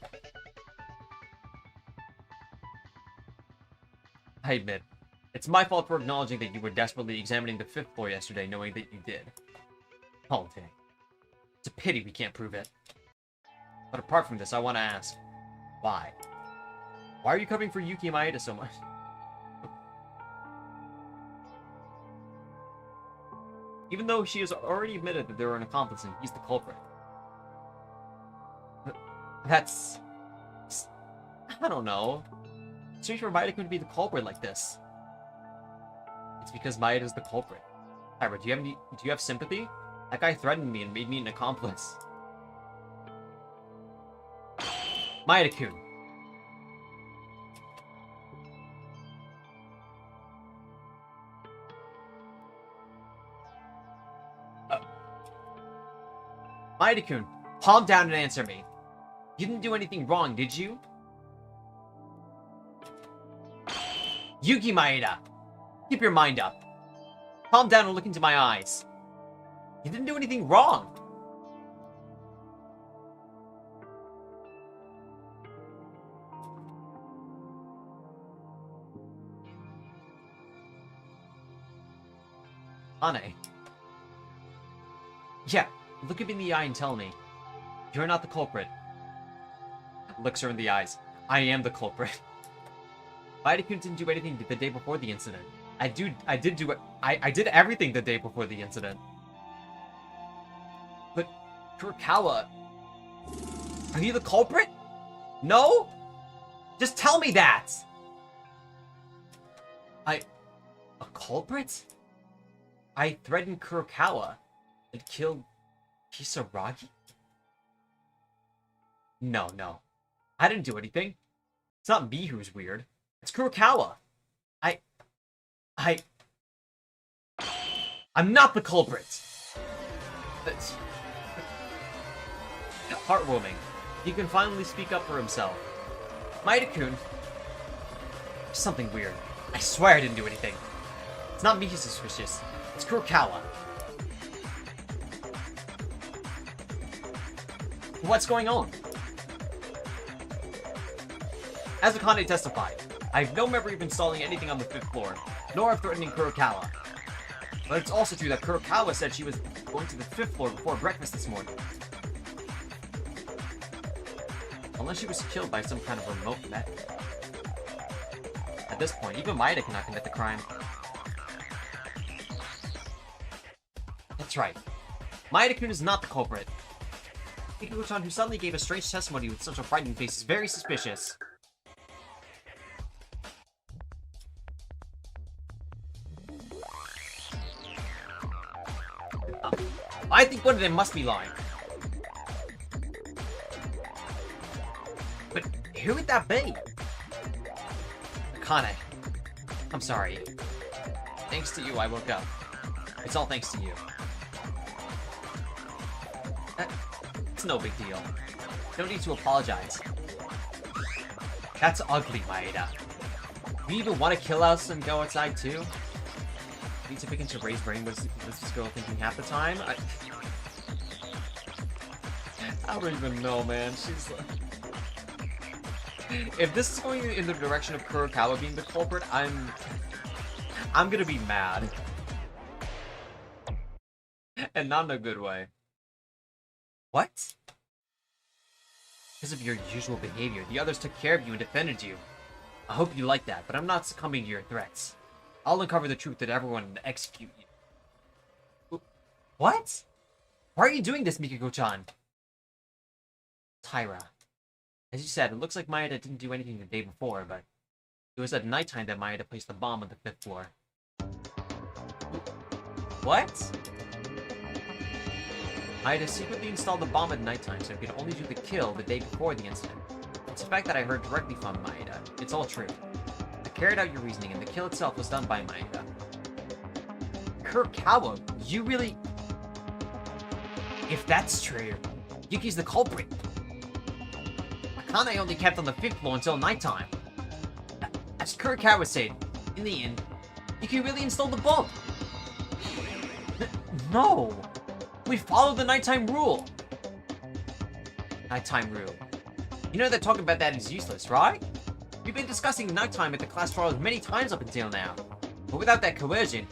I admit, it's my fault for acknowledging that you were desperately examining the 5th floor yesterday, knowing that you did. Oh, dang. It's a pity we can't prove it. But apart from this, I want to ask, why? Why are you covering for Yuki Maeda so much? Even though she has already admitted that they were an accomplice and he's the culprit. That's... I don't know. Strange for Maeda-kun to be the culprit like this. It's because Maeda's the culprit. Tyra, do you have sympathy? That guy threatened me and made me an accomplice. Maeda-kun. Maeda-kun, calm down and answer me. You didn't do anything wrong, did you? Yuki Maeda, keep your mind up. Calm down and look into my eyes. You didn't do anything wrong. Ane. Yeah, look at me in the eye and tell me. You're not the culprit. Looks her in the eyes. I am the culprit. Maeda-kun didn't do anything the day before the incident. I did everything the day before the incident. But Kurokawa, are you the culprit? No? Just tell me that. A culprit? I threatened Kurokawa and killed Kisaragi? No. I didn't do anything. It's not me who's weird. It's Kurokawa. I'm not the culprit. It's heartwarming. He can finally speak up for himself. Maeda-kun, there's something weird. I swear I didn't do anything. It's not me who's suspicious. It's Kurokawa. What's going on? As Akane testified, I have no memory of installing anything on the 5th floor, nor of threatening Kurokawa. But it's also true that Kurokawa said she was going to the 5th floor before breakfast this morning. Unless she was killed by some kind of remote method. At this point, even Maeda cannot commit the crime. That's right. Maeda-kun is not the culprit. Mikiko-chan, who suddenly gave a strange testimony with such a frightening face, is very suspicious. I think one of them must be lying. But who would that be? Akane. I'm sorry. Thanks to you, I woke up. It's all thanks to you. It's no big deal. No need to apologize. That's ugly, Maeda. You even want to kill us and go outside too? Need to begin to raise brain. What's this girl thinking half the time? I don't even know, man. She's like... If this is going in the direction of Kurokawa being the culprit, I'm gonna be mad. And not in a good way. What? Because of your usual behavior, the others took care of you and defended you. I hope you like that, but I'm not succumbing to your threats. I'll uncover the truth that everyone and execute you. What? Why are you doing this, Mikiko-chan? Tyra. As you said, it looks like Maeda didn't do anything the day before, but it was at nighttime that Maeda placed the bomb on the 5th floor. What? Maeda secretly installed the bomb at nighttime so he could only do the kill the day before the incident. It's a fact that I heard directly from Maeda. It's all true. I carried out your reasoning, and the kill itself was done by Maeda. Kurokawa, you really... If that's true, Yuki's the culprit. Akane only kept on the 5th floor until nighttime. As Kurokawa said, in the end, Yuki really installed the bomb. No! We followed the nighttime rule! Nighttime rule. You know that talking about that is useless, right? We've been discussing nighttime at the class trials many times up until now. But without that coercion,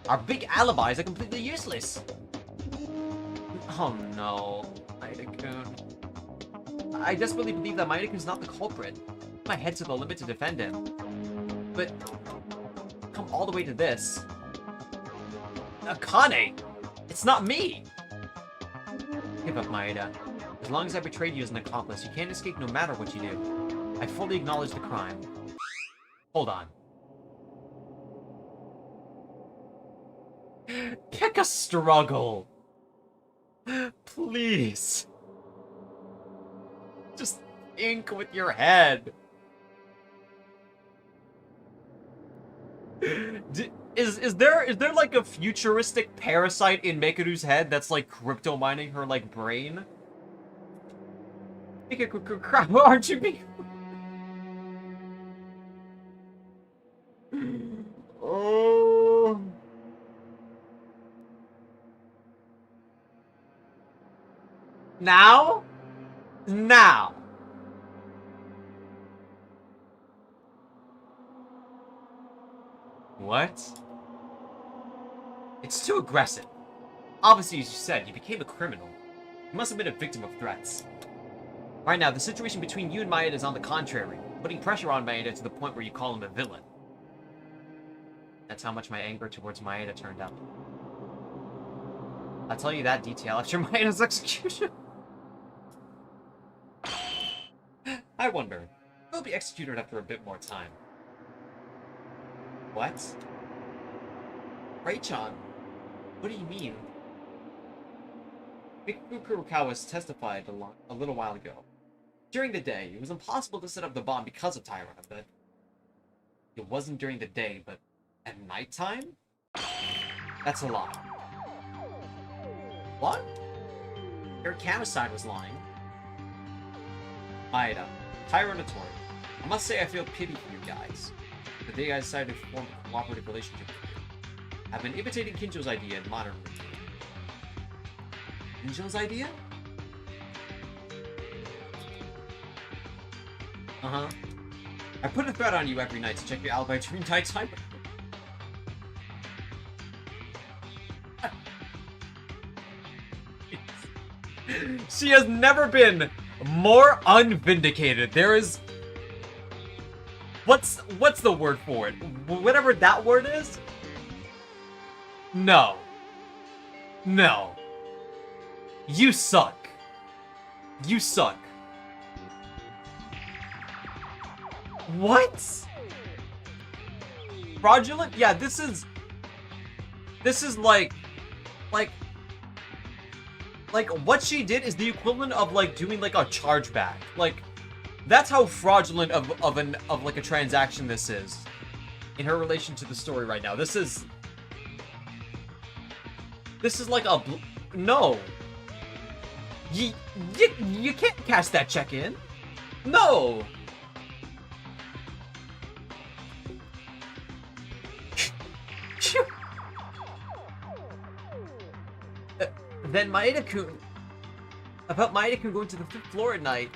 our big alibis are completely useless. Oh no, Maeda-kun. I desperately believe that Maeda-kun's not the culprit. My head to the limit to defend him. But, come all the way to this. Akane! It's not me! Give up, Maeda. As long as I betrayed you as an accomplice, you can't escape no matter what you do. I fully acknowledge the crime. Hold on. Pick a struggle. Please. Just think with your head. Is there like a futuristic parasite in Mekaru's head that's like crypto mining her like brain? Crap, aren't you being? Oh. Now? Now. What? It's too aggressive. Obviously, as you said, you became a criminal. You must have been a victim of threats. Right now, the situation between you and Maeda is on the contrary, putting pressure on Maeda to the point where you call him a villain. That's how much my anger towards Maeda turned out. I'll tell you that detail after Maeda's execution. I wonder, who will be executed after a bit more time? What? Ray-chan, what do you mean? Miku Kurokawa's testified a little while ago. During the day, it was impossible to set up the bomb because of Tyra, but it wasn't during the day, but at nighttime? That's a lie. What? Your camera side was lying. Maeda, Tyra and Tori, I must say I feel pity for you guys. The day I decided to form a cooperative relationship with you. I've been imitating Kinjo's idea in modern routine. Kinjo's idea? Uh-huh. I put a threat on you every night to check your alibi during nighttime. She has never been more unvindicated. There is... What's the word for it? Whatever that word is? No. No. You suck. You suck. What? Fraudulent? Yeah, this is like what she did is the equivalent of like doing like a chargeback. Like that's how fraudulent of like a transaction this is in her relation to the story right now. This is like a no. You can't cash that check in. No. Then Maeda-kun... About Maeda-kun going to the 5th floor at night...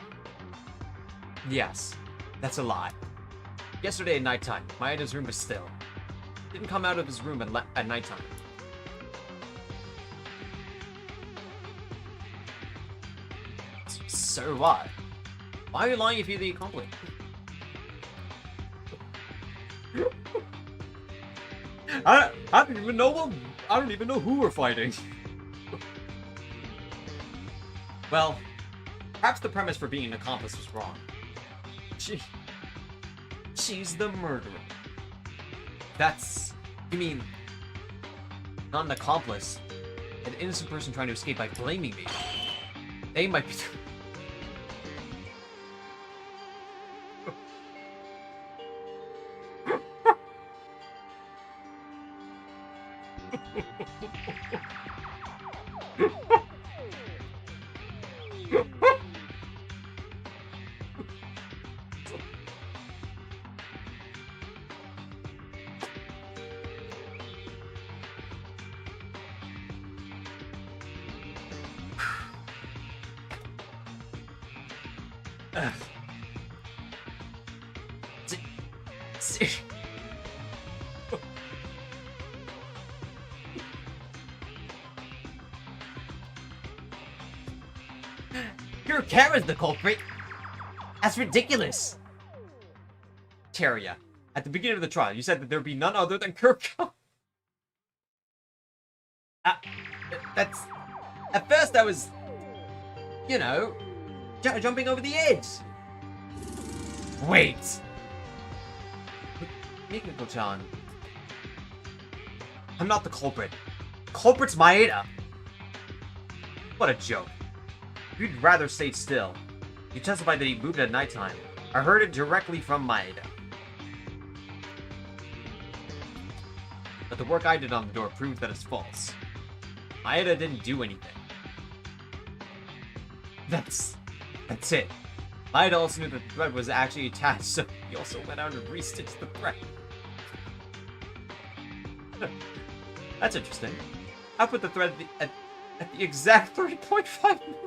Yes, that's a lie. Yesterday at nighttime, Maeda's room was still. Didn't come out of his room at nighttime. So what? Why are you lying if you're the accomplice? I don't even know who we're fighting. Well, perhaps the premise for being an accomplice was wrong. She's the murderer. You mean, not an accomplice, an innocent person trying to escape by blaming me. They might be... Your camera's the culprit. That's ridiculous. Teria, at the beginning of the trial, you said that there'd be none other than Kirko. That's... At first I was... You know... jumping over the edge. Wait. Mikako-chan. I'm not the culprit. Culprit's Maeda! What a joke. You'd rather stay still. You testified that he moved at nighttime. I heard it directly from Maeda. But the work I did on the door proves that it's false. Maeda didn't do anything. That's it. Maeda also knew that the thread was actually attached, so he also went out and restitched the thread. That's interesting. I put the thread at the exact 3.5 minutes.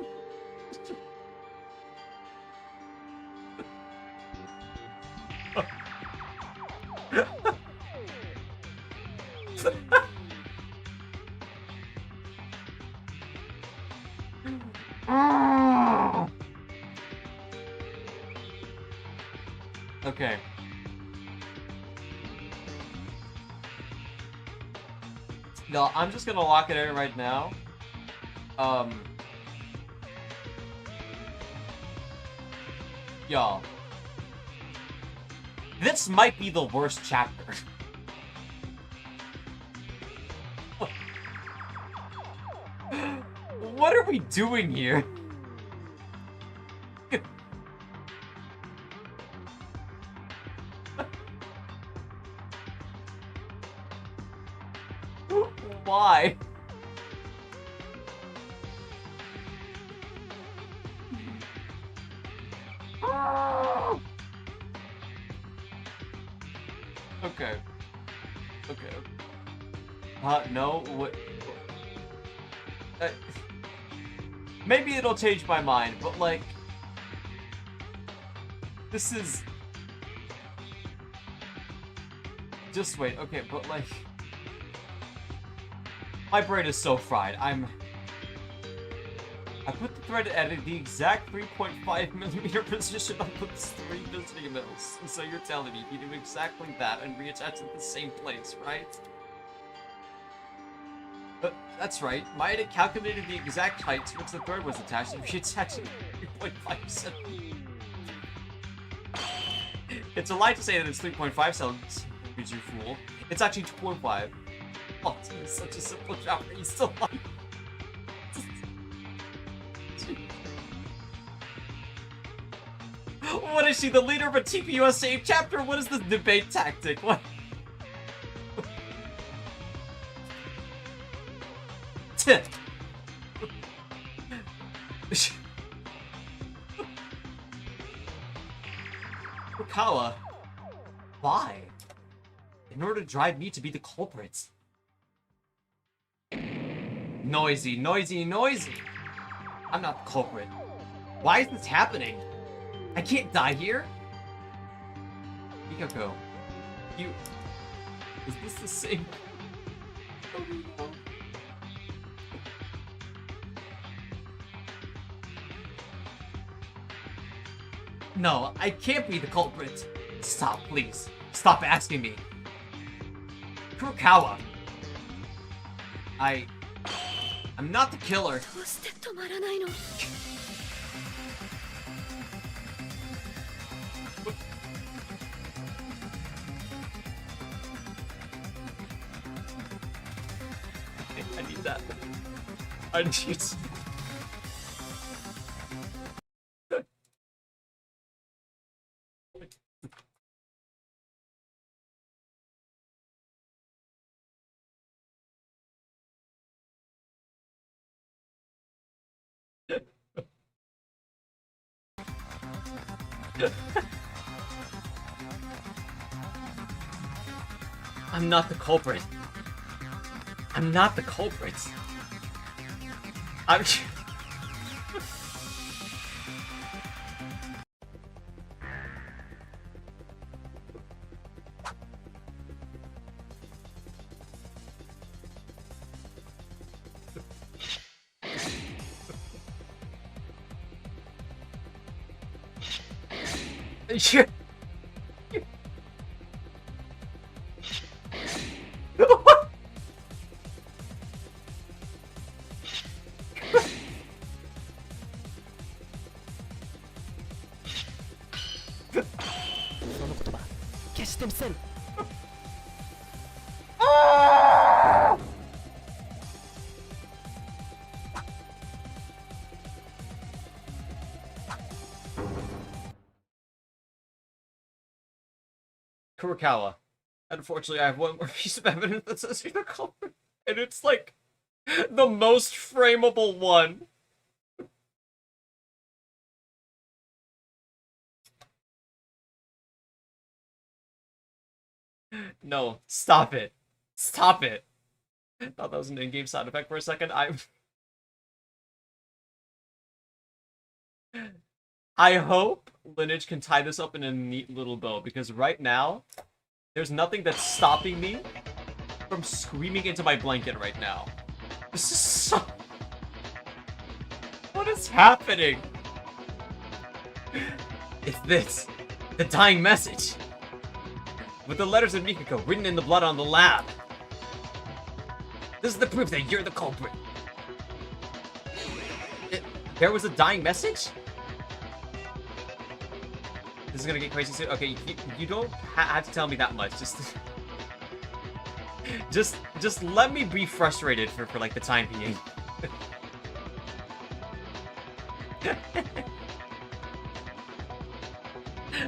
Okay. No, I'm just gonna lock it in right now. Y'all. This might be the worst chapter. What are we doing here? Why? Okay. Okay. No, what? Maybe it'll change my mind, but like, this is... Just wait, okay, but like... My brain is so fried. I put the thread at the exact 3.5mm position on those 3 visiting mills. So you're telling me you do exactly that and reattach it at the same place, right? But that's right. Maeda calculated the exact height to which the thread was attached and reattached it at 3.5 centimeters. It's a lie to say that it's 3.5 centimeters, you fool. It's actually 2.5. Oh, it's such a simple chapter. He's still lying. What is she, the leader of a TPUSA chapter? What is this debate tactic? What? Fukawa. Why? In order to drive me to be the culprits. Noisy, noisy, noisy! I'm not the culprit. Why is this happening? I can't die here! Mikako, you... Is this the same... Oh no. No, I can't be the culprit. Stop, please. Stop asking me. Kurokawa. I'm not the killer. I need that. I need... I'm not the culprit. I'm not the culprit. I'm... Sure. Kurokawa. Unfortunately, I have one more piece of evidence that says you're the culprit. And it's like the most frameable one. No, stop it. Stop it. I thought that was an in-game sound effect for a second. I hope Lineage can tie this up in a neat little bow, because right now, there's nothing that's stopping me from screaming into my blanket right now. This is so... What is happening? It's this. The dying message. With the letters of Mikako written in the blood on the lab. This is the proof that you're the culprit. There was a dying message? This is gonna get crazy soon. Okay, you don't have to tell me that much. Just let me be frustrated for like the time being.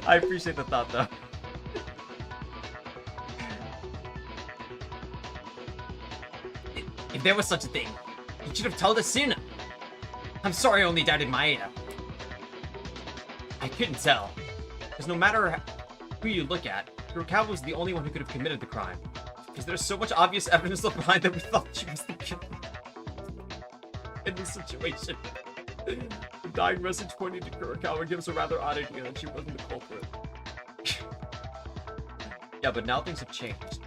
I appreciate the thought though. If there was such a thing, you should have told us sooner. I'm sorry I only doubted Maeda. I couldn't tell. Because no matter who you look at, Kurokawa was the only one who could have committed the crime. Because there's so much obvious evidence left behind that we thought she was the killer. In this situation. The dying message pointing to Kurokawa gives a rather odd idea that she wasn't the culprit. Yeah, but now things have changed.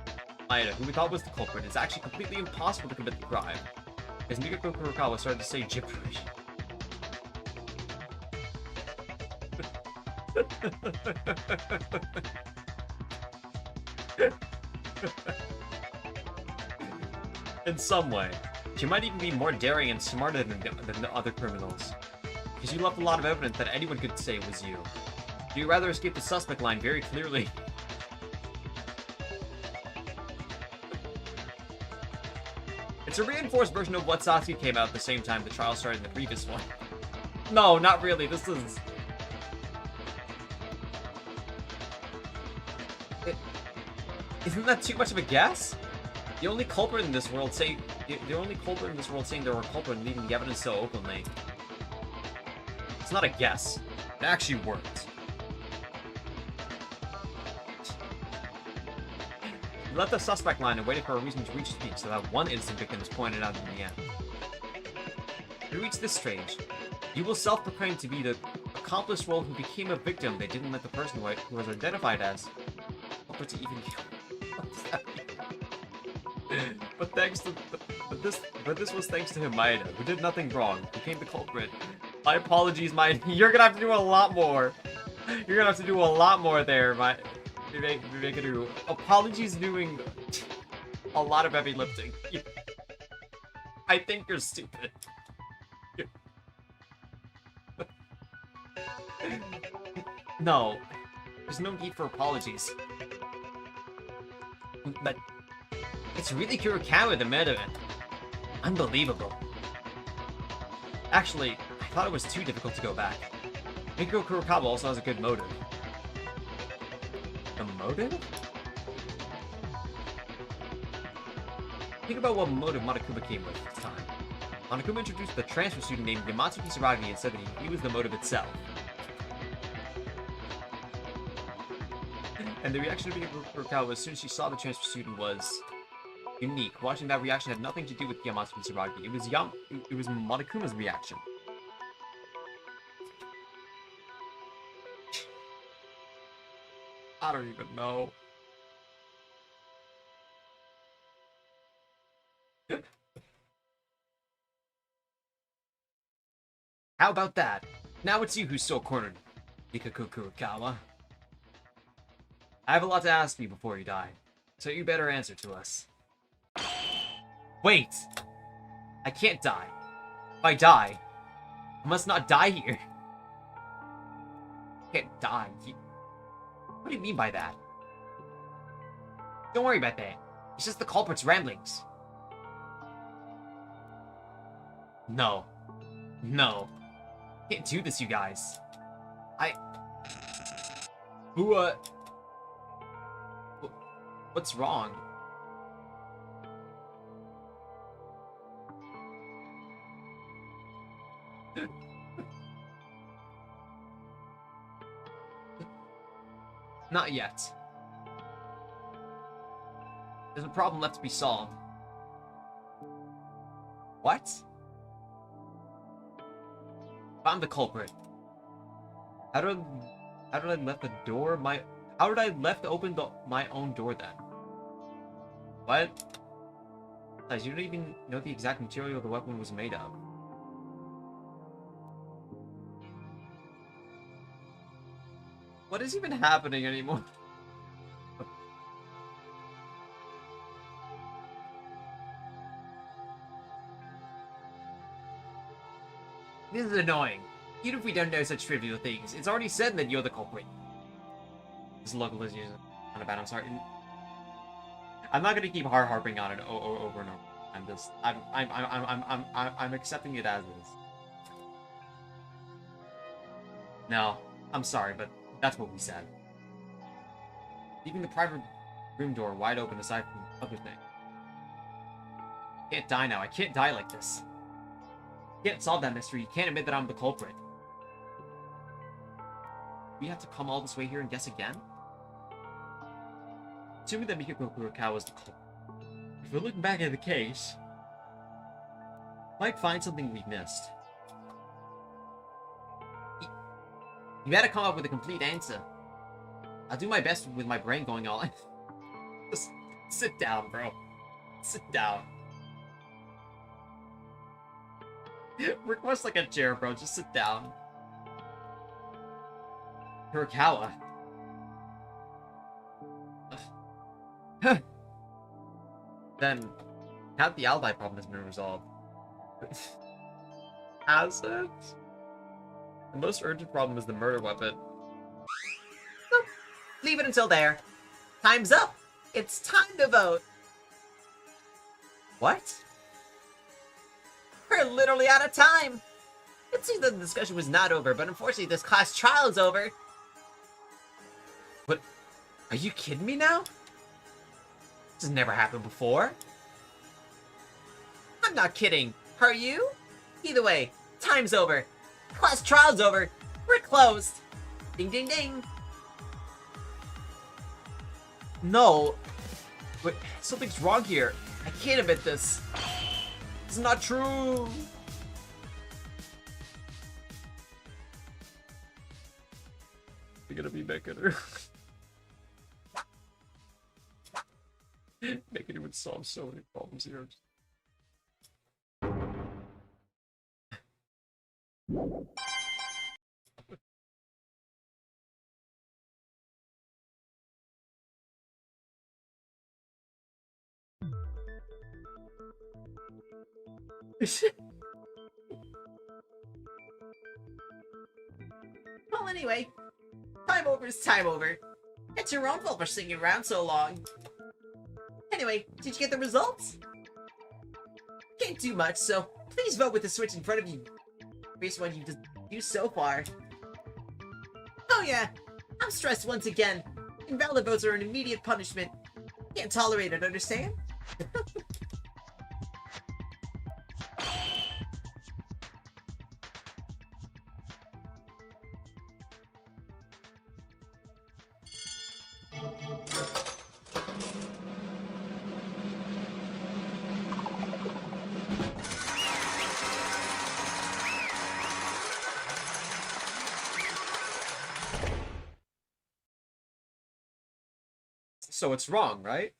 Maeda, who we thought was the culprit, is actually completely impossible to commit the crime. As Mikako Kurokawa started to say gibberish. In some way, she might even be more daring and smarter than the other criminals. Because you left a lot of evidence that anyone could say it was you. You rather escape the suspect line very clearly. It's a reinforced version of what Sasuke came out at the same time the trial started in the previous one. No, not really. This is... Isn't that too much of a guess? The only culprit in this world saying there were a culprit and leaving the evidence so openly. It's not a guess. It actually worked. You left the suspect line and waited for a reason to reach speak so that one innocent victim is pointed out in the end. You reach this stage. You will self-proclaim to be the accomplice role who became a victim. They didn't let the person who was identified as culprit to even what does that mean? But this was thanks to him, Maeda, who did nothing wrong, became the culprit. My apologies, Maeda. You're gonna have to do a lot more. You're gonna have to do a lot more there, Vivekadu. Apologies doing a lot of heavy lifting. I think you're stupid. No. There's no need for apologies. But it's really Kurokawa the murderer. Unbelievable. Actually, I thought it was too difficult to go back. Mikako Kurokawa also has a good motive. The motive? Think about what motive Monokuma came with at the time. Monokuma introduced the transfer student named Yamatsu Kisaragi and said that he was the motive itself. And the reaction of Kurokawa as soon as she saw the transfer student was unique. Watching that reaction had nothing to do with Yamatsu Kisaragi. It was Monokuma's reaction. I don't even know. How about that? Now it's you who's so cornered, Mikako Kurokawa. I have a lot to ask you before you die, so you better answer to us. Wait! I can't die. If I die, I must not die here. I can't die. What do you mean by that? Don't worry about that. It's just the culprit's ramblings. No. No. Can't do this, you guys. What's wrong? Not yet. There's a problem left to be solved. What? Found the culprit. How did I left the door how did I left open my own door then? What? Guys, you don't even know the exact material the weapon was made of. What is even happening anymore? This is annoying. Even if we don't know such trivial things, it's already said that you're the culprit. This localization is kind of bad. I'm sorry. I'm not gonna keep harping on it over and over. I'm accepting it as is. No, I'm sorry, but that's what we said. Leaving the private room door wide open aside from other things. Can't die now. I can't die like this. Can't solve that mystery. You can't admit that I'm the culprit. We have to come all this way here and guess again? Assuming that Mikako Kurokawa was the culprit. If we're looking back at the case, might find something we missed. You gotta come up with a complete answer. I'll do my best with my brain going all in. Just sit down, bro. Sit down. Request like a chair, bro. Just sit down. Kurokawa. Then, now that the alibi problem has been resolved. Has it? The most urgent problem is the murder weapon. Nope. Leave it until there. Time's up. It's time to vote. What? We're literally out of time. It seems that the discussion was not over, but unfortunately this class trial is over. What? Are you kidding me now? This has never happened before. I'm not kidding. Are you? Either way, time's over. Class trial's over. We're closed. Ding ding ding. No. But something's wrong here. I can't admit this. It's not true. We're gonna be making her. Making it would solve so many problems here. Well, anyway, time over is time over. It's your own fault for sticking around so long. Anyway, did you get the results? Can't do much, so please vote with the switch in front of you based on what you've used so far. Oh yeah, I'm stressed once again. Invalid votes are an immediate punishment. Can't tolerate it, understand? So it's wrong, right?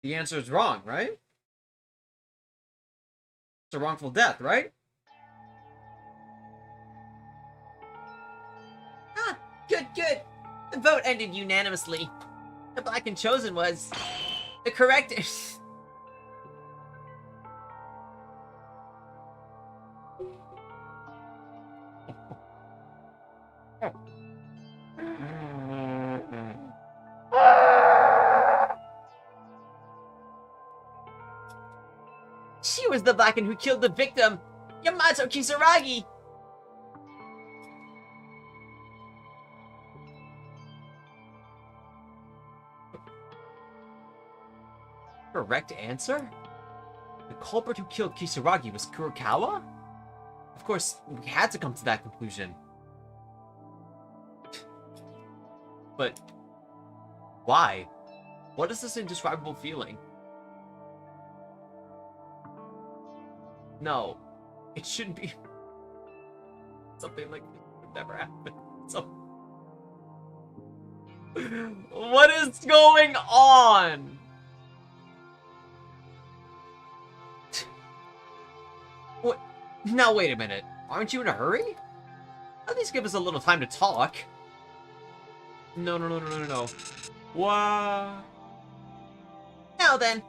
The answer is wrong, right? It's a wrongful death, right? Ah, good, good. The vote ended unanimously. The black and chosen was the correct. She was the black one who killed the victim, Yamato Kisaragi. Correct answer? The culprit who killed Kisaragi was Kurokawa? Of course, we had to come to that conclusion. But why? What is this indescribable feeling? No, it shouldn't be. Something like this would never happen. What is going on? What? Now wait a minute. Aren't you in a hurry? At least give us a little time to talk. No. What? Now then.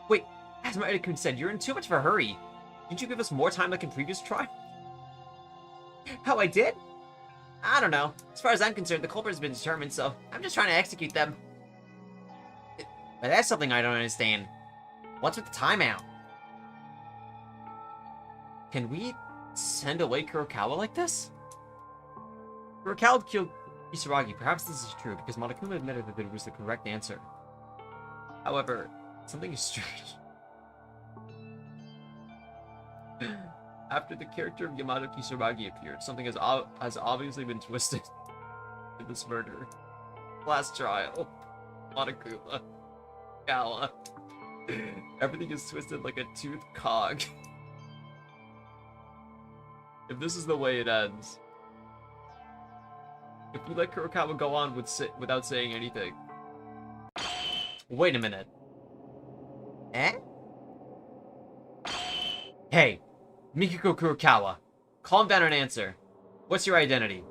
Wait, as Maeda-kun said, you're in too much of a hurry. Didn't you give us more time like in previous try? How I did? I don't know. As far as I'm concerned, the culprit has been determined, so I'm just trying to execute them. But that's something I don't understand. What's with the timeout? Can we send away Kurokawa like this? Kurokawa killed Kisaragi. Perhaps this is true, because Monokuma admitted that it was the correct answer. However, something is strange. After the character of Yamato Kisaragi appeared, something has obviously been twisted in this murder. Last trial. Monokuma. Kawa. Everything is twisted like a toothed cog. If this is the way it ends, if we let Kurokawa go on without saying anything. Wait a minute. Eh? Hey, Mikiko Kurokawa. Calm down and answer. What's your identity?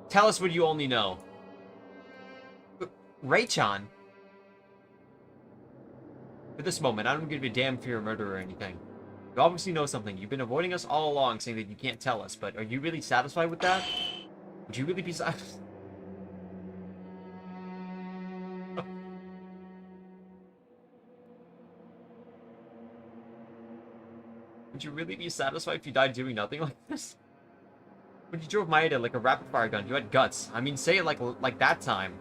Tell us what you only know. Ray-chan? For this moment, I don't give a damn if you're a murderer or anything. You obviously know something. You've been avoiding us all along, saying that you can't tell us, but are you really satisfied with that? Would you really be satisfied? Would you really be satisfied if you died doing nothing like this? When you drove Maeda like a rapid-fire gun, you had guts. I mean, say it like that time.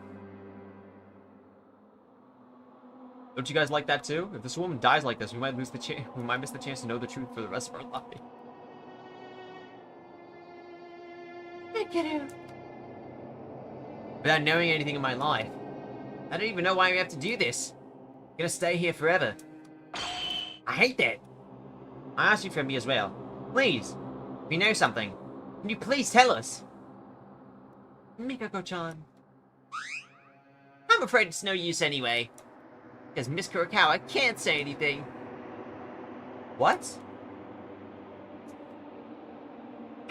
Don't you guys like that too? If this woman dies like this, we might miss the chance to know the truth for the rest of our life. Without knowing anything in my life, I don't even know why we have to do this. I'm gonna stay here forever. I hate that. I asked you for me as well. Please, if you know something, can you please tell us? Mikako-chan. I'm afraid it's no use anyway. Because Miss Kurokawa can't say anything. What?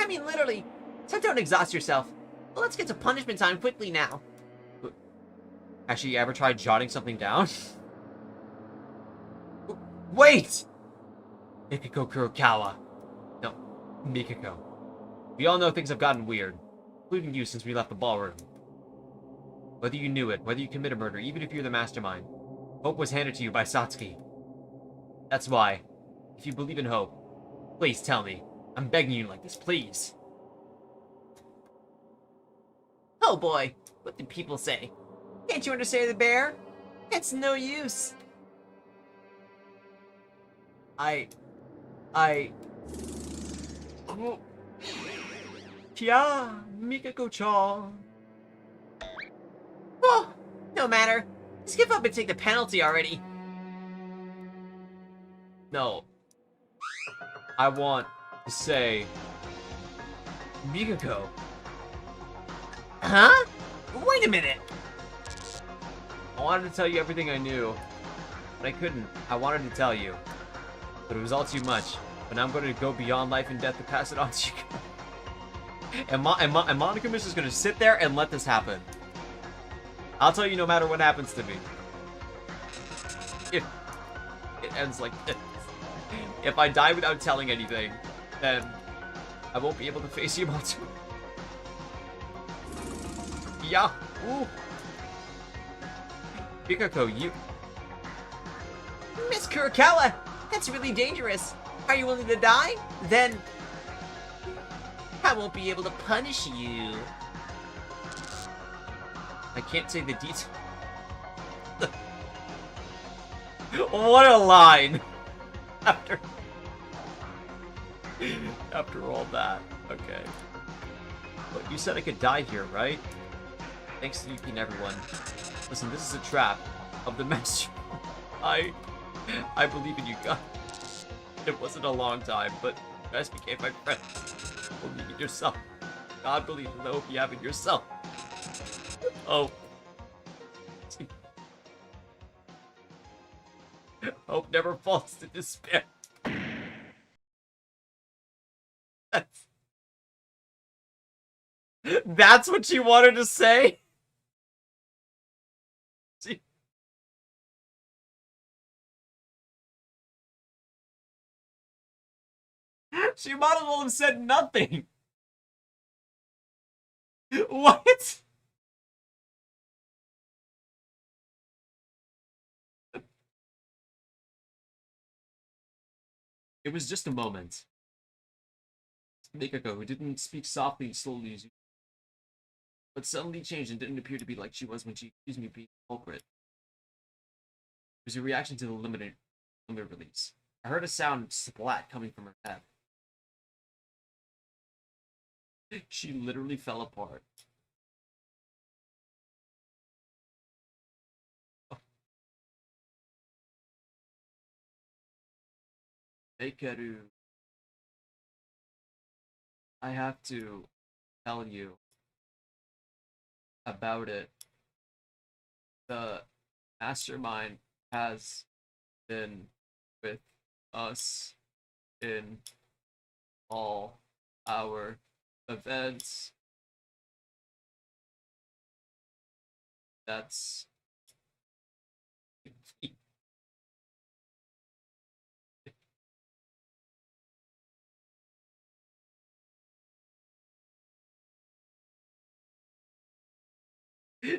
I mean, literally. So don't exhaust yourself. Well, let's get to punishment time quickly now. Has she ever tried jotting something down? Wait! Mikiko Kurokawa. No, Mikiko. We all know things have gotten weird, including you since we left the ballroom. Whether you knew it, whether you committed murder, even if you're the mastermind, hope was handed to you by Satsuki. That's why, if you believe in hope, please tell me. I'm begging you like this, please. Oh boy, what did people say? Can't you understand the bear? It's no use. Kya, Mikako-chan. Oh, no matter. Just give up and take the penalty already. No. I want to say Mikako. Huh? Wait a minute. I wanted to tell you everything I knew, but I couldn't. I wanted to tell you, but it was all too much. But now I'm going to go beyond life and death to pass it on to you. And Monica is just going to sit there and let this happen. I'll tell you no matter what happens to me. If it ends like this. If I die without telling anything, then I won't be able to face Yamato. Yeah. Ooh. Mikako, you... Miss Kurokawa, that's really dangerous. Are you willing to die? Then I won't be able to punish you. I can't say the details. What a line! After all that. Okay. But you said I could die here, right? Thanks to Yuki and everyone. Listen, this is a trap of the master. I believe in you guys. It wasn't a long time, but you guys became my friends. Believe in yourself. God believes in the hope you have in yourself. Oh. Hope never falls to despair. That's what you wanted to say? She might as well have said nothing. What? It was just a moment. Mikako, who didn't speak softly and slowly as you, but suddenly changed and didn't appear to be like she was when she accused me of being the culprit. It was a reaction to the limit release. I heard a sound splat coming from her head. She literally fell apart. Eikeru, I have to tell you about it. The mastermind has been with us in all our events. That's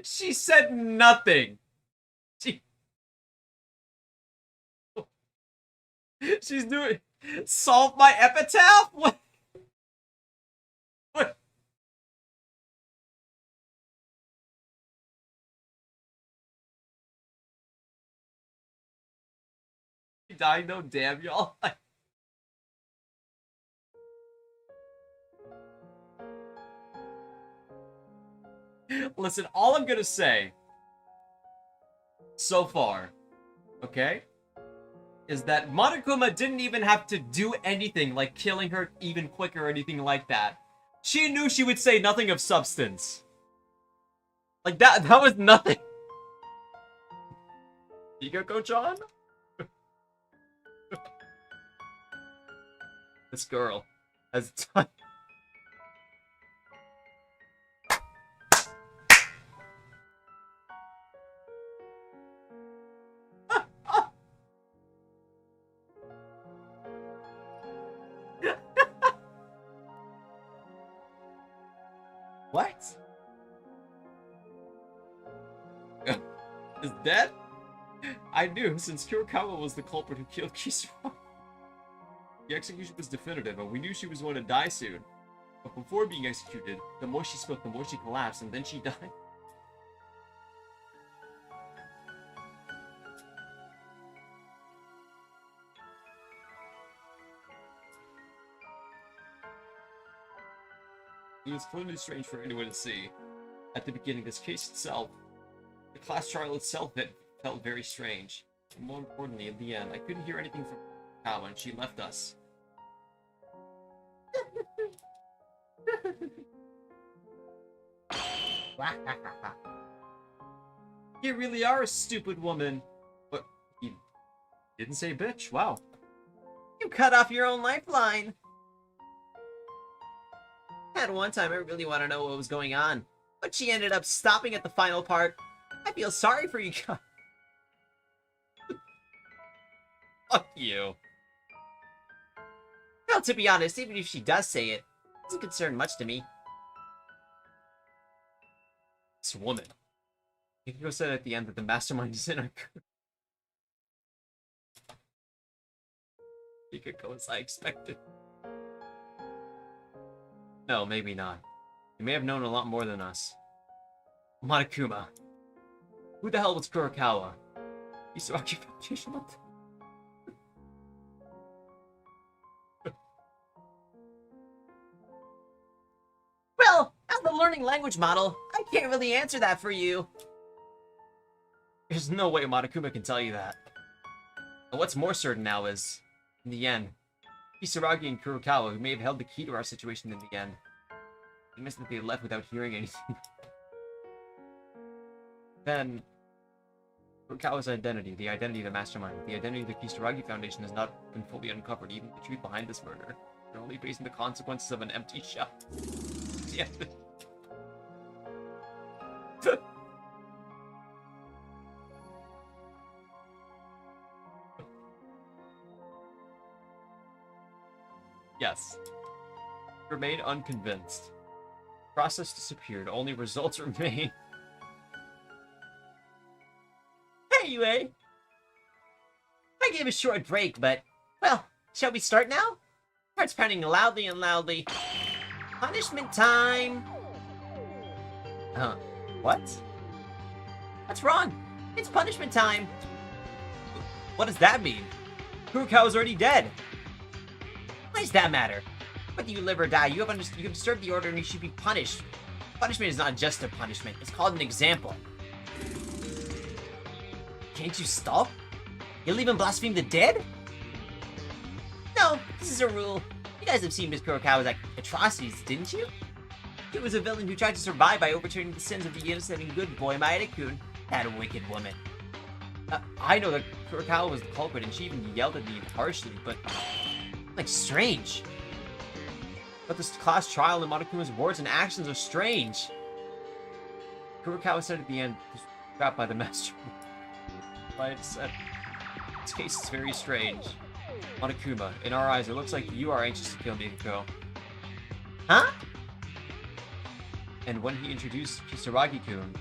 she said nothing. She's doing solve my epitaph? What? What? He died, no damn y'all. Listen, all I'm gonna say so far, okay, is that Monokuma didn't even have to do anything like killing her even quicker or anything like that. She knew she would say nothing of substance. Like that was nothing. Higako-chan? This girl has done. What? Is dead? I knew, since Kurokawa was the culprit who killed Kisara. The execution was definitive, and we knew she was going to die soon. But before being executed, the more she spoke, the more she collapsed, and then she died. It was clearly strange for anyone to see. At the beginning, this case itself, the class trial itself, it felt very strange. And more importantly, in the end, I couldn't hear anything from Kawa, and she left us. You really are a stupid woman. But you didn't say bitch. Wow. You cut off your own lifeline. At one time, I really want to know what was going on, but she ended up stopping at the final part. I feel sorry for you guys. Fuck you. Well, to be honest, even if she does say it doesn't concern much to me. This woman. Hikiko said at the end that the mastermind is in our group. Hikiko, as I expected. No, maybe not. He may have known a lot more than us. Monokuma. Who the hell was Kurokawa? Kisaragi Foundation, what Well, as the learning language model, I can't really answer that for you. There's no way Monokuma can tell you that. And what's more certain now is, in the end, Kisaragi and Kurokawa, who may have held the key to our situation in the end, it means that they left without hearing anything. Then, Kurokawa's identity, the identity of the mastermind, the identity of the Kisaragi Foundation has not been fully uncovered, even the truth behind this murder. They're only facing the consequences of an empty shell. Yeah. Yes. Remain unconvinced. Process disappeared, only results remain. Anyway, I gave a short break, but, well, shall we start now? Heart's pounding loudly and loudly. Punishment time! What? What's wrong? It's punishment time! What does that mean? Kurokawa's already dead! Why does that matter? Whether you live or die, you have disturbed the order and you should be punished. Punishment is not just a punishment, it's called an example. Can't you stop? You'll even blaspheme the dead? No, this is a rule. You guys have seen Miss Kurokawa's atrocities, didn't you? She was a villain who tried to survive by overturning the sins of the innocent and good boy Maeda-kun. That wicked woman. I know that Kurokawa was the culprit and she even yelled at me harshly, but... Like, strange. But this class trial and Monokuma's words and actions are strange. Kurokawa said at the end, he was trapped by the master. But it said, this case is very strange. Monokuma, in our eyes, it looks like you are anxious to kill Mikako. Huh? And when he introduced Kisaragi-kun,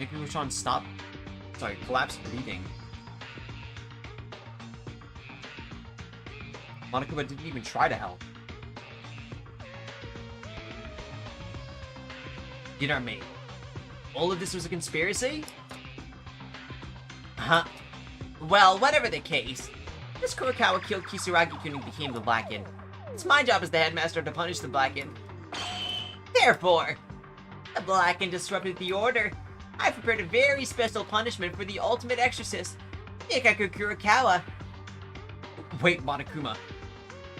Mikako-chan collapsed breathing. Monokuma didn't even try to help. You know what I mean? All of this was a conspiracy? Huh? Well, whatever the case, Miss Kurokawa killed Kisaragi-kun and became the Blackened. It's my job as the headmaster to punish the Blackened. Therefore, the Blackened disrupted the order. I've prepared a very special punishment for the ultimate exorcist, Mikako Kurokawa. Wait, Monokuma.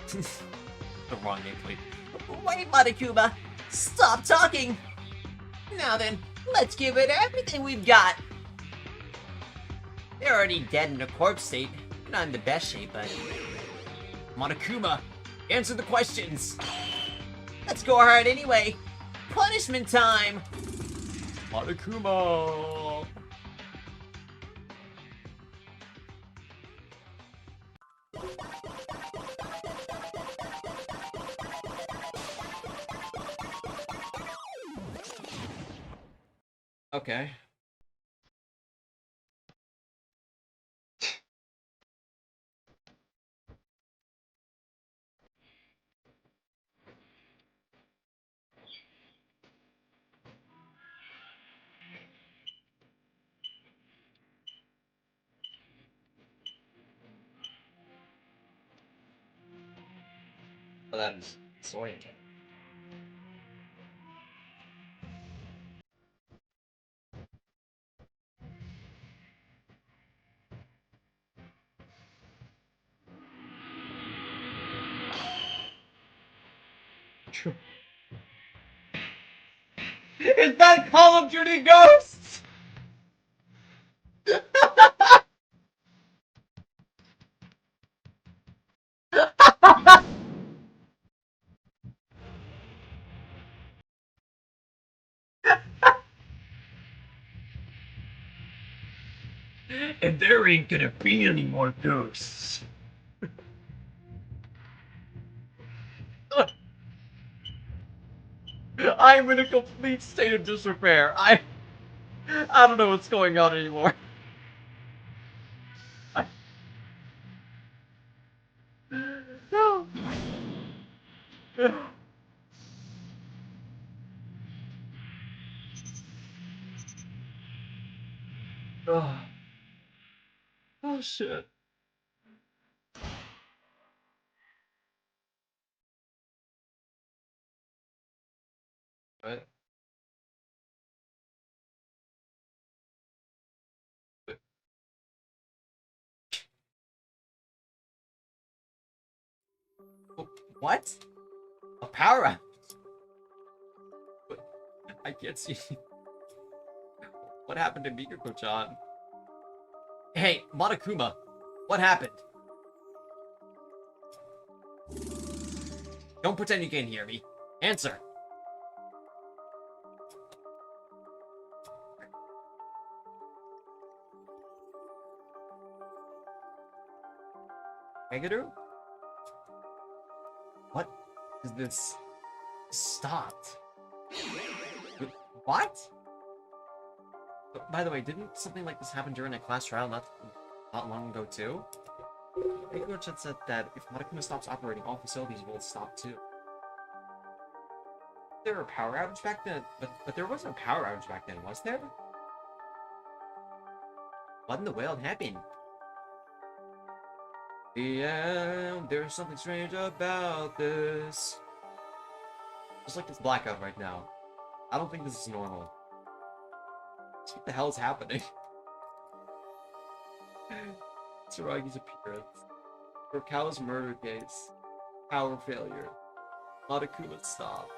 The wrong name, please. Wait, Monokuma! Stop talking! Now then, let's give it everything we've got! They're already dead in a corpse state. Not in the best shape, but... Monokuma, answer the questions! Let's go hard anyway! Punishment time! Monokuma! Okay. Well, that's disorienting. Is that Call of Duty Ghosts? And there ain't gonna be any more ghosts. I'm in a complete state of disrepair. I don't know what's going on anymore. No. Oh, oh shit. What? What? A power up? I can't see. What happened to Mikako-chan? Hey, Monokuma, what happened? Don't pretend you can't hear me. Answer. Meguru? What is this? Stopped. What? By the way, didn't something like this happen during a class trial not long ago too? Mikako-chan said that if Monokuma stops operating, all facilities will stop too. There were a power outage back then, but there wasn't a power outage back then, was there? What in the world happened? Yeah, there's something strange about this. Just like this blackout right now. I don't think this is normal. What the hell is happening? Tsurugi's appearance. Furukawa's murder case. Power failure. Monokuma stop.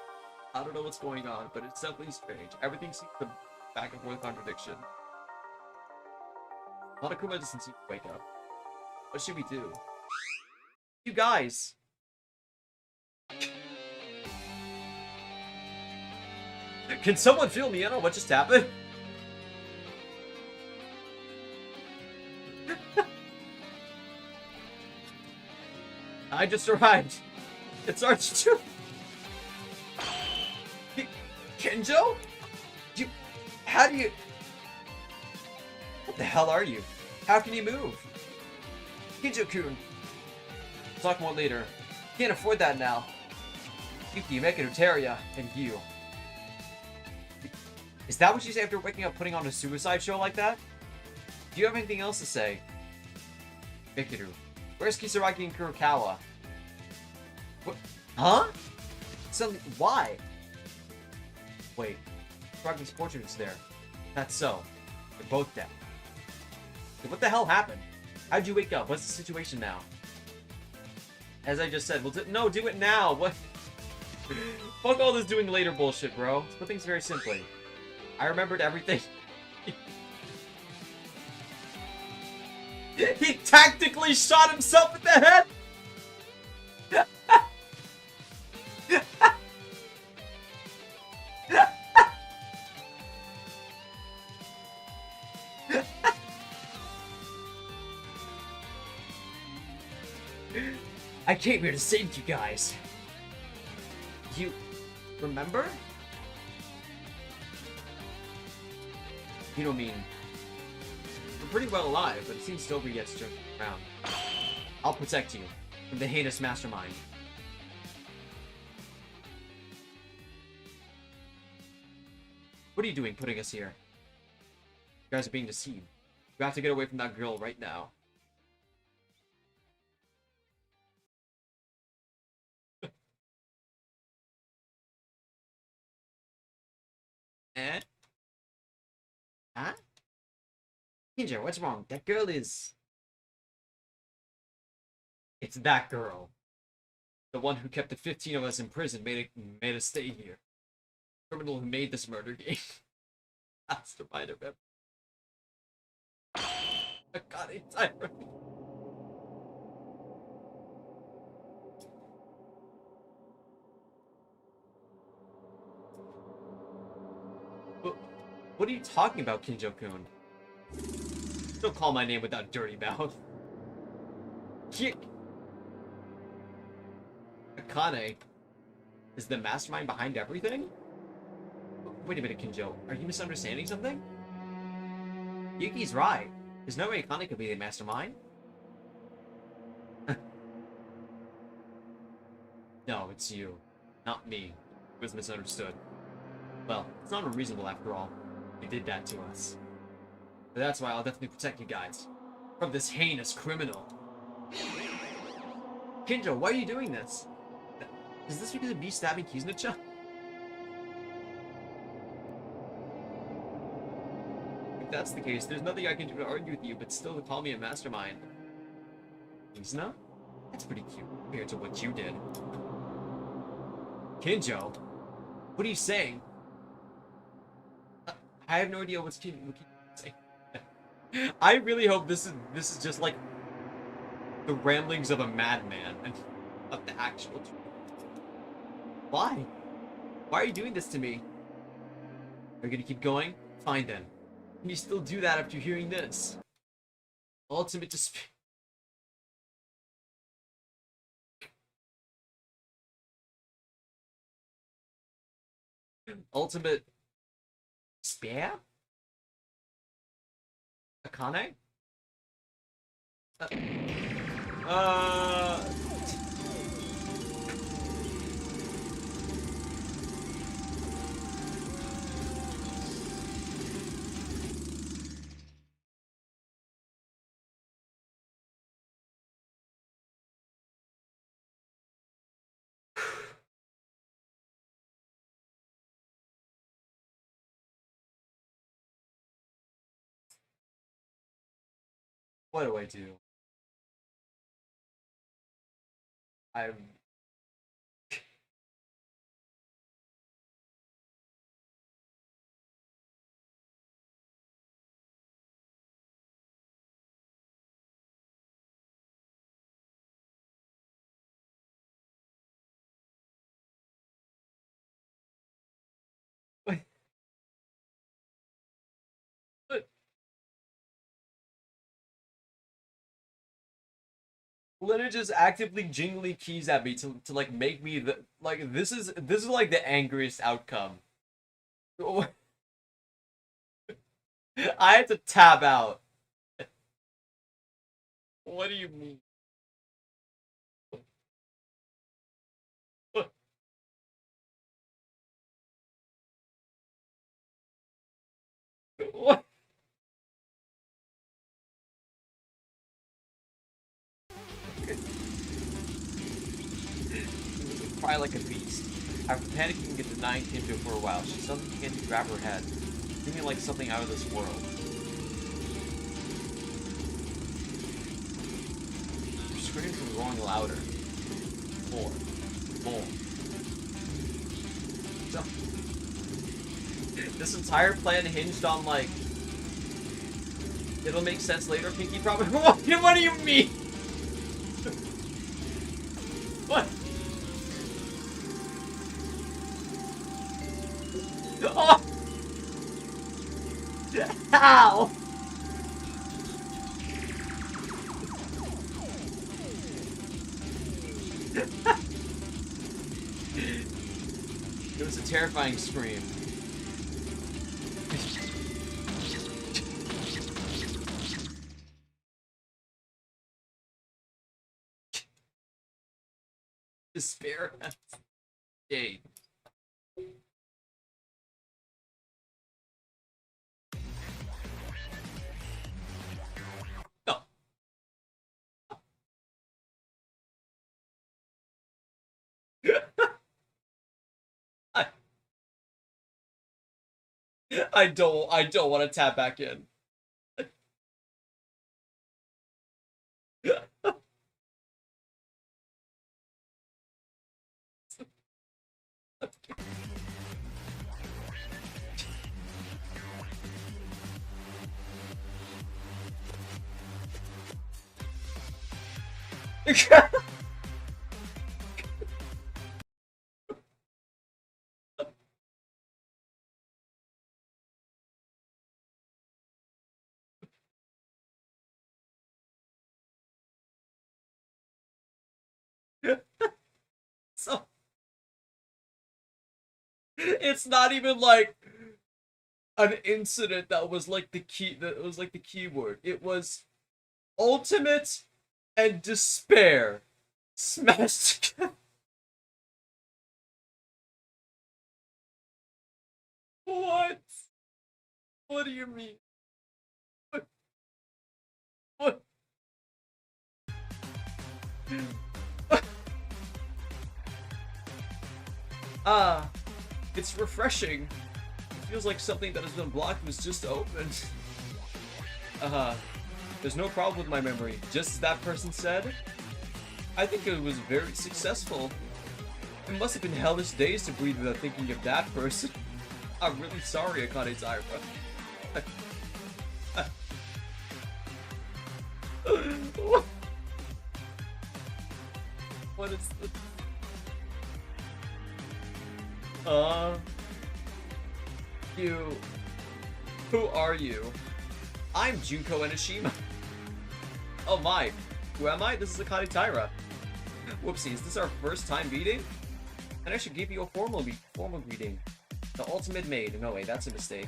I don't know what's going on, but it's definitely strange. Everything seems to back and forth contradiction. Monokuma doesn't seem to wake up. What should we do? You guys! Can someone fill me in on what just happened? I just arrived. It's Arch2. Kenjo? How do you... What the hell are you? How can you move? Kenjo-kun. Talk more later. Can't afford that now. Yuki, Mekiru, Teria, and you. Is that what you say after waking up putting on a suicide show like that? Do you have anything else to say? Mikiru. Where's Kisaragi and Kurokawa? What? Huh? Suddenly, why? Wait. Kisaragi's portrait is there. That's so. They're both dead. What the hell happened? How'd you wake up? What's the situation now? As I just said, no, do it now. What? Fuck all this doing later bullshit, bro. Let's put things very simply. I remembered everything. He tactically shot himself in the head! I came here to save you guys. You remember? You don't mean... We're pretty well alive, but it seems Dobry gets jerked around. I'll protect you from the heinous mastermind. What are you doing putting us here? You guys are being deceived. You have to get away from that girl right now. Eh? Huh? Ninja, what's wrong? That girl is... It's that girl. The one who kept the 15 of us in prison made us stay here. The criminal who made this murder game. Mastermind of everything. I got it. What are you talking about, Kinjo-kun? Don't call my name with that dirty mouth. Akane is the mastermind behind everything? Wait a minute, Kinjo. Are you misunderstanding something? Yuki's right. There's no way Akane could be the mastermind. No, it's you. Not me. It was misunderstood. Well, it's not unreasonable after all. They did that to us. But that's why I'll definitely protect you guys from this heinous criminal. Kinjo, why are you doing this? Is this because of me stabbing Kizuna-chan? If that's the case, there's nothing I can do to argue with you, but still to call me a mastermind. Kizuna? That's pretty cute compared to what you did. Kinjo? What are you saying? I have no idea what Kinjo saying. I really hope this is just like the ramblings of a madman and not the actual truth. Why? Why are you doing this to me? Are you gonna keep going? Fine then. Can you still do that after hearing this? Ultimate despair. Ultimate despair? Akane? Uh... What do I do? I'm... But Leonard just actively jingly keys at me to like make me the like this is like the angriest outcome. I had to tab out. What do you mean? What? Cry like a beast. After panicking and denying Kinjo for a while, she suddenly began to grab her head, feeling like something out of this world. Her screams were growing louder. More. More. So, this entire plan hinged on, like, it'll make sense later, Pinky Promise. What do you mean? What? Oh! How? It was a terrifying scream. Despair has stayed. No. I, I don't want to tap back in. So it's not even like an incident that was like the key that was like the keyword. It was ultimate and despair smashed together. What? What do you mean? It's refreshing. It feels like something that has been blocked was just opened. There's no problem with my memory. Just as that person said, I think it was very successful. It must have been hellish days to breathe without thinking of that person. I'm really sorry, Akane Taira. What is this? You... Who are you? I'm Junko Enoshima. Oh my. Who am I? This is Akane Taira. Whoopsie, is this our first time meeting? And I should give you a formal greeting. The ultimate maid. No, wait, that's a mistake.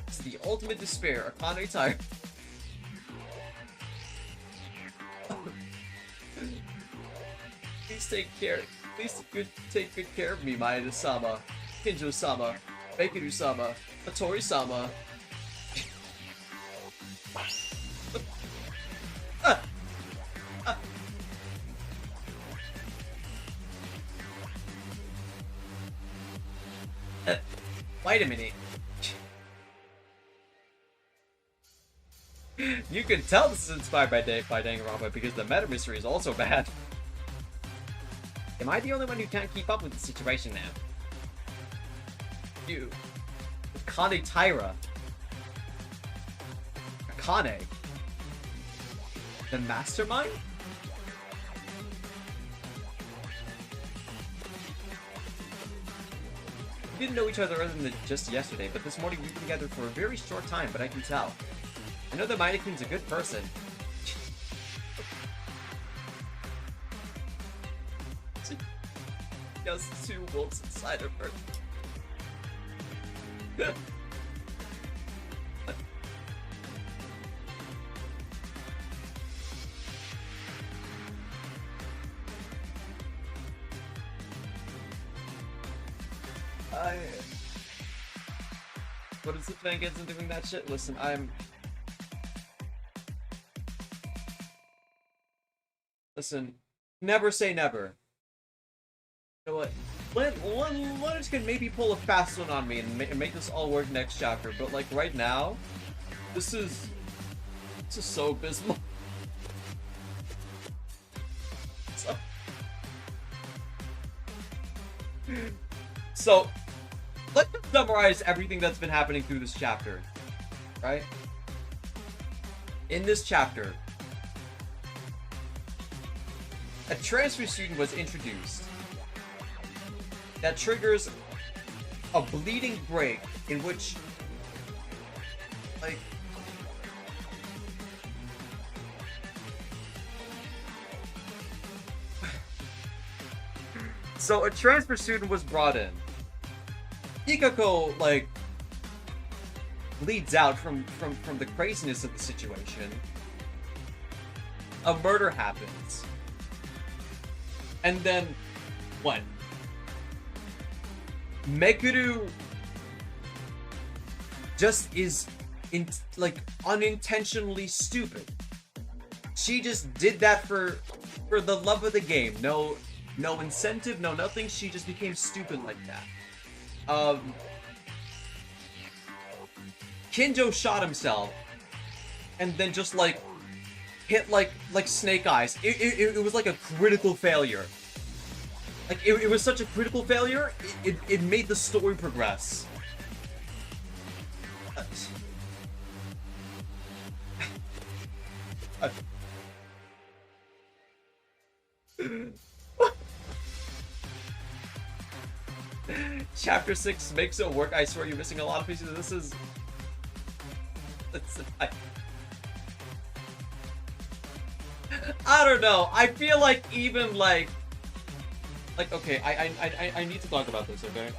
It's the ultimate despair, Akane Taira. Please take care. Please take good care of me, Maeda-sama, Kinjo-sama, Bakeru-sama, Hattori-sama. Wait a minute. You can tell this is inspired by Danganronpa because the meta mystery is also bad. Am I the only one who can't keep up with the situation now? You. Akane Taira. Akane. The mastermind? We didn't know each other other than just yesterday, but this morning we've been together for a very short time, but I can tell. I know that Maeda-kun's a good person. She has 2 wolves inside of her. What is the fan gets in doing that shit? Listen, Listen, never say never. You know what? Leonard can maybe pull a fast one on me and make this all work next chapter, but like right now, this is so abysmal. So, let's just summarize everything that's been happening through this chapter, right? In this chapter, a transfer student was introduced that triggers a bleeding break in which, like, so a transfer student was brought in. Ikako, like, bleeds out from the craziness of the situation. A murder happens. And then, what? Meguru just is, unintentionally stupid. She just did that for the love of the game. No incentive, no nothing. She just became stupid like that. Kinjo shot himself, and then just hit like Snake Eyes. It was like a critical failure. Like it was such a critical failure. It made the story progress. Chapter 6 makes it work. I swear you're missing a lot of pieces. This is... I don't know. I feel like even okay, I need to talk about this, okay?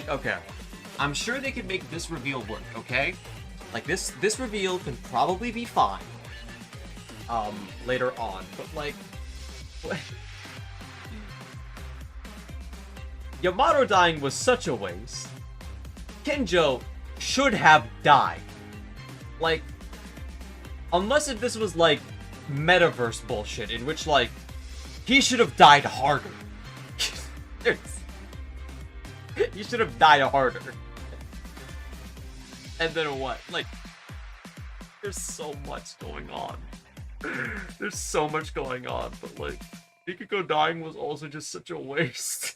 Okay. I'm sure they could make this reveal work, okay? Like this reveal can probably be fine. Later on. But what? Yamato dying was such a waste. Kinjo should have died. Unless if this was, like, metaverse bullshit, in which, like, he should have died harder. He should have died harder. And then what? Like, there's so much going on. There's so much going on, but, like, Mikako dying was also just such a waste.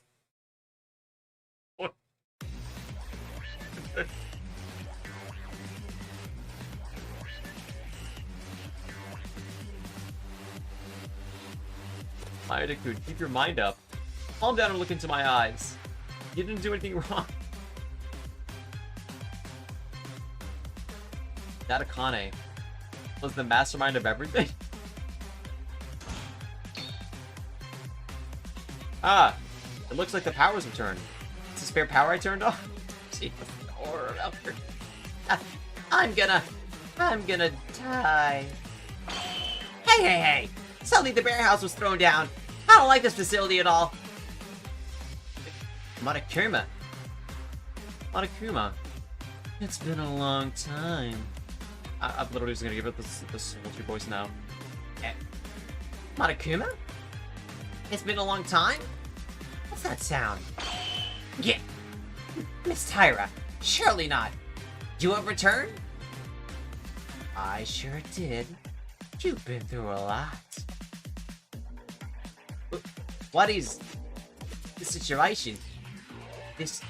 What? Mayada-kun, keep your mind up. Calm down and look into my eyes. You didn't do anything wrong. That Akane was the mastermind of everything? Ah, it looks like the power's returned. It's the spare power I turned off? See, the horror about her. I'm gonna die. Hey! Suddenly the bear house was thrown down. I don't like this facility at all. Monokuma. It's been a long time. I'm literally just gonna give it this sultry voice now. Monokuma? It's been a long time? What's that sound? Yeah. Miss Tyra, surely not. You have returned? I sure did. You've been through a lot. What is the situation? This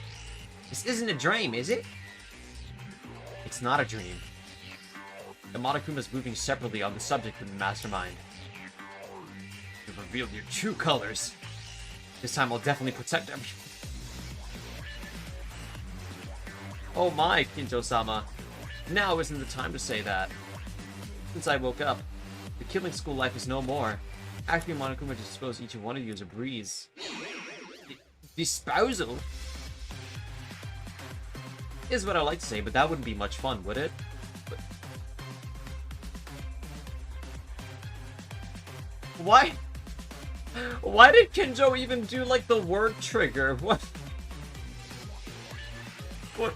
isn't a dream, is it? It's not a dream. The Monokuma's moving separately on the subject of the mastermind. You've revealed your true colors. This time I'll definitely protect them. Oh my, Kinto-sama. Now isn't the time to say that. Since I woke up, the killing school life is no more. Acting Monokuma to dispose each one of you as a breeze. Disposal? Is what I like to say, but that wouldn't be much fun, would it? Why? Why did Kinjo even do, like, the word trigger? What? What?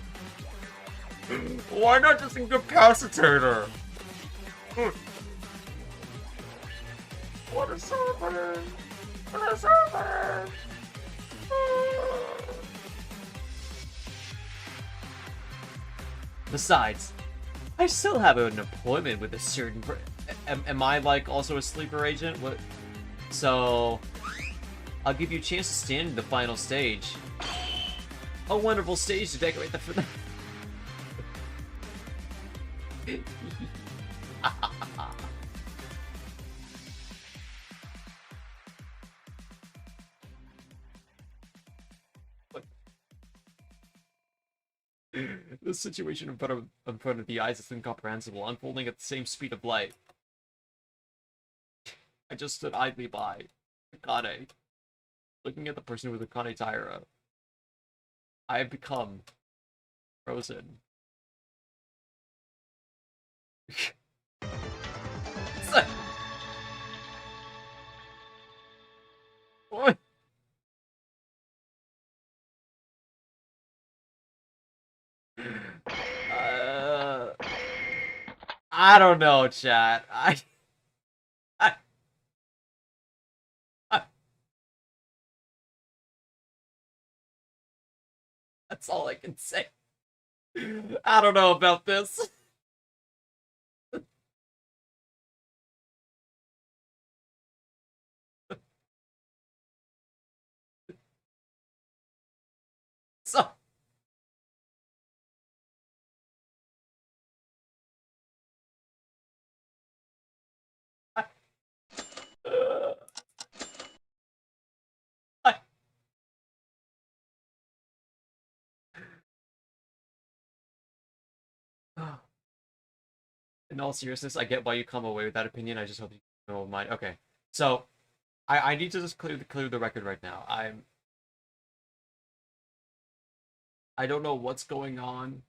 Why not just incapacitate her? What is happening? What is happening? Besides, I still have an appointment with a certain am I, like, also a sleeper agent? What? So, I'll give you a chance to stand in the final stage. A wonderful stage to decorate the finale. The situation in front of the eyes is incomprehensible, unfolding at the same speed of light. I just stood idly by, Akane, looking at the person with Akane Taira. I have become frozen. What? I don't know, chat. That's all I can say. I don't know about this. So in all seriousness, I get why you come away with that opinion. I just hope you know mine. Okay, so I need to just clear the record right now. I don't know what's going on,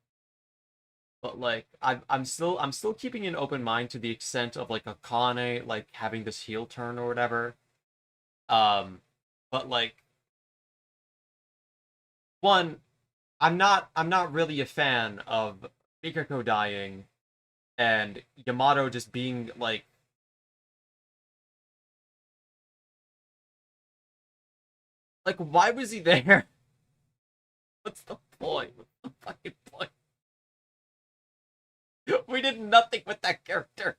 but like I'm still keeping an open mind to the extent of like Akane like having this heel turn or whatever. But like one, I'm not really a fan of Mikako dying and Yamato just being like why was he there? What's the point? What's the fucking point? We did nothing with that character.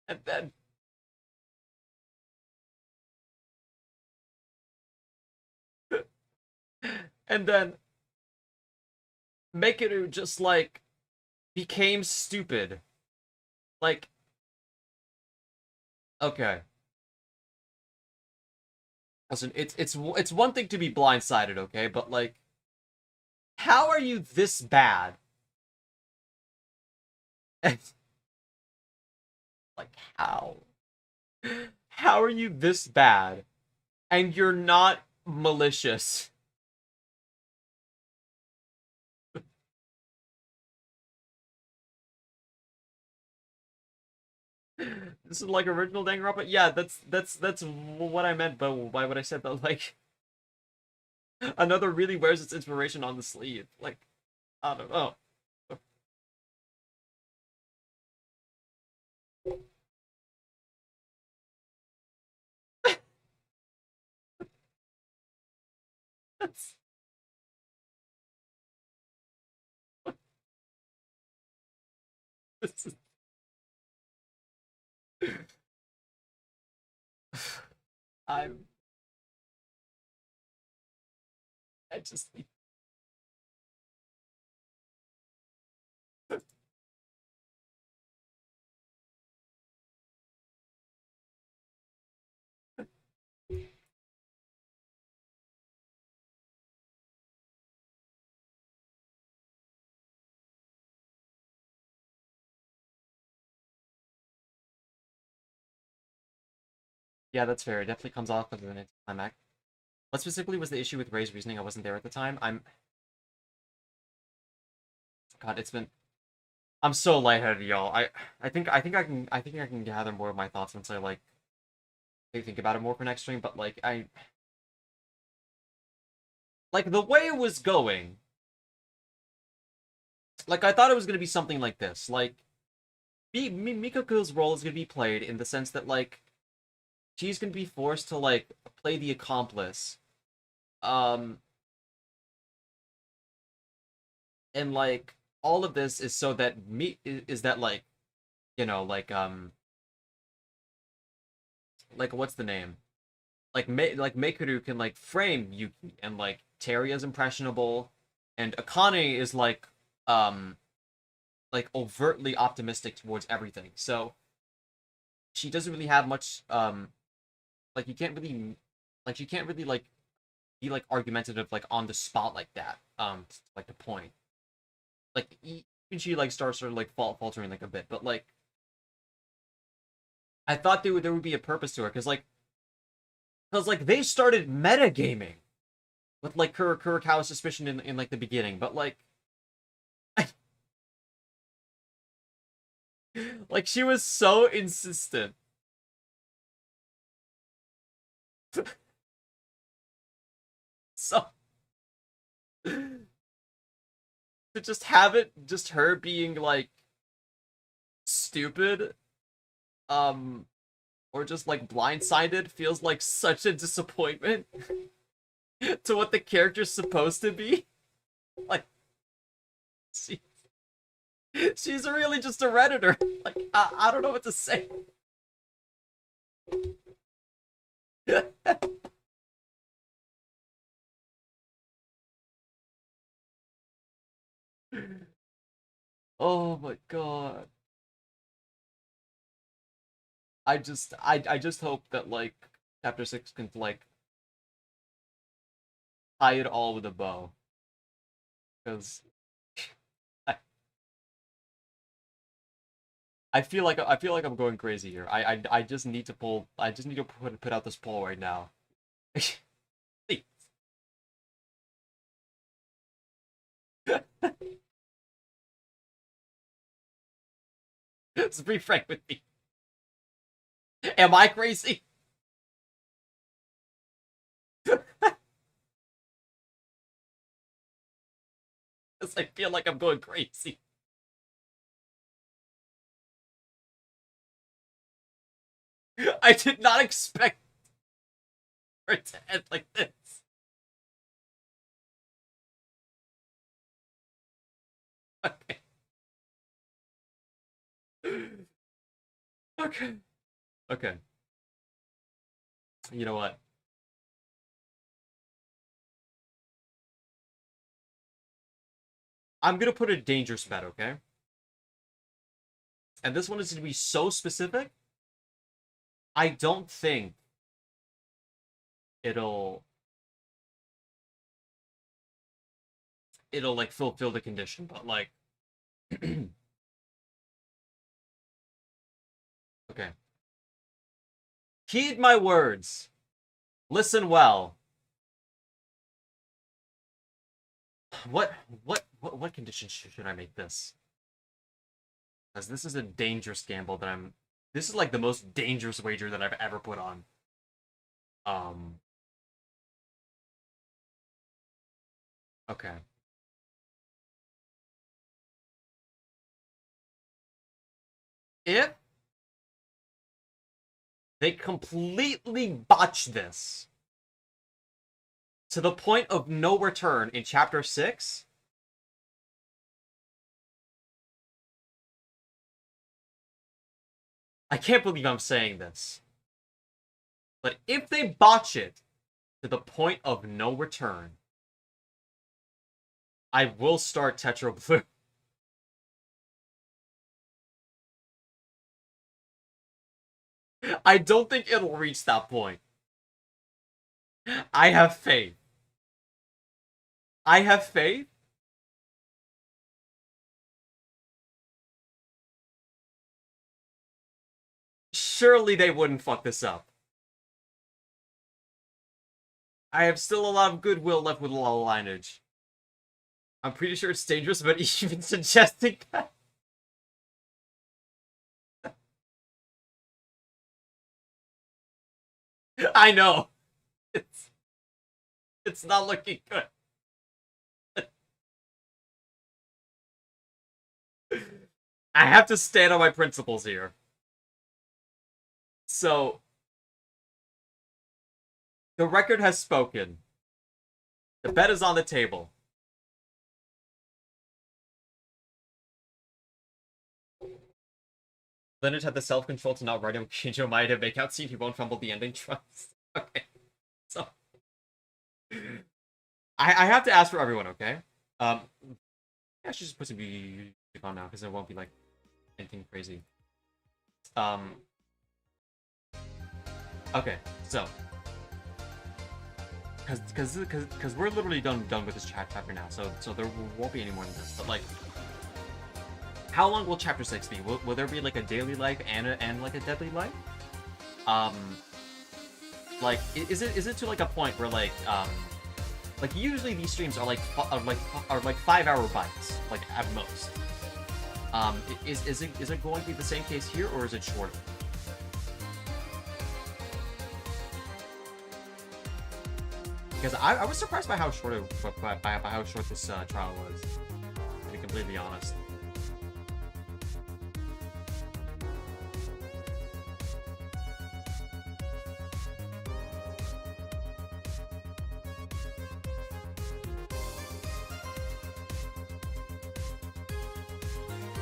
And then and then Makeru just like became stupid. Like, okay. Listen, it's one thing to be blindsided, okay, but like, how are you this bad? Like, how? How are you this bad? And you're not malicious. This is like original Danganronpa. Yeah, that's what I meant, but by what I said. But like, another really wears its inspiration on the sleeve. Like, I don't know. That's this is... I'm. I just. Yeah, that's fair. It definitely comes off as an anticlimax. What specifically was the issue with Ray's reasoning? I wasn't there at the time. God, it's been. I'm so lightheaded, y'all. I think I can gather more of my thoughts once I like think about it more for next stream. But like the way it was going, like I thought it was gonna be something like this. Like, Mikoku's role is gonna be played in the sense that like she's gonna be forced to like play the accomplice, um, and like all of this is so that is that like like what's the name? Like Makeru can like frame Yuki and like Terry is impressionable and Akane is like overtly optimistic towards everything. So she doesn't really have much like you can't really like she can't really like be like argumentative like on the spot like that. Like the point. Like even she like starts sort of like faltering like a bit, but like I thought there would be a purpose to her because like they started metagaming with like Kurikawa's suspicion in like the beginning, but like like she was so insistent. So to just have it just her being like stupid or just like blindsided feels like such a disappointment to what the character's supposed to be. Like she, she's really just a redditor. Like I don't know what to say. Oh my god. I just hope that like chapter 6 can like tie it all with a bow. Because I, I feel like I'm going crazy here. I just need to pull I just need to put out this poll right now. Please. Just be frank with me. Am I crazy? Because I feel like I'm going crazy. I did not expect for it to end like this. Okay. Okay. Okay. You know what? I'm gonna put a dangerous bet, okay? And this one is gonna be so specific. I don't think it'll like fulfill the condition, but like okay. Heed my words. Listen well. What condition should I make this? Because this is a dangerous gamble that I'm. This is like the most dangerous wager that I've ever put on. Okay. If they completely botch this to the point of no return in chapter 6, I can't believe I'm saying this, but if they botch it to the point of no return, I will start Tetra Blue. I don't think it'll reach that point. I have faith. I have faith. Surely they wouldn't fuck this up. I have still a lot of goodwill left with law lineage. I'm pretty sure it's dangerous, but even suggesting that. I know. It's not looking good. I have to stand on my principles here. So, the record has spoken. The bet is on the table. Leonard had the self-control to not write him Kinjo Maya to make out scene. He won't fumble the ending trust. Okay. So, I have to ask for everyone, okay? I should just put some music on now, because it won't be, like, anything crazy. Okay, so. Because we're literally done with this chapter now, so there won't be any more than this, but, like, how long will chapter 6 be? Will there be like a daily life and like a deadly life? Like is it to like a point where like usually these streams are like 5-hour bites, like at most. Is it going to be the same case here, or is it shorter? Because I was surprised by how short this trial was, to be completely honest.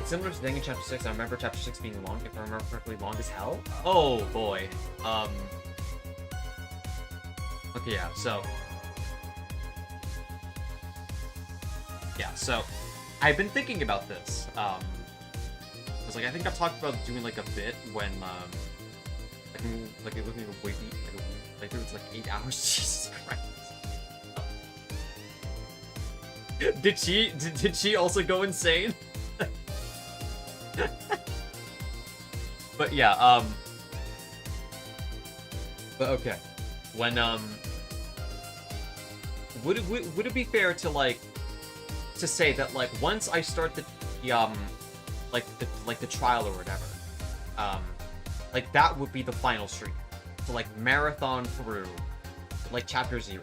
Similar to Danganronpa Chapter 6, I remember Chapter 6 being long, if I remember correctly, long as hell. Oh boy. Okay, yeah, so... Yeah, so... I've been thinking about this, because, like, I think I've talked about doing, like, a bit when, looking at a wiki, like, it's like 8 hours, Jesus Christ. Did she also go insane? But yeah, but okay. When would it be fair to like to say that like once I start the trial or whatever, like that would be the final stream to like marathon through like chapter 0.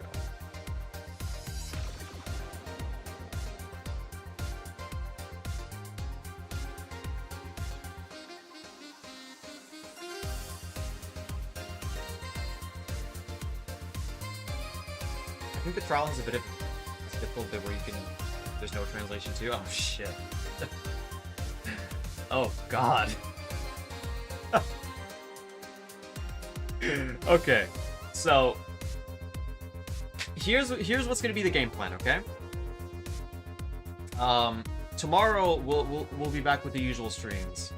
think the trial has a bit of a difficult bit where you can. There's no translation to. Oh shit. Oh god. Okay, so here's what's gonna be the game plan. Okay. Tomorrow we'll be back with the usual streams.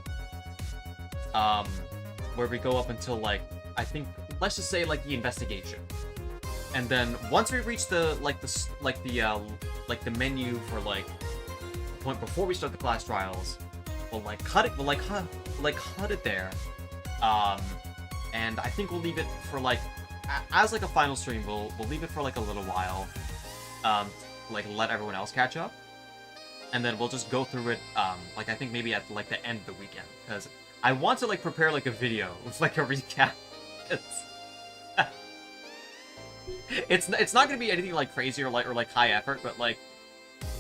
Where we go up until like I think let's just say like the investigation, and then once we reach the menu for like the point before we start the class trials, we'll like cut it. We'll cut it there. And I think we'll leave it for like as like a final stream. We'll leave it for like a little while. Like let everyone else catch up. And then we'll just go through it, like I think maybe at like the end of the weekend, because I want to like prepare like a video with like a recap. It's not gonna be anything like crazy or like high effort, but like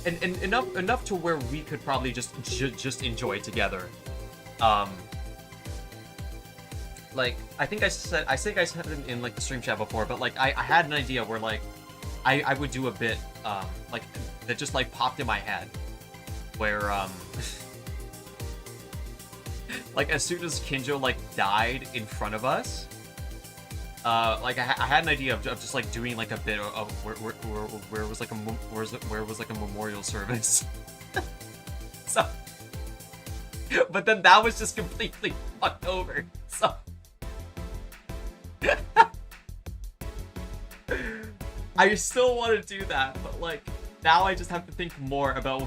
and enough to where we could probably just enjoy together. Like I think I said it in like the stream chat before, but like I had an idea where like I would do a bit like that just like popped in my head. Where, like, as soon as Kinjo, like, died in front of us, like, I had an idea of just, like, doing, like, a bit of where it was, like, where it was, like, a memorial service. So, but then that was just completely fucked over, so. I still want to do that, but, like, now I just have to think more about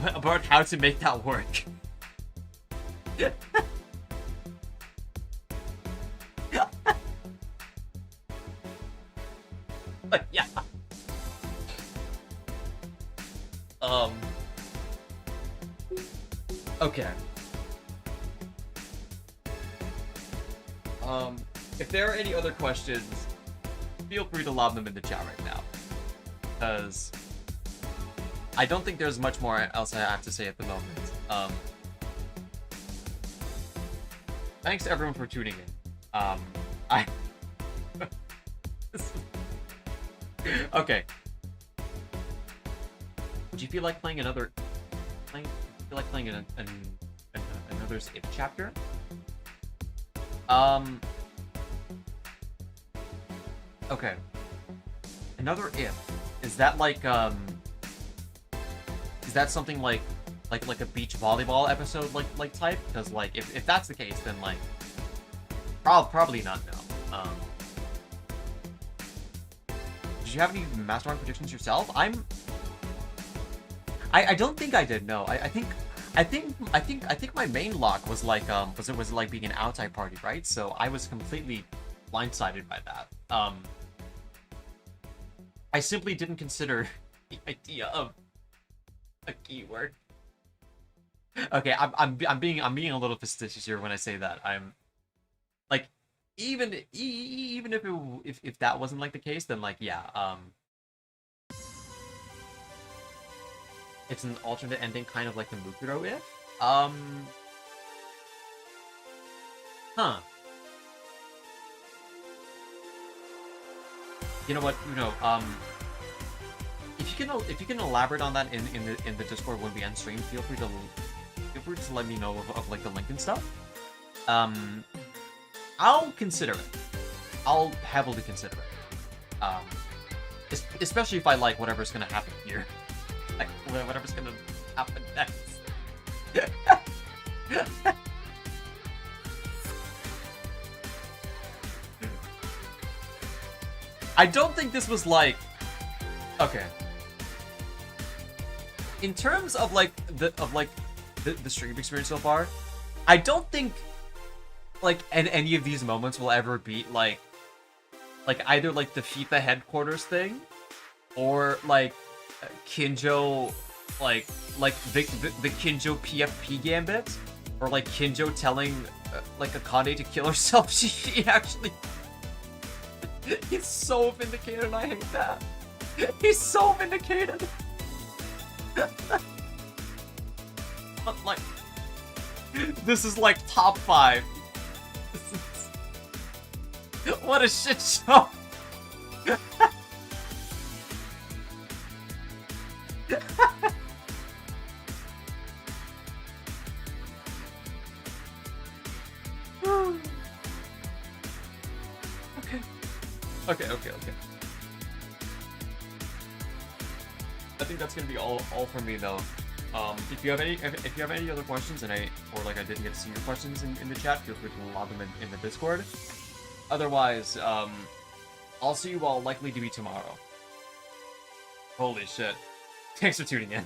how to make that work. But yeah. Okay. If there are any other questions, feel free to lob them in the chat right now. Because I don't think there's much more else I have to say at the moment. Thanks to everyone for tuning in. Okay. Would you feel like playing another? Another If chapter? Okay. Another If. Is that like Is that something like a beach volleyball episode like type? Because like if that's the case, then like probably not. No. Did you have any mastermind predictions yourself? I don't think I did. No. I think my main lock was like was like being an outside party, right? So I was completely blindsided by that. I simply didn't consider the idea of a keyword. Okay, I'm being a little facetious here when I say that. I'm like even if that wasn't like the case, then like yeah, it's an alternate ending, kind of like the Mukuro If. Huh. You know what? If you can elaborate on that in the Discord when we end stream, feel free to let me know of like the link and stuff. I'll consider it. I'll heavily consider it. Especially if I like whatever's gonna happen here. Like whatever's gonna happen next. I don't think this was like okay. In terms of like the stream experience so far, I don't think like any of these moments will ever beat like either like the FIFA headquarters thing or like Kinjo like the Kinjo PFP gambit or like Kinjo telling like Akane to kill herself. She actually he's so vindicated and I hate that. He's so vindicated. But like this is like top 5. What a shit show. Okay. I think that's gonna be all from me though. If you have any other questions and I didn't get to see your questions in the chat, feel free to log them in the Discord. Otherwise, I'll see you all likely to be tomorrow. Holy shit. Thanks for tuning in.